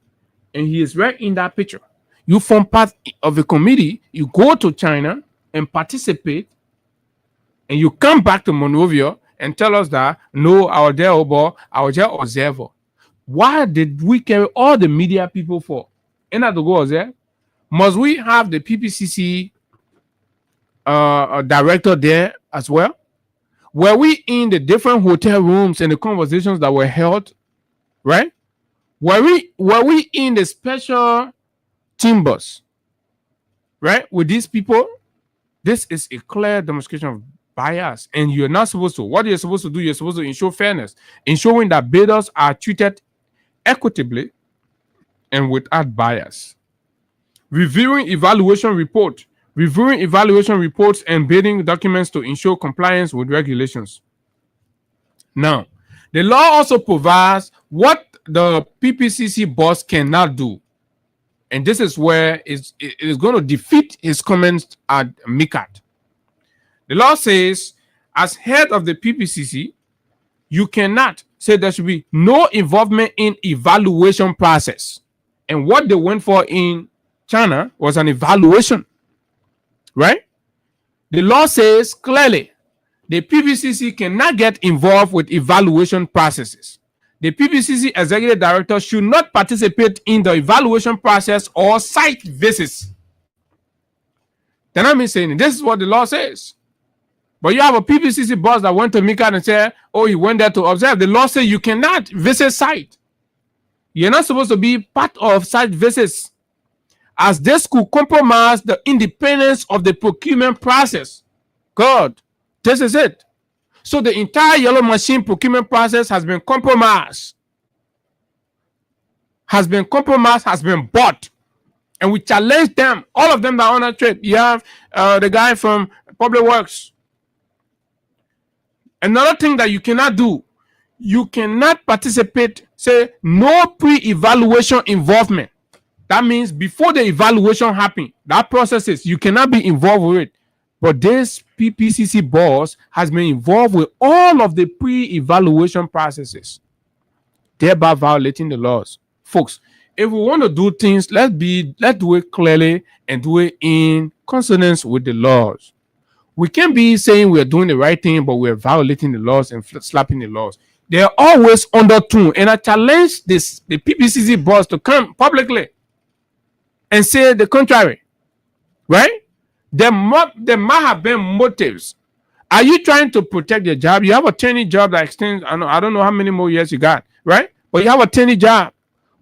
and he is right in that picture, you form part of a committee, you go to China and participate, and you come back to Monrovia and tell us that no, I was there, I was just observer. Why did we carry all the media people for? And at the go there, must we have the PPCC director there as well? Were we in the different hotel rooms and the conversations that were held, right? Were we in the special chambers, right, with these people? This is a clear demonstration of bias, and you're not supposed to. What you're supposed to do, you're supposed to ensure fairness, ensuring that bidders are treated equitably and without bias. Reviewing evaluation reports and bidding documents to ensure compliance with regulations. Now, the law also provides what the PPCC boss cannot do. And this is where it is going to defeat his comments at MICAT. The law says, as head of the PPCC, you cannot say there should be no involvement in evaluation process. And what they went for in China was an evaluation, right? The law says clearly the PPCC cannot get involved with evaluation processes. The PPCC executive director should not participate in the evaluation process or site visits. Then I'm saying this is what the law says. But you have a PPCC boss that went to MICAT and said, oh, he went there to observe. The law says you cannot visit site. You're not supposed to be part of site visits, as this could compromise the independence of the procurement process. God, this is it. So the entire yellow machine procurement process has been compromised. Has been bought. And we challenge them, all of them that are on that trip. You have the guy from Public Works. Another thing that you cannot do, you cannot participate, say, no pre-evaluation involvement. That means before the evaluation happens, that process is, you cannot be involved with it. But this PPCC boss has been involved with all of the pre-evaluation processes, thereby violating the laws. Folks, if we want to do things, let's do it clearly and do it in consonance with the laws. We can't be saying we're doing the right thing, but we're violating the laws and slapping the laws. They're always undertone. And I challenge the PPCC boss to come publicly and say the contrary, right? There might have been motives. Are you trying to protect your job? You have a 10-year job that extends, I don't know how many more years you got, right? But you have a 10-year job.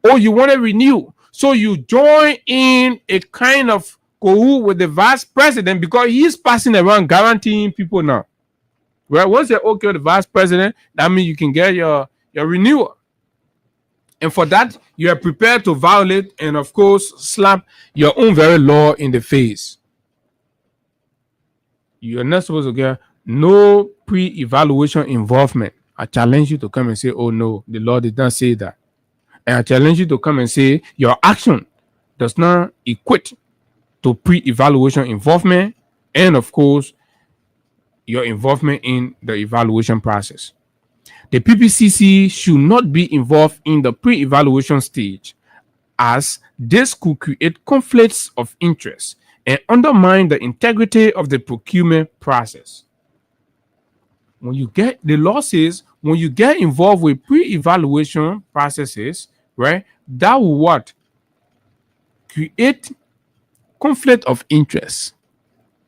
Or you want to renew. So you join in a kind of cahoot with the vice president because he's passing around guaranteeing people now. Right? Once you're okay with the vice president, that means you can get your renewal. And for that, you are prepared to violate and, of course, slap your own very law in the face. You're not supposed to get no pre-evaluation involvement. I challenge you to come and say, oh, no, the law did not say that. And I challenge you to come and say your action does not equate to pre-evaluation involvement and, of course, your involvement in the evaluation process. The PPCC should not be involved in the pre-evaluation stage, as this could create conflicts of interest and undermine the integrity of the procurement process. The law says when you get involved with pre-evaluation processes, right, that will what? Create conflict of interest.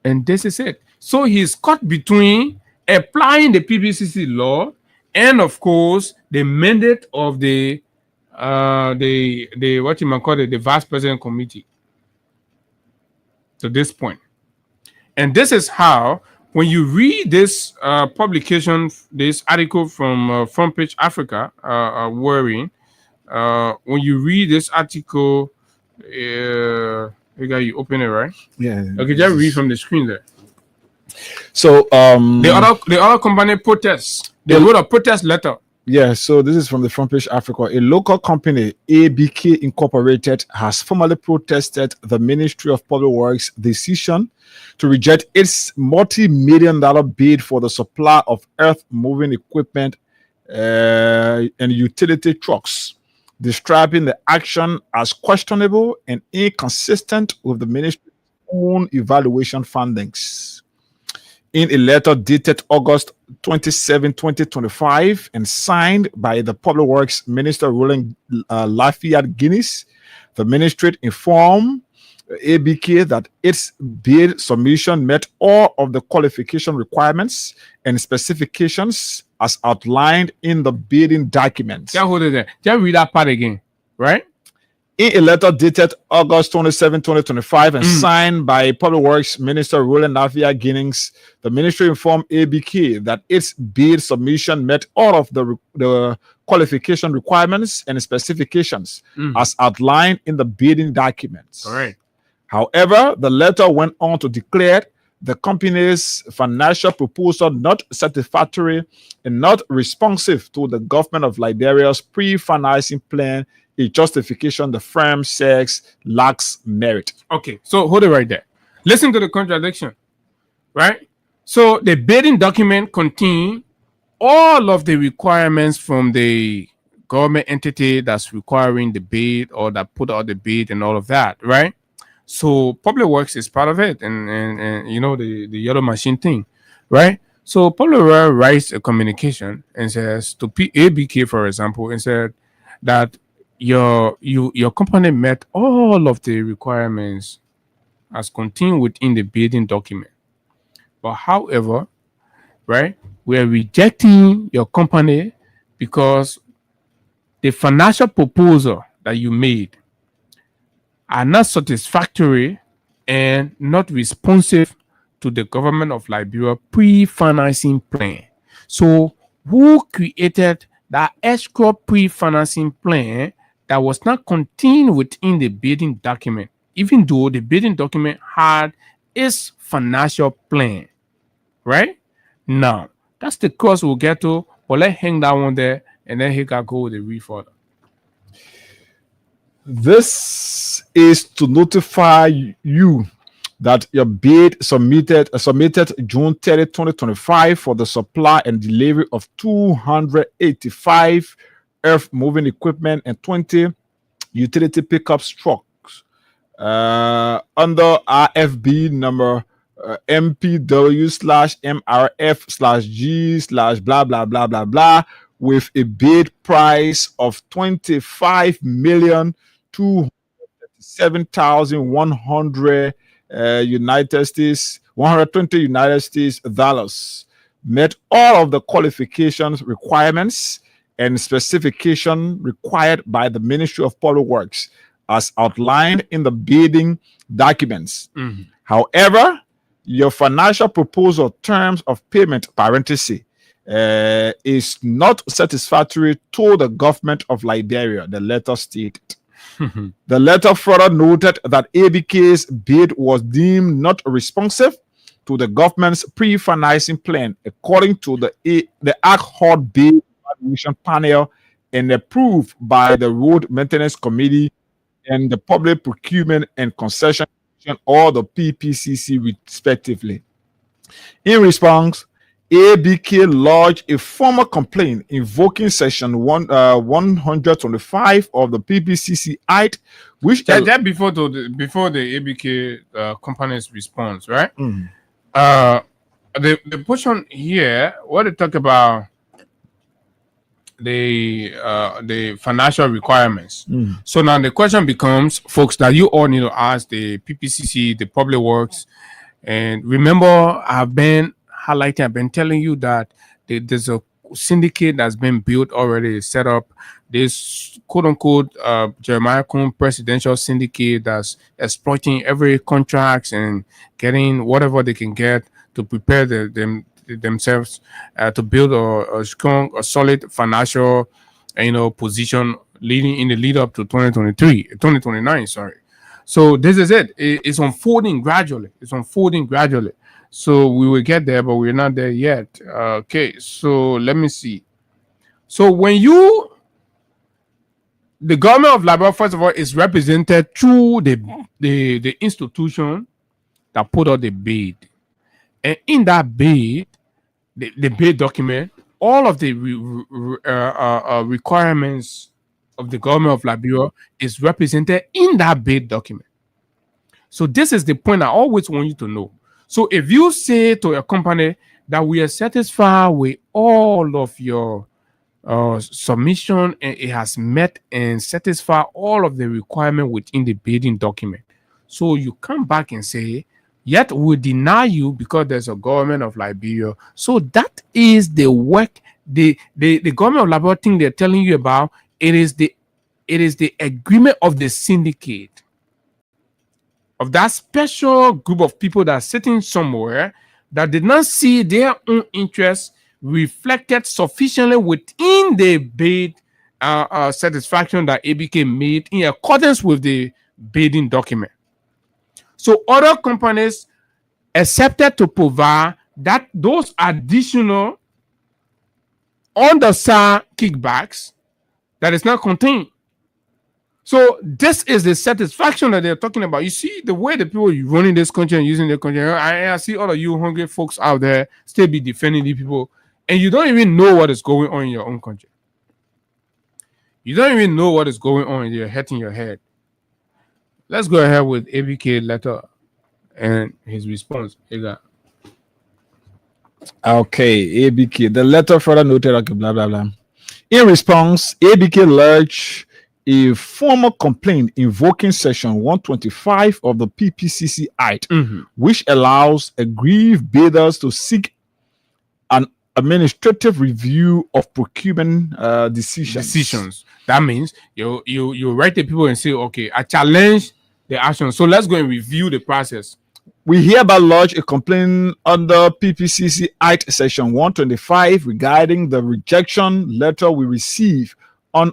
And this is it. So he's caught between applying the PPCC law and, of course, the mandate of the what you might call it, the vice president committee to this point. And this is how, when you read this publication, this article from Front Page Africa, Worrying, when you read this article, you open it, right? Yeah. Okay, just read from the screen there. So The other company protests. They wrote a protest letter. Yeah, so this is from the Front Page Africa. A local company, ABK Incorporated, has formally protested the Ministry of Public Works' decision to reject its multi-million-dollar bid for the supply of earth-moving equipment and utility trucks, describing the action as questionable and inconsistent with the ministry's own evaluation findings. In a letter dated August 27, 2025, and signed by the Public Works Minister Roland Lafayette Guinness, the ministry informed ABK that its bid submission met all of the qualification requirements and specifications as outlined in the bidding documents. Just hold it there. Just read that part again, right? In a letter dated August 27, 2025, and signed by Public Works Minister Roland Lafayette Guinness, the ministry informed ABK that its bid submission met all of the qualification requirements and specifications as outlined in the bidding documents. All right. However, the letter went on to declare the company's financial proposal not satisfactory and not responsive to the government of Liberia's pre-financing plan, a justification the firm says lacks merit. Okay, so hold it right there. Listen to the contradiction, right? So the bidding document contains all of the requirements from the government entity that's requiring the bid or that put out the bid and all of that, right? So Public Works is part of it, and you know the yellow machine thing, right? So Public Works writes a communication and says to ABK, for example, and said that your company met all of the requirements as contained within the bidding document. But however, right, we are rejecting your company because the financial proposal that you made are not satisfactory and not responsive to the government of Liberia pre-financing plan. So who created that extra pre-financing plan that was not contained within the bidding document, even though the bidding document had its financial plan, right? Now, that's the course we'll get to, but let's hang that one there, and then he can go with the read further. This is to notify you that your bid submitted June 30, 2025 for the supply and delivery of 285 earth-moving equipment and 20 utility pickup trucks under RFB number MPW/MRF/G/ blah blah blah blah blah, with a bid price of 25,237,100 United States dollars, met all of the qualifications, requirements, and specification required by the Ministry of Public Works as outlined in the bidding documents. However, your financial proposal terms of payment parenthesis is not satisfactory to the government of Liberia, the letter stated. The letter further noted that ABK's bid was deemed not responsive to the government's pre-financing plan according to the ad hoc bid evaluation panel and approved by the Road Maintenance Committee and the Public Procurement and Concession or the PPCC respectively. In response, ABK lodged a formal complaint invoking section 125 of the PPCC Act, which that before the ABK company's response, right? The portion here, what they talk about the financial requirements. So now the question becomes, folks, that you all need to ask the PPCC, the Public Works, and remember, I've been telling you that there's a syndicate that's been built already, set up. This quote unquote Jeremiah Kuhn presidential syndicate that's exploiting every contracts and getting whatever they can get to prepare themselves to build a strong, a solid financial, position in the lead up to 2029, sorry. So this is it. It's unfolding gradually. So we will get there, but we're not there yet. Okay, so let me see. So the government of Liberia, first of all, is represented through the institution that put out the bid. And in that bid, the bid document, all of the requirements of the government of Liberia is represented in that bid document. So this is the point I always want you to know. So if you say to a company that we are satisfied with all of your submission and it has met and satisfied all of the requirement within the bidding document, so you come back and say, yet we deny you because there's a government of Liberia. So that is the work the government of Liberia thing they're telling you about. It is the agreement of the syndicate, of that special group of people that are sitting somewhere that did not see their own interests reflected sufficiently within the bid satisfaction that ABK made in accordance with the bidding document. So other companies accepted to provide those additional underside kickbacks that is not contained. So this is the satisfaction that they're talking about. You see the way the people running this country and using the country. I see all of you hungry folks out there still be defending these people, and you don't even know what is going on in your own country. You don't even know what is going on in your head. Let's go ahead with ABK letter and his response. Okay, ABK. The letter further noted, okay, blah, blah, blah. In response, ABK lodged a formal complaint invoking Section 125 of the PPCC Act, which allows aggrieved bidders to seek an administrative review of procurement decisions. That means you write the people and say, okay, I challenge the action. So let's go and review the process. We hereby lodge a complaint under PPCC Act Section 125 regarding the rejection letter we received on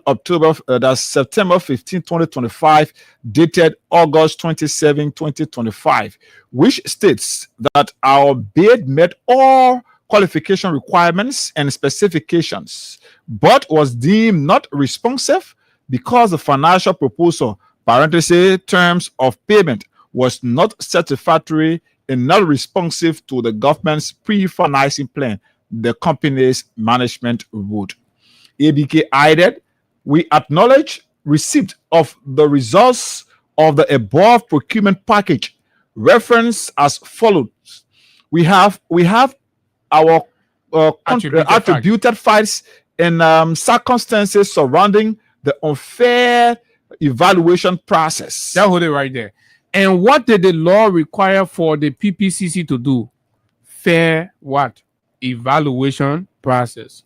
September 15, 2025, dated August 27, 2025, which states that our bid met all qualification requirements and specifications, but was deemed not responsive because the financial proposal, terms of payment, was not satisfactory and not responsive to the government's pre-financing plan, the company's management would. ABK added, we acknowledge receipt of the results of the above procurement package, reference as follows. We have our attributed facts and circumstances surrounding the unfair evaluation process. That hold it right there. And what did the law require for the PPCC to do? Fair what? Evaluation process.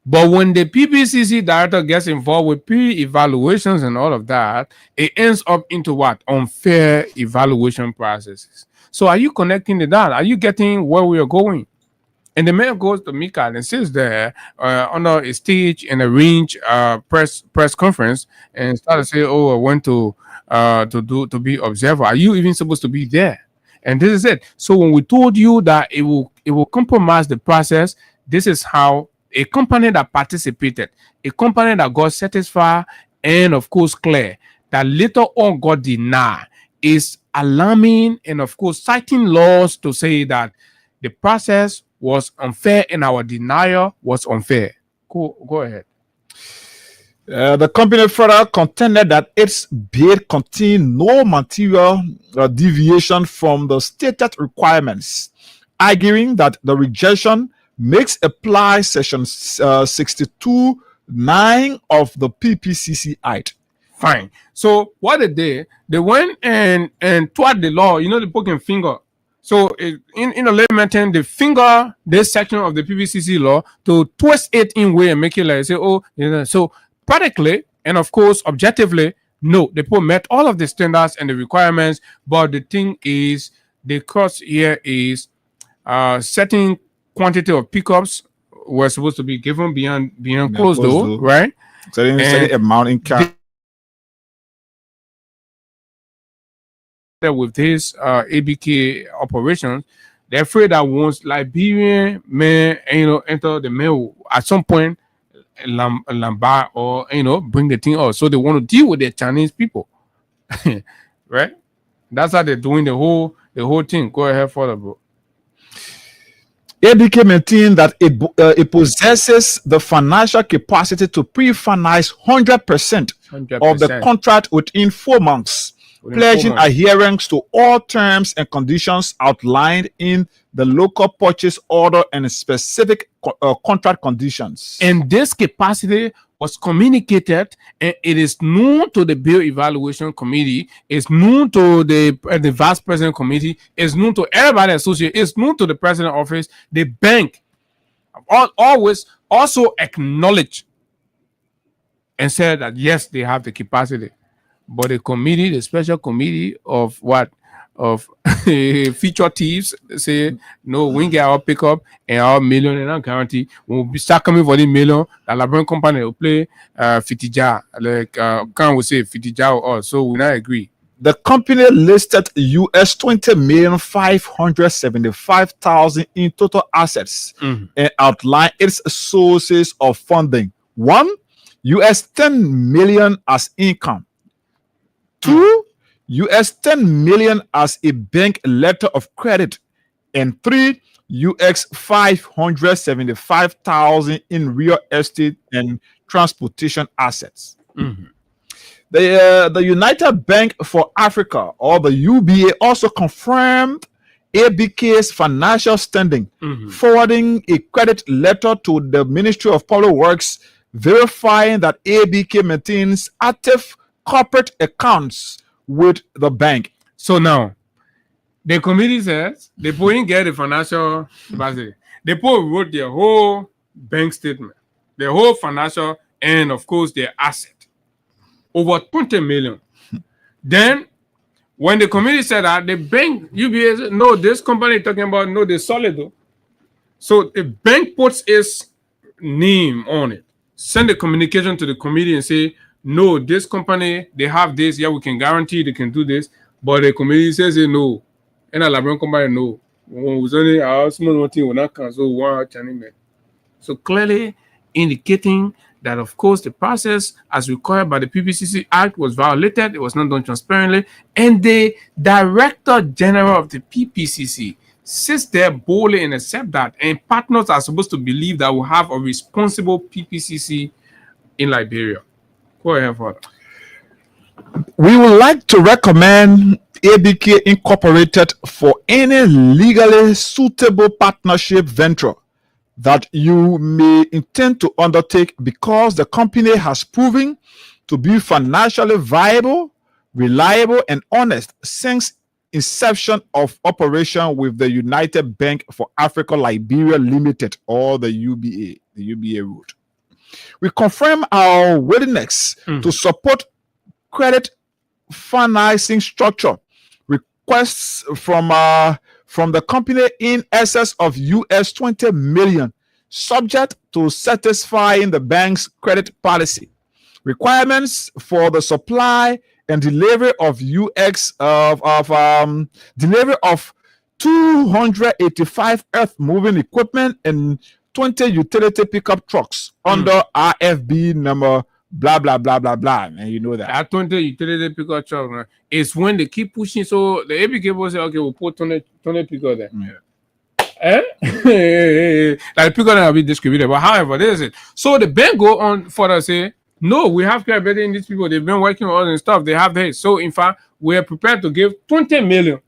But when the PPCC director gets involved with pre-evaluations and all of that, it ends up into what? Unfair evaluation processes. So are you connecting the dots? Are you getting where we are going? And the man goes to Mika and sits there under a stage and arrange press conference and start to say, "Oh, I went to be observer." Are you even supposed to be there? And this is it. So when we told you that it will compromise the process, this is how a company that participated, a company that got satisfied and of course clear, that later on got denied, is alarming and of course citing laws to say that the process was unfair and our denial was unfair. Go ahead. The company further contended that its bid contained no material deviation from the stated requirements, arguing that the rejection makes apply Section 62(9) of the PPCC Act. Fine. So what they went and toward the law, the poking finger. So in the layman, the finger this section of the PPCC law to twist it in way and make it like say, so practically and of course objectively, no, the people met all of the standards and the requirements, but the thing is the cost here is certain quantity of pickups were supposed to be given beyond closed door, right? Setting amount in cash. With this ABK operations, they're afraid that once Liberian men, enter the mail at some point, Lambar or bring the thing out. So they want to deal with the Chinese people, right? That's how they're doing the whole thing. Go ahead further, bro. ABK maintained that it possesses the financial capacity to pre-finance 100% of the contract within 4 months, pledging adherence to all terms and conditions outlined in the local purchase order and specific contract conditions. And this capacity was communicated, and it is known to the bill evaluation committee, it's known to the vice president committee, it's known to everybody associated, it's known to the president office. The bank always also acknowledged and said that yes, they have the capacity. But the committee, the special committee of feature thieves, say no, we get our pickup and our million and our guarantee. When we start coming for the million, the Labrador company will play Fitija, like can we say Fitija or so we not agree. The company listed US 20,575,000 in total assets and outlined its sources of funding. 1, US 10 million as income. 2, US 10 million as a bank letter of credit, and 3, US 575,000 in real estate and transportation assets. The United Bank for Africa, or the UBA, also confirmed ABK's financial standing, forwarding a credit letter to the Ministry of Public Works verifying that ABK maintains active corporate accounts with the bank. So now, the committee says they didn't get the financial capacity. They wrote their whole bank statement, their whole financial, and of course their asset, over 20 million. Then, when the committee said that, the bank UBA said, no, this company talking about no, they're solid though. So the bank puts its name on it, send a communication to the committee and say, no, this company, they have this. Yeah, we can guarantee they can do this. But the committee says no. And a Labrador company, no. When we only our small thing will not cancel one Chinese. So clearly indicating that, of course, the process as required by the PPCC Act was violated. It was not done transparently. And the Director General of the PPCC sits there boldly and accept that. And partners are supposed to believe that we'll have a responsible PPCC in Liberia. Go ahead, Father. We would like to recommend ABK Incorporated for any legally suitable partnership venture that you may intend to undertake, because the company has proven to be financially viable, reliable, and honest since inception of operation with the United Bank for Africa Liberia Limited, or the UBA, the UBA route. We confirm our willingness to support credit financing structure requests from the company in excess of US 20 million, subject to satisfying the bank's credit policy requirements for the supply and delivery of delivery of 285 earth moving equipment and 20 utility pickup trucks under RFB number blah blah blah blah blah, and you know that. That 20 utility pickup truck, man, is when they keep pushing. So the ABK will say, okay, we'll put 20 pickup there. Like the pickup will be distributed. But however, this is it. So the bank go on further say, no, we have credibility in these people. They've been working on all this stuff. They have this. So in fact, we are prepared to give 20 million.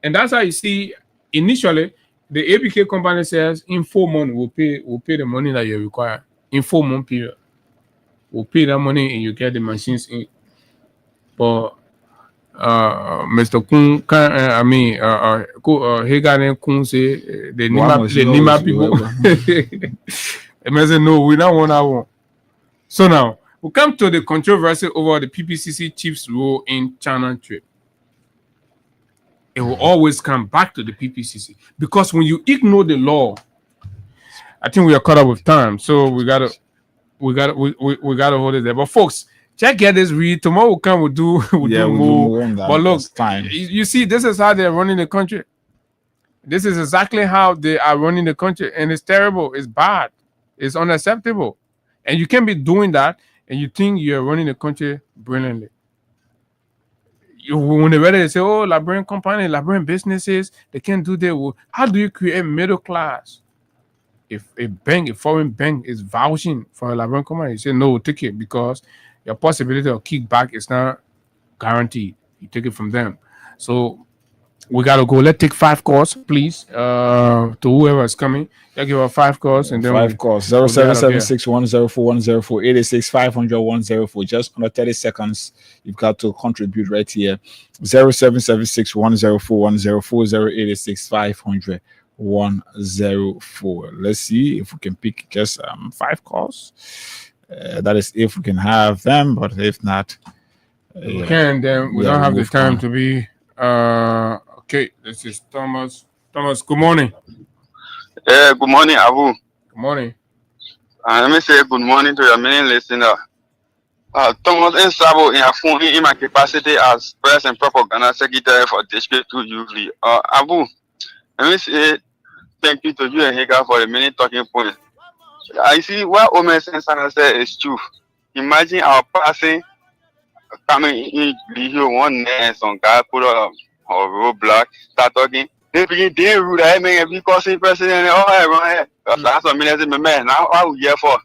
And that's how you see initially the ABK company says in 4 months we'll pay the money that you require. In 4 month period. We'll pay that money and you get the machines in. But Mr. Kun, Haggai Kun say the Nima people. And say no, we don't want that one. So now we come to the controversy over the PPCC chief's role in China trade. It will always come back to the PPCC, because when you ignore the law, I think we are caught up with time, so we gotta we gotta hold it there. But folks, check get this read. Tomorrow we'll come, we'll do more. On that. But look, fine. you see, this is how they're running the country. This is exactly how they are running the country, and it's terrible. It's bad. It's unacceptable, and you can't be doing that. And you think you're running the country brilliantly. When they say, "Oh, Liberian company, Liberian businesses, they can't do that." How do you create middle class? If a foreign bank is vouching for a Liberian company, you say no, take it because your possibility of kickback is not guaranteed. You take it from them. So we gotta go. Let's take 5 calls, please. To whoever is coming, let's give us 5 calls and then 5 calls 0776104104 just under 30 seconds. You've got to contribute right here. 0776104104 Let's see if we can pick just 5 calls. That is if we can have them, but if not, we can. Then we don't have the time to be. Okay, this is Thomas. Thomas, good morning. Good morning, Abu. Good morning. Let me say good morning to your many listeners. Thomas Nsabo in my capacity as press and propaganda secretary for District 2 UV. Abu, let me say thank you to you and HAGGAI for the many talking points. I see what Omer Sensana said is true. Imagine our passing coming in video one day and some guy put up a roadblock, start talking. They rude, I mean, because the president, that's a million man. Now what we here for?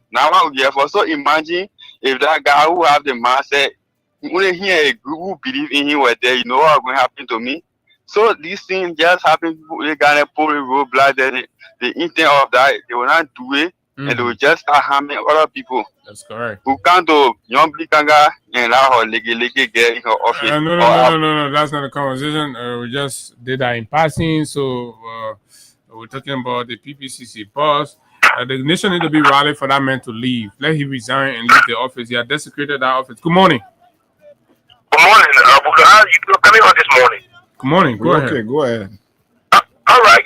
So imagine if that guy who have the mindset, when he hear a group who believe in him were there, you know what's going to happen to me. So this thing just happened. They got to pull the roadblock. The intent of that, they will not do it. And they will just start harming other people. That's correct. Who can't do young Blikanga and allow her leggy get in her office. No. That's not a conversation. We just did that in passing. So we're talking about the PPCC boss. The nation need to be rallied for that man to leave. Let him resign and leave the office. He had desecrated that office. Good morning. Good morning. How you coming on this morning? Good morning. Go ahead. Okay, go ahead. All right.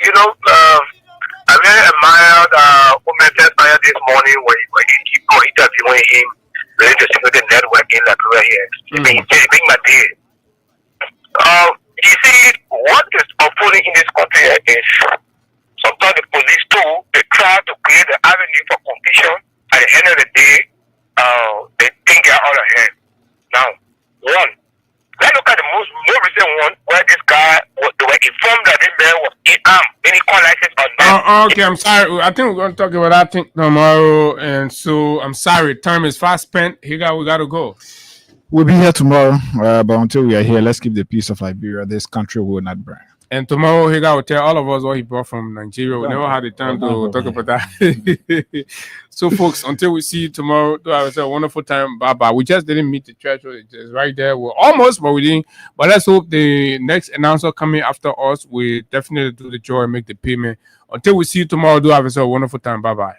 I really admired Omer Sensana this morning when people were interviewing him related to security networking like we were here. It made my day. You see, what is unfolding in this country is sometimes the police too, they try to create an avenue for competition. At the end of the day, they think they're all ahead. Now, let's look at the most recent one where this guy, they were informed that this man was armed. Any call license or not. Okay, I'm sorry. I think we're going to talk about that thing tomorrow. And so I'm sorry. Time is fast spent. We got to go. We'll be here tomorrow. But until we are here, let's keep the peace of Liberia. This country will not burn. And tomorrow, HAGGAI will tell all of us what he brought from Nigeria. We never had the time to talk about that. So, folks, until we see you tomorrow, do have a wonderful time. Bye-bye. We just didn't meet the church. It's right there. We're almost, but we didn't. But let's hope the next announcer coming after us will definitely do the joy and make the payment. Until we see you tomorrow, do have a wonderful time. Bye-bye.